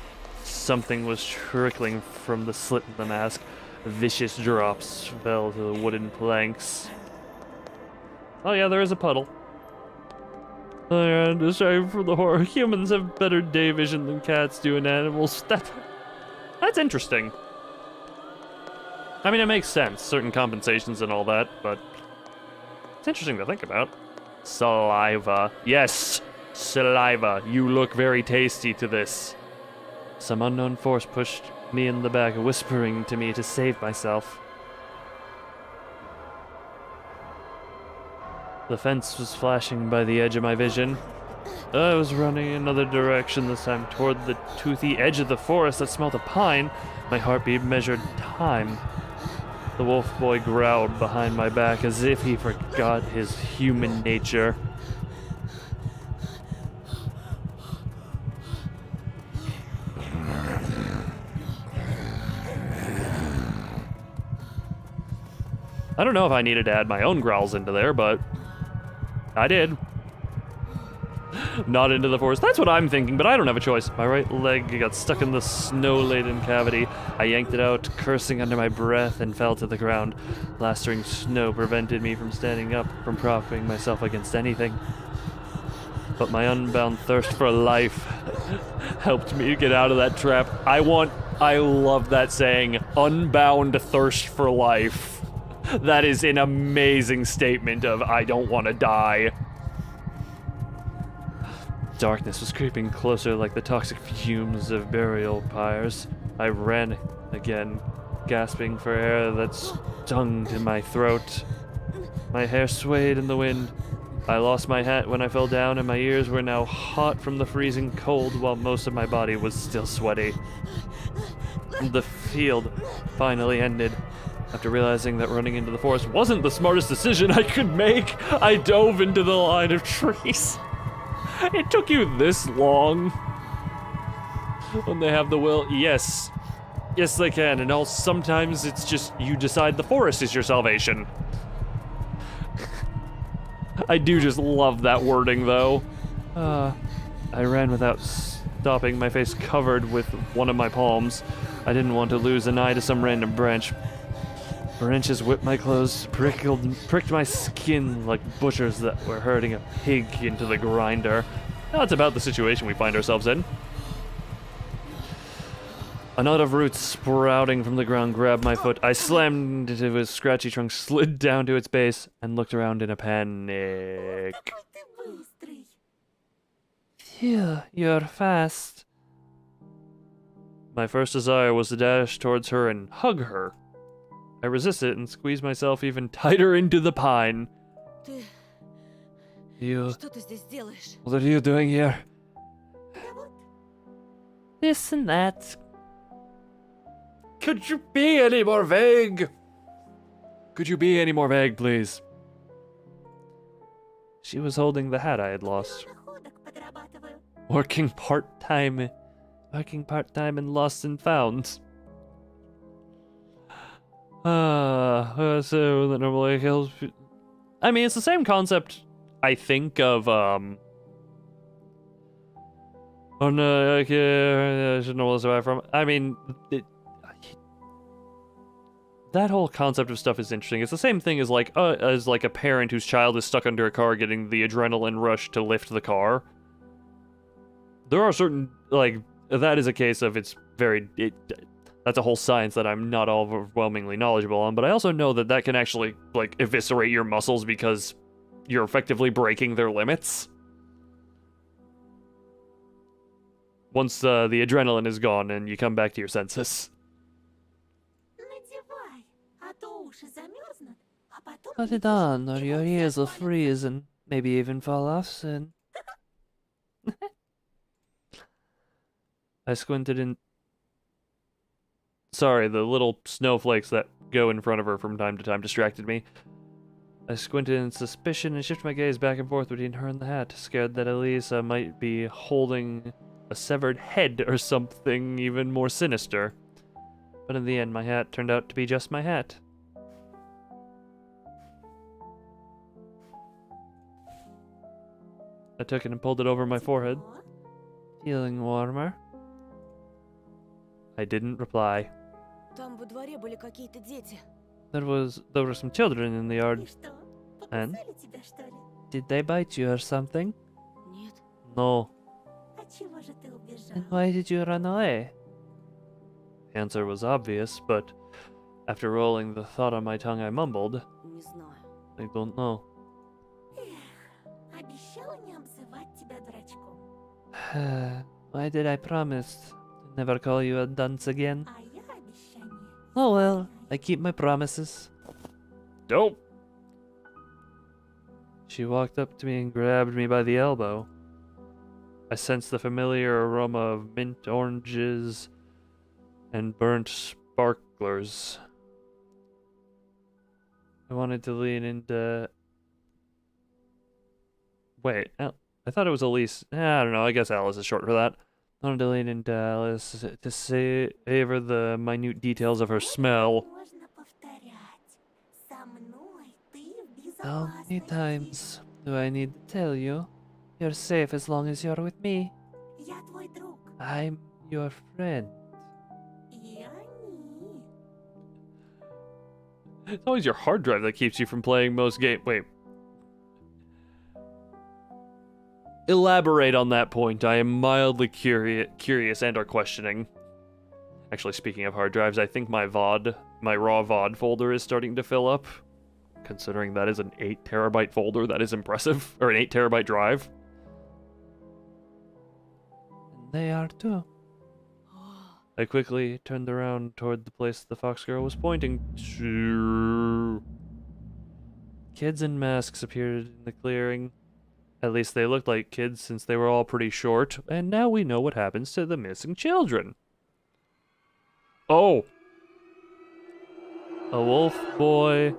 Something was trickling from the slit in the mask. Vicious drops fell to the wooden planks. Oh yeah, there is a puddle. And aside from the horror, humans have better day vision than cats do in animals. That's interesting. I mean, it makes sense, certain compensations and all that, but it's interesting to think about. Saliva. Yes, saliva. You look very tasty to this. Some unknown force pushed me in the back, whispering to me to save myself. The fence was flashing by the edge of my vision. I was running in another direction this time, toward the toothy edge of the forest that smelled of pine. My heartbeat measured time. The wolf boy growled behind my back as if he forgot his human nature. I don't know if I needed to add my own growls into there, but I did. Not into the forest. That's what I'm thinking, but I don't have a choice. My right leg got stuck in the snow-laden cavity. I yanked it out, cursing under my breath, and fell to the ground. Blastering snow prevented me from standing up, from propping myself against anything. But my unbound thirst for life helped me get out of that trap. I love that saying, unbound thirst for life. That is an amazing statement of, I don't want to die. Darkness was creeping closer like the toxic fumes of burial pyres. I ran again, gasping for air that stung to my throat. My hair swayed in the wind. I lost my hat when I fell down, and my ears were now hot from the freezing cold while most of my body was still sweaty. The field finally ended. After realizing that running into the forest wasn't the smartest decision I could make, I dove into the line of trees. It took you this long? When they have the will, yes. Yes, they can, and also sometimes it's just you decide the forest is your salvation. I do just love that wording, though. I ran without stopping, my face covered with one of my palms. I didn't want to lose an eye to some random branch. Branches whipped my clothes, pricked my skin like butchers that were herding a pig into the grinder. That's about the situation we find ourselves in. A knot of roots sprouting from the ground grabbed my foot. I slammed into his scratchy trunk, slid down to its base, and looked around in a panic. Phew, you're fast. My first desire was to dash towards her and hug her. I resisted and squeezed myself even tighter into the pine. Что ты здесь делаешь? What are you doing here? This and that. Could you be any more vague? Could you be any more vague, please? She was holding the hat I had lost. Working part-time and lost and found. So that normally kills. I mean, it's the same concept, I think, of oh no, I should know where from. I mean, that whole concept of stuff is interesting. It's the same thing as like a parent whose child is stuck under a car, getting the adrenaline rush to lift the car. There are certain, like, that is a case of that's a whole science that I'm not overwhelmingly knowledgeable on, but I also know that can actually, like, eviscerate your muscles because you're effectively breaking their limits. Once the adrenaline is gone and you come back to your senses. Надевай, а то уши замерзнут, а Put it on, or your ears will freeze and maybe even fall off soon. I squinted in. Sorry, the little snowflakes that go in front of her from time to time distracted me. I squinted in suspicion and shifted my gaze back and forth between her and the hat, scared that Elisa might be holding a severed head or something even more sinister. But in the end, my hat turned out to be just my hat. I took it and pulled it over my forehead. Feeling warmer? I didn't reply. Там во дворе были какие-то дети. There were some children in the yard. And? Did they bite you or something? Нет. No. Then why did you run away? The answer was obvious, but after rolling the thought on my tongue, I mumbled, Не знаю. I don't know. Why did I promise to never call you a dunce again? Oh well, I keep my promises. Dope. She walked up to me and grabbed me by the elbow. I sensed the familiar aroma of mint oranges and burnt sparklers. I wanted to lean into... Wait, I thought it was Elise. I don't know, I guess Alice is short for that. I wanted to lean into Alice to savor the minute details of her smell. How many times do I need to tell you? You're safe as long as you're with me. I'm your friend. It's always your hard drive that keeps you from playing most games. Wait. Elaborate on that point. I am mildly curious and or questioning. Actually, speaking of hard drives, I think my raw VOD folder is starting to fill up. Considering that is an 8 terabyte folder, that is impressive. Or an 8 terabyte drive. And they are too. I quickly turned around toward the place the fox girl was pointing to. Kids in masks appeared in the clearing. At least they looked like kids since they were all pretty short, and now we know what happens to the missing children. Oh! A wolf boy.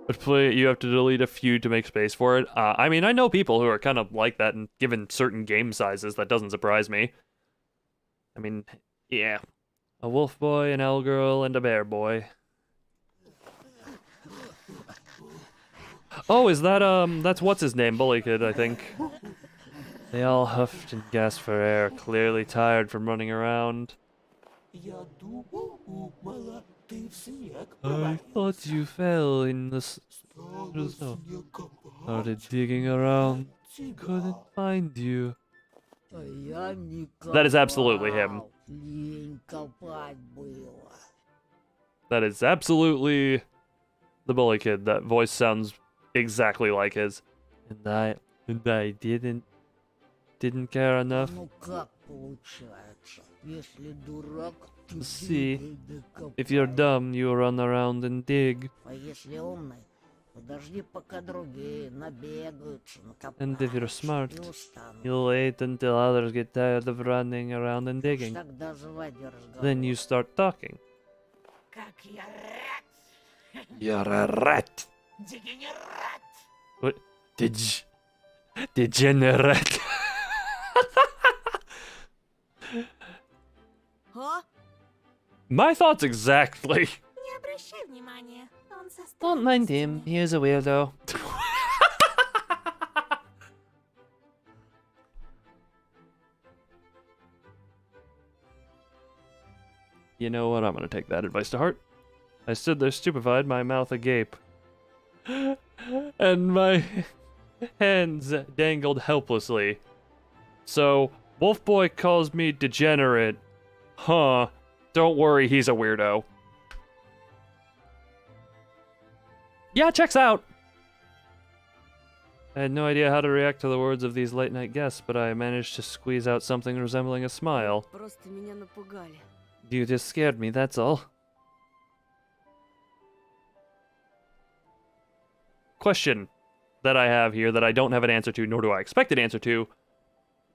But you have to delete a few to make space for it. I mean, I know people who are kind of like that, and given certain game sizes, that doesn't surprise me. I mean, yeah. A wolf boy, an owl girl, and a bear boy. Oh, is that, that's what's his name, Bully Kid, I think. They all huffed and gasped for air, clearly tired from running around. I thought you fell in the snow. Started digging around, couldn't find you. That is absolutely him. That is absolutely the Bully Kid. That voice sounds exactly like his. And I didn't care enough. See, if you're dumb, you run around and dig. And if you're smart, you'll wait until others get tired of running around and digging. Then you start talking. You're a rat. What? Degenerate. Huh? My thoughts exactly. Don't mind him, he is a weirdo. You know what, I'm gonna take that advice to heart. I stood there stupefied, my mouth agape. And my hands dangled helplessly. So, Wolf Boy calls me degenerate. Huh. Don't worry, he's a weirdo. Yeah, checks out! I had no idea how to react to the words of these late-night guests, but I managed to squeeze out something resembling a smile. Просто меня напугали. You just scared me, that's all. question that I have here that I don't have an answer to, nor do I expect an answer to.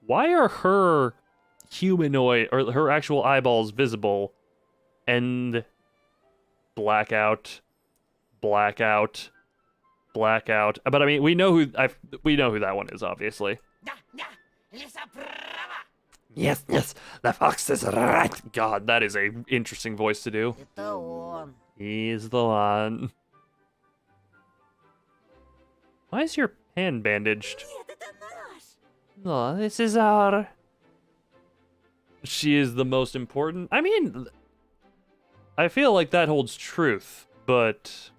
Why are her humanoid, or her actual eyeballs visible, and blackout? But I mean, we know who that one is, obviously. Yes, the fox is right. God, that is a interesting voice to do. Это он. He's the one. Why is your hand bandaged? No, this is our... She is the most important. I mean, I feel like that holds truth, but...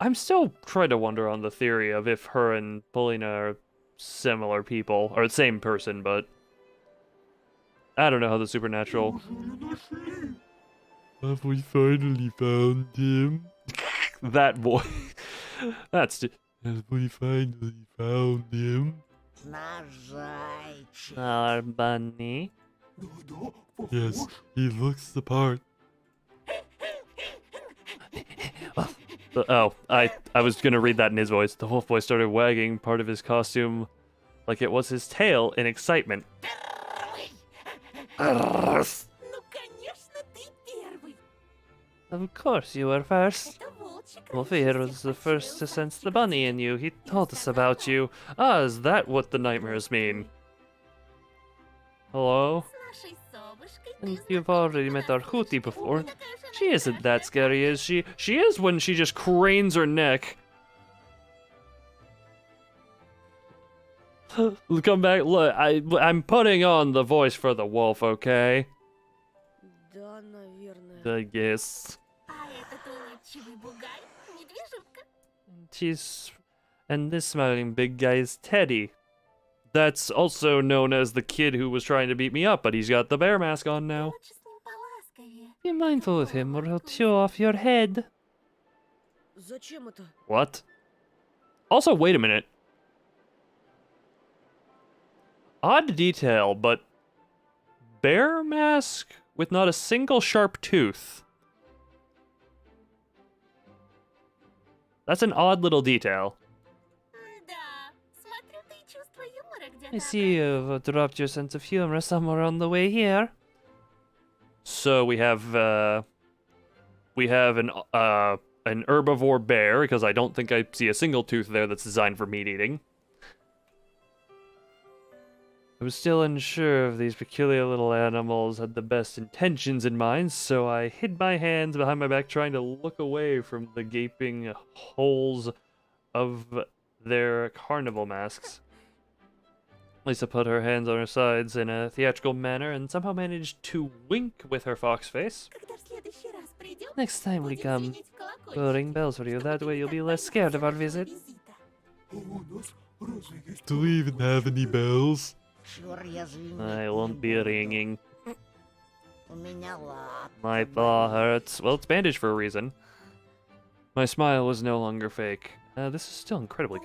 I'm still trying to wonder on the theory of if her and Polina are similar people, or the same person, but... I don't know how the supernatural... Have we finally found him? That boy. That's... Have we finally found him? Our bunny. Yes, he looks the part. Oh, I was gonna read that in his voice. The wolf boy started wagging part of his costume like it was his tail in excitement. Of course you were first. Wolfie here was the first to sense the bunny in you. He told us about you. Ah, is that what the nightmares mean? Hello? And you've already met our hootie before. She isn't that scary, is she? She is when she just cranes her neck. Come back, look, I'm putting on the voice for the wolf, okay? Да, наверное. I guess. And this smiling big guy is Teddy. That's also known as the kid who was trying to beat me up, but he's got the bear mask on now. Be mindful of him, or he'll chew off your head. Зачем это? What? Also, wait a minute. Odd detail, but bear mask with not a single sharp tooth. That's an odd little detail. I see you've dropped your sense of humor somewhere on the way here. So we have an herbivore bear, because I don't think I see a single tooth there that's designed for meat eating. I was still unsure if these peculiar little animals had the best intentions in mind, so I hid my hands behind my back trying to look away from the gaping holes of their carnival masks. Lisa put her hands on her sides in a theatrical manner and somehow managed to wink with her fox face. Next time we come, we'll ring bells for you. That way you'll be less scared of our visit. Do we even have any bells? I won't be ringing. My paw hurts. Well, it's bandaged for a reason. My smile was no longer fake. This is still incredibly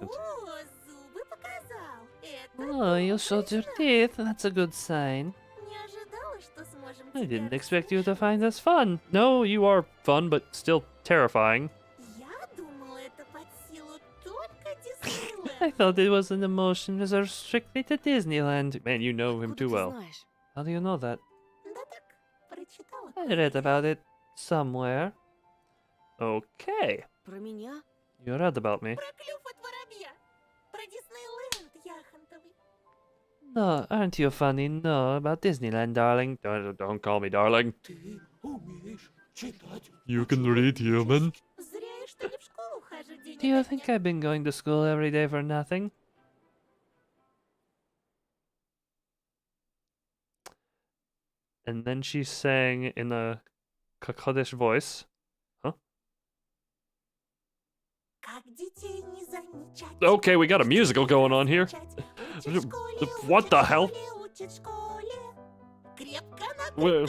Oh, you showed your teeth. That's a good sign. I didn't expect you to find us fun. No, you are fun, but still terrifying. I thought it was an emotion reserved strictly to Disneyland. Man, you know him too well. How do you know that? I read about it somewhere. Okay. Про меня? You read about me. No, aren't you funny? No, about Disneyland, darling. Don't call me darling. You can read, human. Do you think I've been going to school every day for nothing? And then she sang in a Kakadish voice. Huh? Okay, we got a musical going on here. What the hell? Where?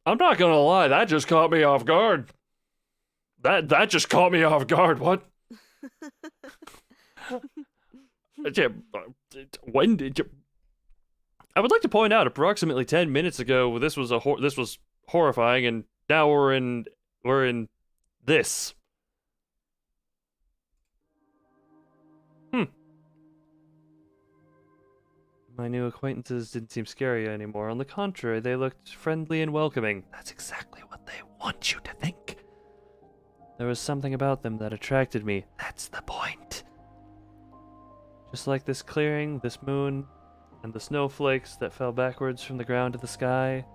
I'm not gonna lie, that just caught me off guard. That just caught me off guard. What? When did you? I would like to point out, approximately 10 minutes ago, this was this was horrifying, and now we're in this. My new acquaintances didn't seem scary anymore. On the contrary, they looked friendly and welcoming. That's exactly what they want you to think. There was something about them that attracted me. That's the point. Just like this clearing, this moon, and the snowflakes that fell backwards from the ground to the sky,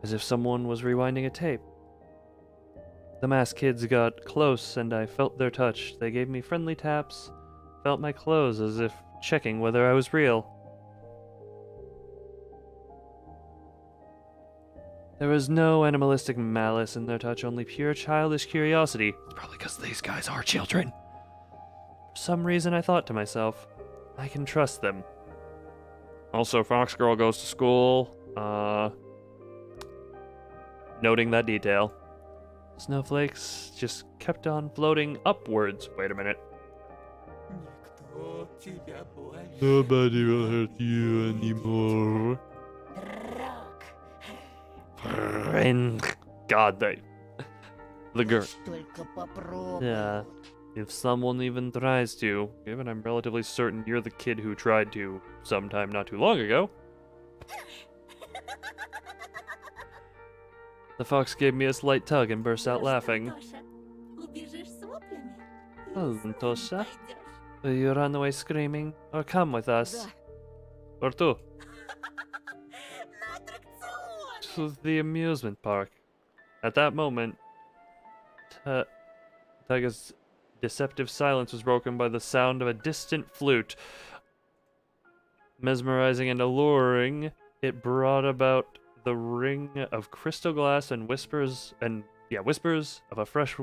as if someone was rewinding a tape. The masked kids got close, and I felt their touch. They gave me friendly taps, felt my clothes as if checking whether I was real. There was no animalistic malice in their touch, only pure childish curiosity. It's probably because these guys are children. For some reason, I thought to myself, I can trust them. Also, Fox Girl goes to school. Noting that detail. Snowflakes just kept on floating upwards. Wait a minute. Nobody will hurt you anymore. And God, the girl. Yeah, if someone even tries to, given I'm relatively certain you're the kid who tried to sometime not too long ago. The fox gave me a slight tug and burst out laughing. Oh, Tosha, will you run away screaming, or come with us? Or two? To the amusement park. At that moment, Taga's deceptive silence was broken by the sound of a distant flute. Mesmerizing and alluring, it brought about the ring of crystal glass and whispers of a fresh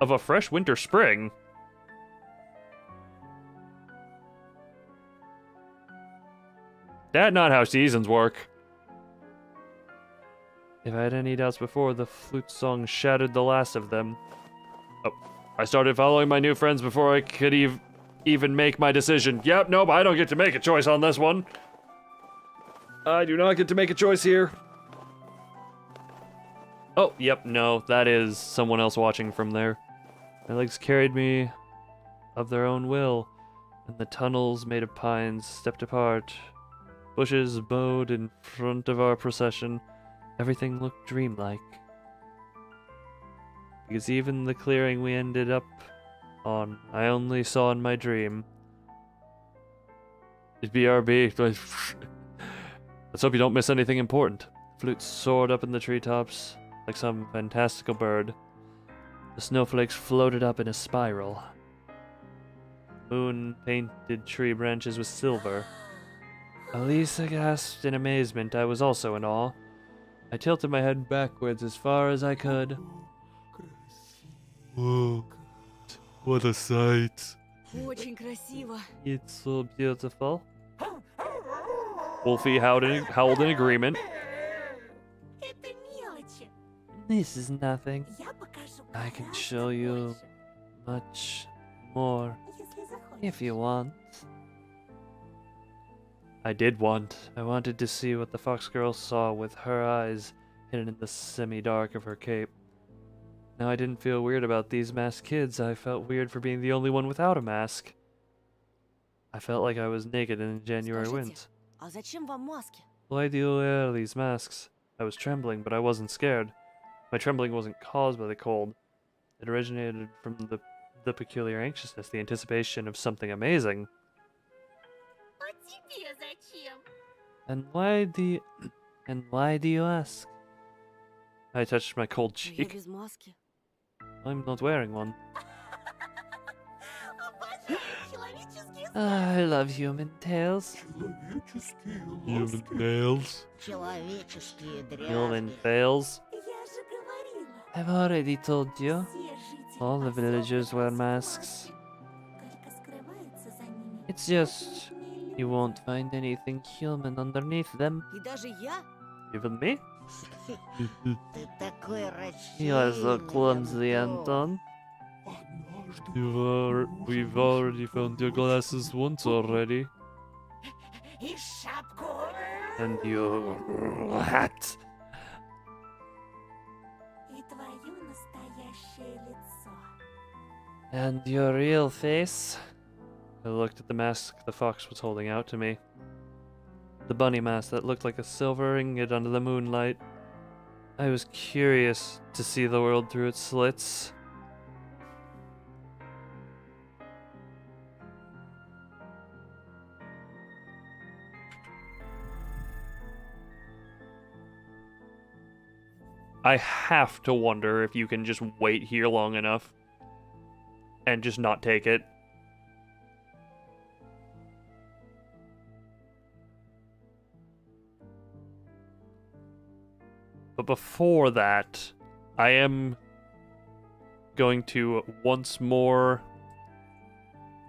of a fresh winter spring. That's not how seasons work. If I had any doubts before, the flute song shattered the last of them. Oh, I started following my new friends before I could even make my decision. Yep, nope, I don't get to make a choice on this one. I do not get to make a choice here. Oh, yep, no, that is someone else watching from there. My legs carried me of their own will, and the tunnels made of pines stepped apart. Bushes bowed in front of our procession. Everything looked dreamlike. Because even the clearing we ended up on, I only saw in my dream. It's BRB. Let's hope you don't miss anything important. The flute soared up in the treetops like some fantastical bird. The snowflakes floated up in a spiral. Moon painted tree branches with silver. Elisa gasped in amazement. I was also in awe. I tilted my head backwards as far as I could. Whoa, what a sight. Очень красиво. It's so beautiful. Wolfie howled in agreement. Это мелочи. This is nothing. Я покажу I can гораздо show you больше, much more если захочешь. if you want. I did want. I wanted to see what the fox girl saw with her eyes hidden in the semi-dark of her cape. Now I didn't feel weird about these masked kids. I felt weird for being the only one without a mask. I felt like I was naked in the January Скажите, winds. а зачем вам маски? Why do you wear these masks? I was trembling, but I wasn't scared. My trembling wasn't caused by the cold. It originated from the peculiar anxiousness, the anticipation of something amazing. А тебе зачем? And why do you ask? I touched my cold Я cheek. без маски. I'm not wearing one. Обожаю человеческие I love human tales. Human tales. Человеческие Human дрязги. tales. Я же говорила, I've already told you. все жители All the villagers wear поселка masks. Только скрывается за ними. It's just you won't find anything human underneath them. И даже я? Even me? Ты такой You are so рассеянный, clumsy, Антон. Anton. We've already found your glasses once already. И шапку. And your hat. И твое настоящее лицо. And your real face. I looked at the mask the fox was holding out to me. The bunny mask that looked like a silver ingot under the moonlight. I was curious to see the world through its slits. I have to wonder if you can just wait here long enough and just not take it. But before that, I am going to once more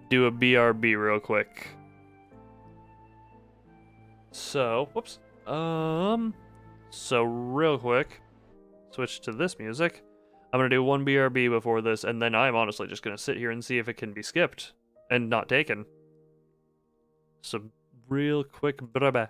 do a BRB real quick. So, whoops. So real quick, switch to this music. I'm gonna do one BRB before this, and then I'm honestly just gonna sit here and see if it can be skipped and not taken. So real quick, braba.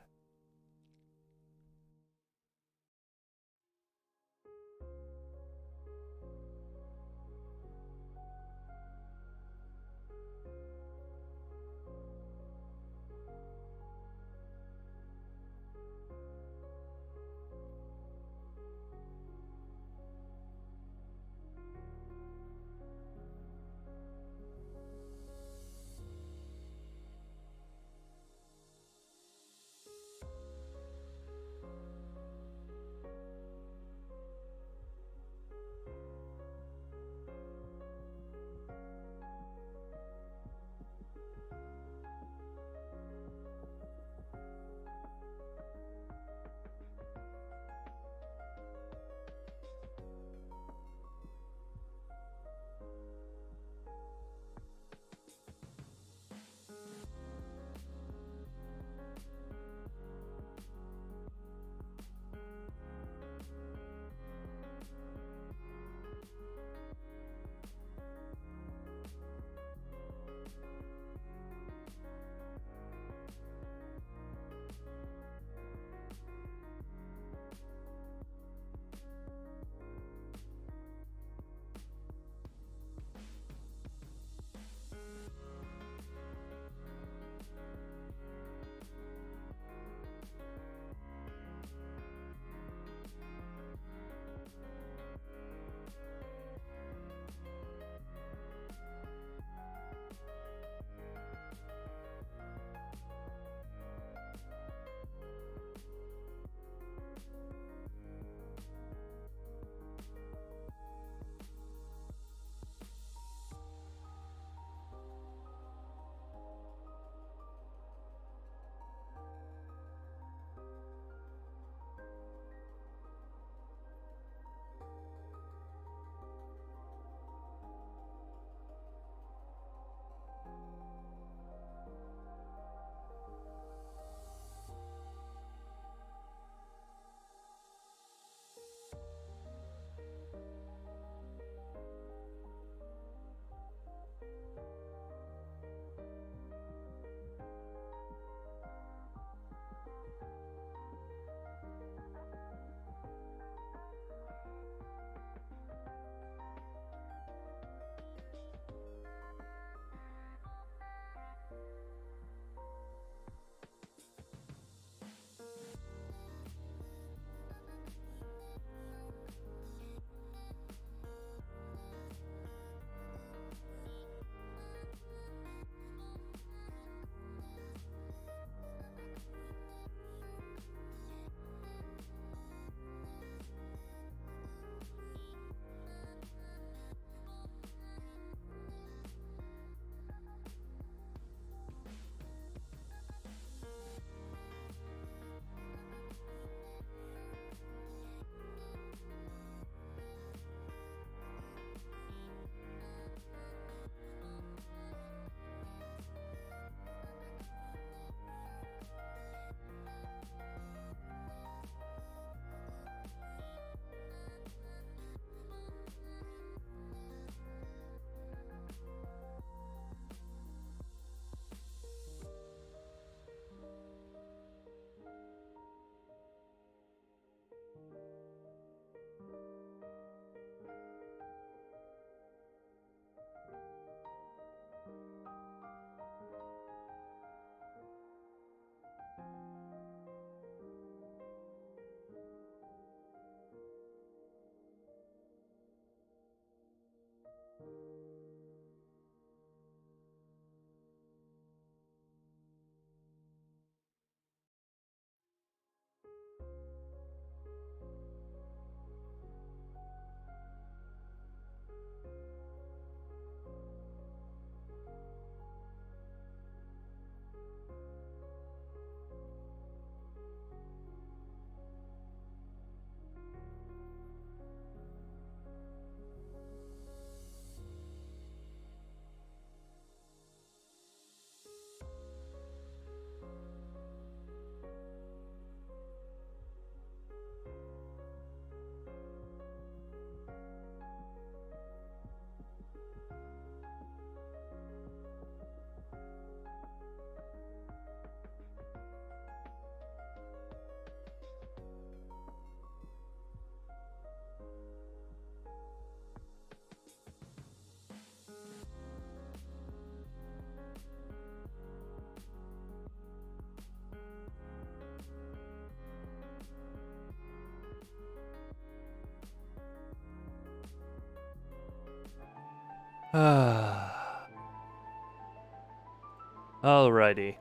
Alrighty.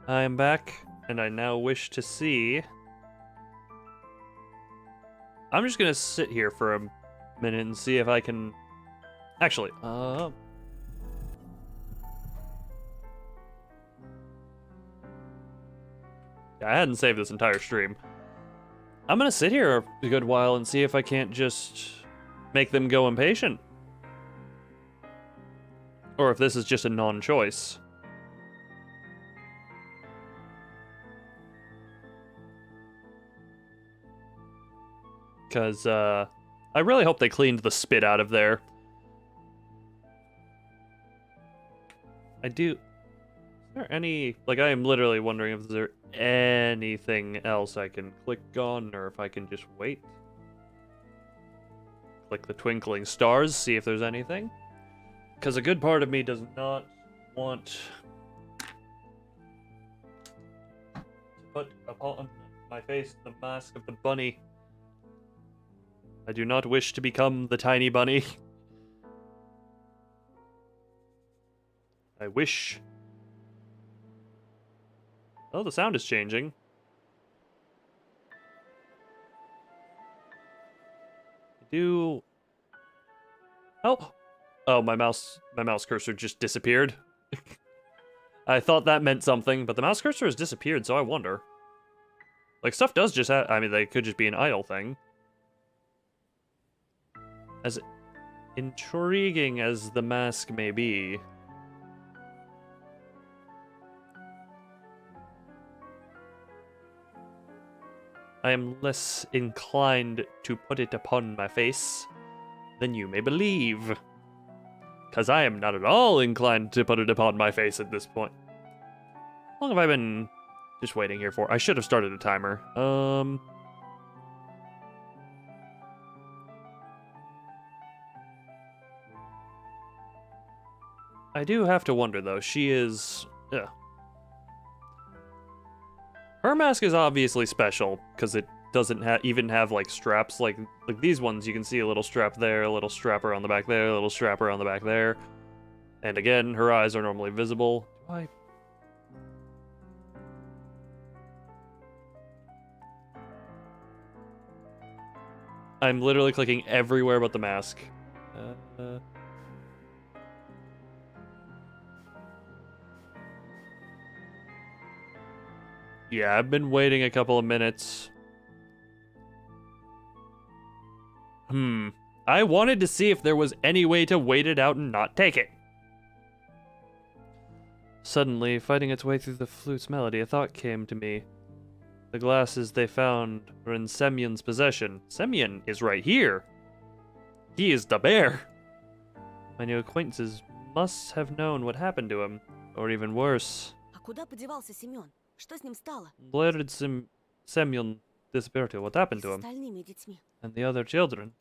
I am back, and I now wish to see... I'm just gonna sit here for a minute and see if I can... Actually, I hadn't saved this entire stream. I'm gonna sit here a good while and see if I can't just make them go impatient. Or if this is just a non-choice. Because, I really hope they cleaned the spit out of there. I do... Is there any... Like, I am literally wondering if there's anything else I can click on, or if I can just wait. Click the twinkling stars, see if there's anything. Because a good part of me does not want to put upon my face the mask of the bunny. I do not wish to become the tiny bunny. I wish... Oh, the sound is changing. I do... Oh! Oh, my mouse cursor just disappeared. I thought that meant something, but the mouse cursor has disappeared, so I wonder. Like, stuff does just I mean, they could just be an idle thing. As intriguing as the mask may be... I am less inclined to put it upon my face than you may believe. Because I am not at all inclined to put it upon my face at this point. How long have I been just waiting here for? I should have started a timer. I do have to wonder, though. She is... Yeah. Her mask is obviously special, because it doesn't even have, like, straps. Like these ones, you can see a little strap there, a little strap around the back there, a little strap around the back there. And again, her eyes are normally visible. I'm literally clicking everywhere but the mask. Yeah, I've been waiting a couple of minutes. I wanted to see if there was any way to wait it out and not take it. Suddenly, fighting its way through the flute's melody, a thought came to me. The glasses they found were in Semyon's possession. Semyon is right here. He is the bear. My new acquaintances must have known what happened to him, or even worse. А куда подевался Семён? Что с ним стало? Where did Semyon disappear to? What happened to С him? остальными детьми. And the other children?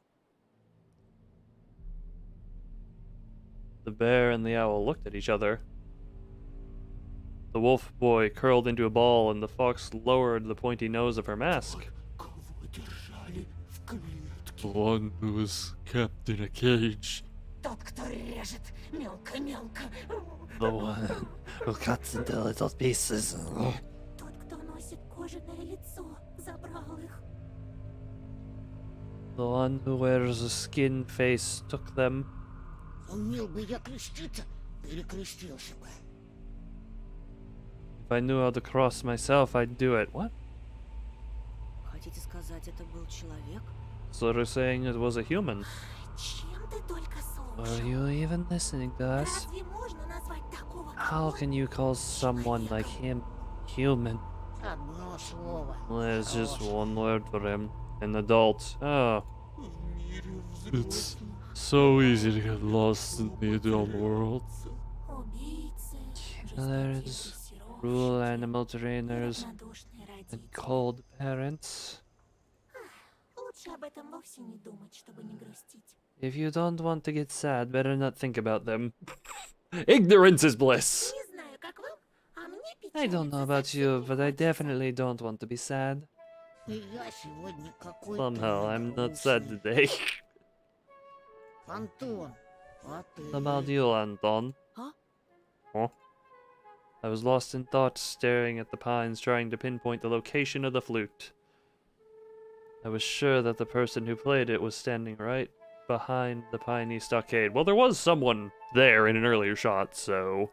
The bear and the owl looked at each other. The wolf boy curled into a ball, and the fox lowered the pointy nose of her mask. The one who was kept in a cage. Тот, кто режет мелко-мелко. The one who cuts into little pieces. Тот, кто носит кожаное лицо, забрал их. The one who wears a skin face took them. Умел бы я креститься, перекрестился бы. If I knew how to cross myself, I'd do it. What? Хотите сказать, это был человек? So they're saying it was a human. Чем ты только Are слушал? you even listening to us? Разве можно назвать такого? How can you call someone like him human? Одно слово. There's just one word for him. An adult. Oh. It's so easy to get lost in the adult world. Убийцы, Killers, жестокие cruel animal trainers, равнодушные and родители. cold parents. Лучше об этом вовсе не думать, чтобы не грустить. If you don't want to get sad, better not think about them. Ignorance is bliss! Не знаю, как вам, а мне I don't know about you, but I definitely don't want to be sad. Я сегодня какой-то Somehow, I'm not sad грустный. today. Антон, а ты... What about you, Anton? Huh? Huh? I was lost in thought, staring at the pines, trying to pinpoint the location of the flute. I was sure that the person who played it was standing right behind the piney stockade. Well, there was someone there in an earlier shot, so...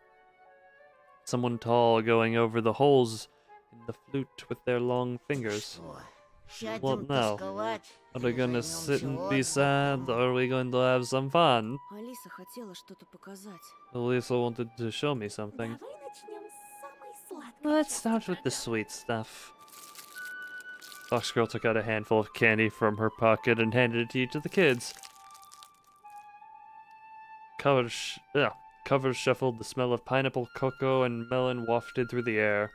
Someone tall going over the holes in the flute with their long fingers. What now? Are we gonna sit and be sad, or are we going to have some fun? Алиса хотела что-то показать. Elisa wanted to show me something. Давай начнем с самой сладкой Let's части start with the программы. sweet stuff. Fox Girl took out a handful of candy from her pocket and handed it to each of the kids. Covers shuffled, the smell of pineapple, cocoa, and melon wafted through the air.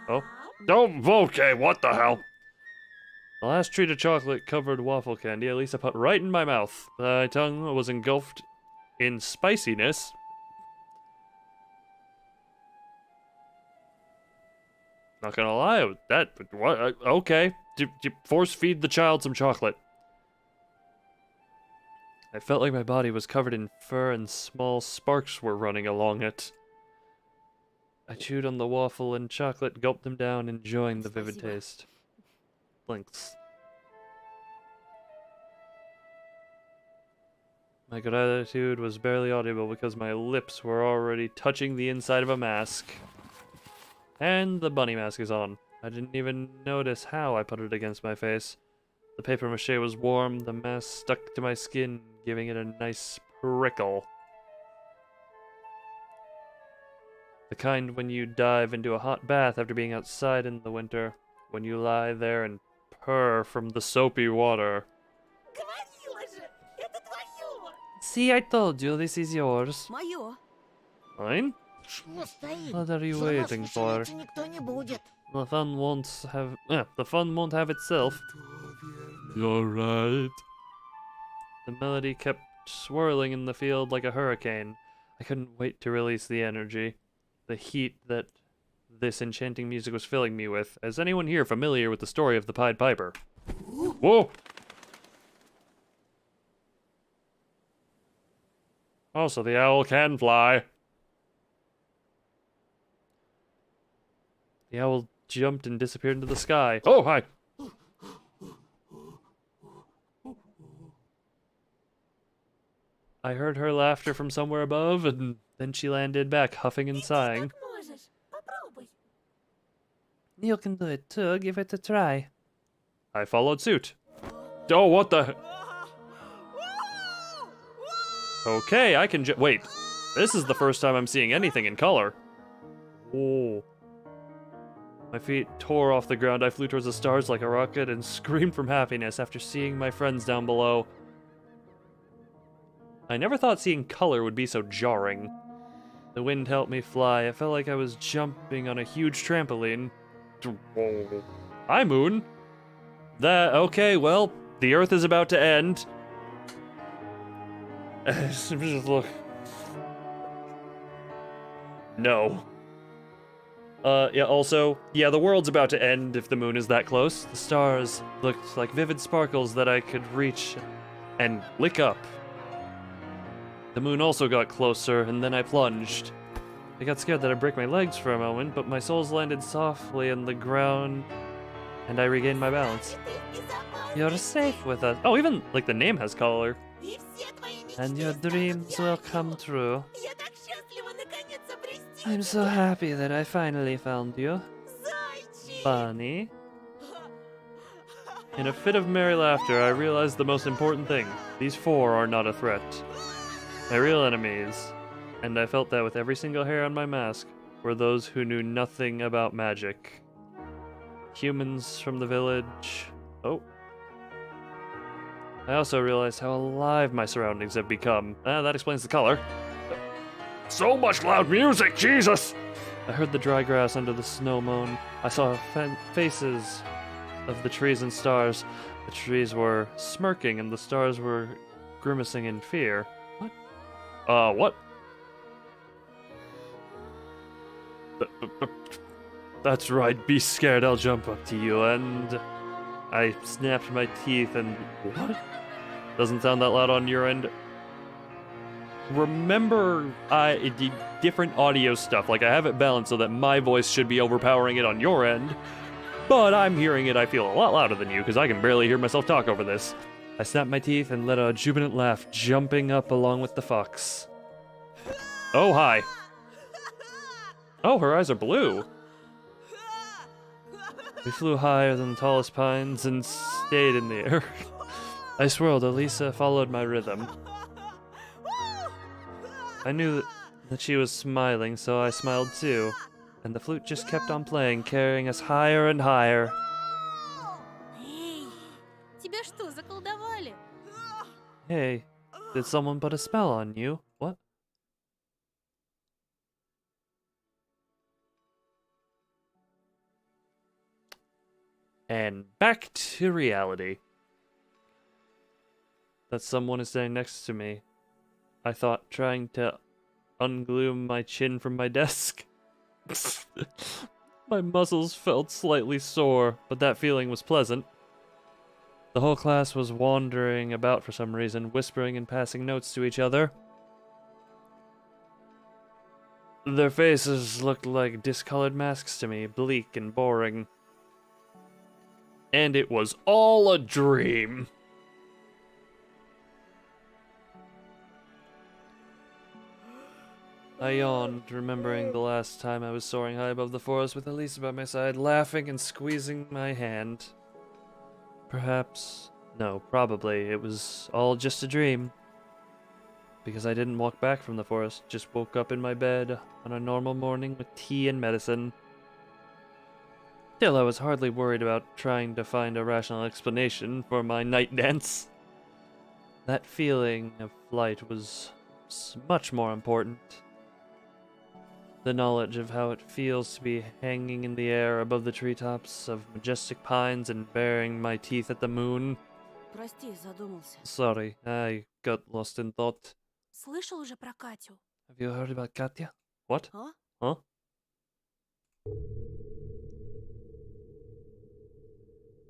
Oh. Oh, okay, what the hell? The last treat of chocolate-covered waffle candy Elisa put right in my mouth. My tongue was engulfed in spiciness. Not gonna lie, what? Okay. Force feed the child some chocolate. I felt like my body was covered in fur and small sparks were running along it. I chewed on the waffle and chocolate, gulped them down, enjoying the vivid Спасибо. taste. Thanks. My gratitude was barely audible because my lips were already touching the inside of a mask. And the bunny mask is on. I didn't even notice how I put it against my face. The paper mache was warm, the mask stuck to my skin, giving it a nice prickle. The kind when you dive into a hot bath after being outside in the winter, when you lie there and purr from the soapy water. Говорила же, это твоё! See, I told you, this is yours. Моё. Mine? Чего стоит? What are you За нас waiting for? веселиться никто не будет. The fun won't have itself. You're right. The melody kept swirling in the field like a hurricane. I couldn't wait to release the energy, the heat that this enchanting music was filling me with. Is anyone here familiar with the story of the Pied Piper? Whoa! Oh, so the owl can fly. The owl jumped and disappeared into the sky. Oh, hi! I heard her laughter from somewhere above, and then she landed back, huffing and sighing. Как можешь? Попробуй. You can do it too, give it a try. I followed suit. Oh, what the? Okay, I can wait. This is the first time I'm seeing anything in color. Oh. My feet tore off the ground. I flew towards the stars like a rocket and screamed from happiness after seeing my friends down below. I never thought seeing color would be so jarring. The wind helped me fly. I felt like I was jumping on a huge trampoline. Hi, Moon. Okay, well, the Earth is about to end. Look. No. Yeah, the world's about to end if the moon is that close. The stars looked like vivid sparkles that I could reach and lick up. The moon also got closer, and then I plunged. I got scared that I'd break my legs for a moment, but my soles landed softly on the ground, and I regained my balance. Ты в безопасности. You're safe with us. Oh, even, like, the name has color. И все твои мечты And your dreams will come true. Я так счастлива наконец обрести I'm so happy that I finally found you, зайчик. Bunny. In a fit of merry laughter, I realized the most important thing. These four are not a threat. My real enemies, and I felt that with every single hair on my mask, were those who knew nothing about magic. Humans from the village. Oh. I also realized how alive my surroundings have become. That explains the color. So much loud music, Jesus! I heard the dry grass under the snow moan. I saw faces of the trees and stars. The trees were smirking and the stars were grimacing in fear. What? That's right, be scared, I'll jump up to you, and... I snapped my teeth and... What? Doesn't sound that loud on your end. remember different audio stuff. Like, I have it balanced so that my voice should be overpowering it on your end. But I'm hearing it, I feel, a lot louder than you, because I can barely hear myself talk over this. I snapped my teeth and let a jubilant laugh, jumping up along with the fox. Oh, hi. Oh, her eyes are blue. We flew higher than the tallest pines and stayed in the air. I swirled. Elisa followed my rhythm. I knew that she was smiling, so I smiled too. And the flute just kept on playing, carrying us higher and higher. Эй, тебя что, заколдовали? Hey, did someone put a spell on you? What? And back to reality. That someone is standing next to me. I thought, trying to unglue my chin from my desk. My muscles felt slightly sore, but that feeling was pleasant. The whole class was wandering about for some reason, whispering and passing notes to each other. Their faces looked like discolored masks to me, bleak and boring. And it was all a dream. I yawned, remembering the last time I was soaring high above the forest with Elisa by my side, laughing and squeezing my hand. Perhaps, no, probably, it was all just a dream. Because I didn't walk back from the forest, just woke up in my bed on a normal morning with tea and medicine. Still, I was hardly worried about trying to find a rational explanation for my night dance. That feeling of flight was much more important. The knowledge of how it feels to be hanging in the air above the treetops of majestic pines and baring my teeth at the moon. Прости, задумался. Sorry, I got lost in thought. Слышал уже про Катю? Have you heard about Katya? What? А? Huh?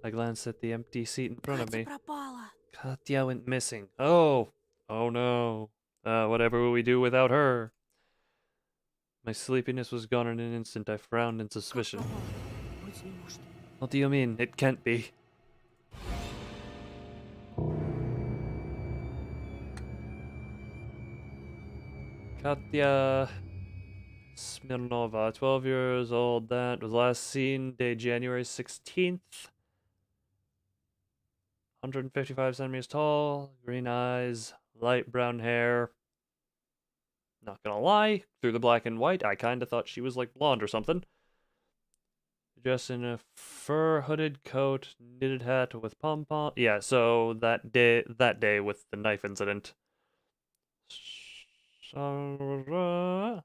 I glanced at the empty seat in front of Катя me. пропала. Katya went missing. Oh! Oh no. Whatever will we do without her? My sleepiness was gone in an instant. I frowned in suspicion. Быть не может. What do you mean? It can't be. Katya Smirnova, 12 years old. That was last seen day January 16th. 155 centimeters tall, green eyes, light brown hair. Not gonna lie, through the black and white, I kinda thought she was like blonde or something. Dressed in a fur hooded coat, knitted hat with pom-pom. Yeah, so that day with the knife incident. Катя!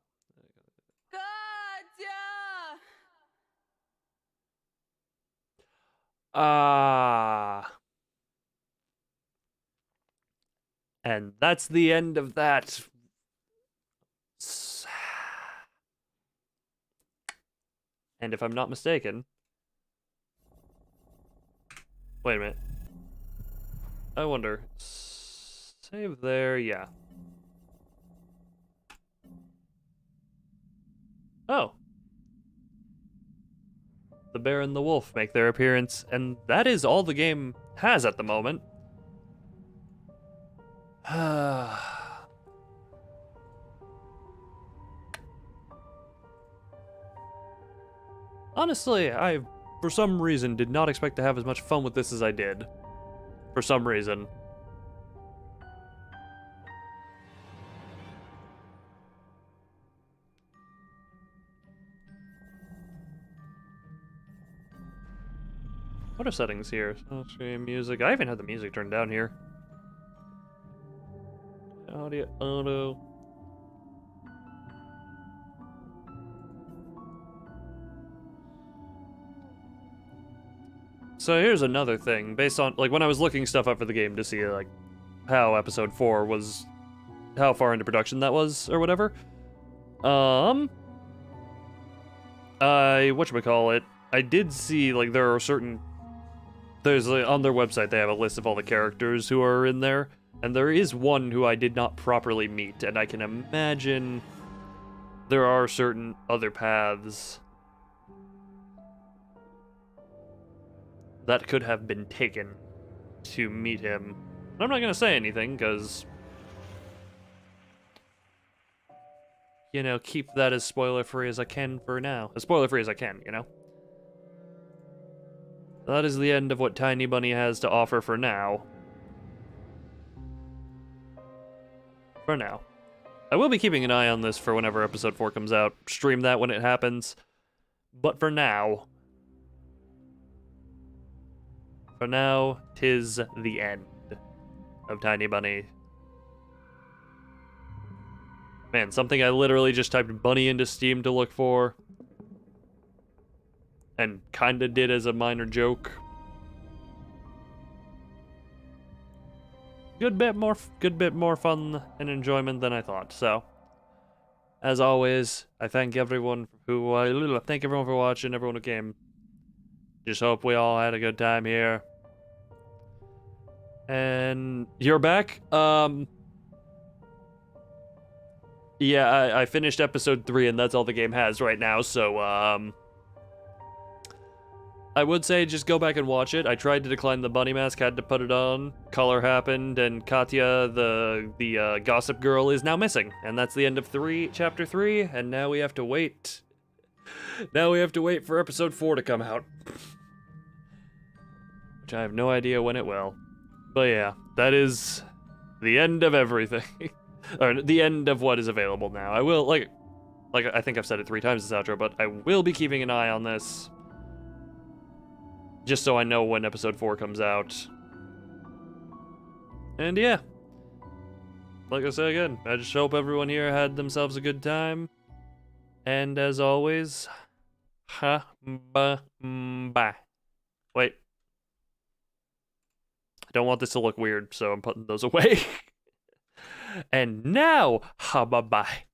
Ah. And that's the end of that. And if I'm not mistaken... Wait a minute. I wonder. Save there, yeah. Oh. The bear and the wolf make their appearance, and that is all the game has at the moment. Honestly, I, for some reason, did not expect to have as much fun with this as I did. For some reason. What are settings here? Screen music. I even had the music turned down here. Audio, auto. So here's another thing, based on, like, when I was looking stuff up for the game to see, like, how episode 4 was, how far into production that was, or whatever. Whatchamacallit, I did see, like, there are certain, there's, like, on their website, they have a list of all the characters who are in there, And there is one who I did not properly meet, and I can imagine there are certain other paths that could have been taken to meet him. And I'm not going to say anything, because, you know, keep that as spoiler-free as I can for now. As spoiler-free as I can, you know? That is the end of what Tiny Bunny has to offer for now. For now. I will be keeping an eye on this for whenever episode 4 comes out. Stream that when it happens. But for now, 'tis the end of Tiny Bunny. Man, something I literally just typed bunny into Steam to look for. And kinda did as a minor joke. Good bit more fun and enjoyment than I thought. So, as always, I thank everyone for watching, everyone who came. Just hope we all had a good time here. And you're back. Yeah, I finished episode 3, and that's all the game has right now. So, I would say just go back and watch it. I tried to decline the bunny mask, had to put it on. Color happened, and Katya, the gossip girl, is now missing. And that's the end of chapter 3, and now we have to wait. Now we have to wait for episode 4 to come out. Which I have no idea when it will. But yeah, that is the end of everything. Or the end of what is available now. I will, like I think I've said it 3 times this outro, but I will be keeping an eye on this. Just so I know when episode 4 comes out. And yeah. Like I said again, I just hope everyone here had themselves a good time. And as always, bye. Wait. I don't want this to look weird, so I'm putting those away. And now, bye.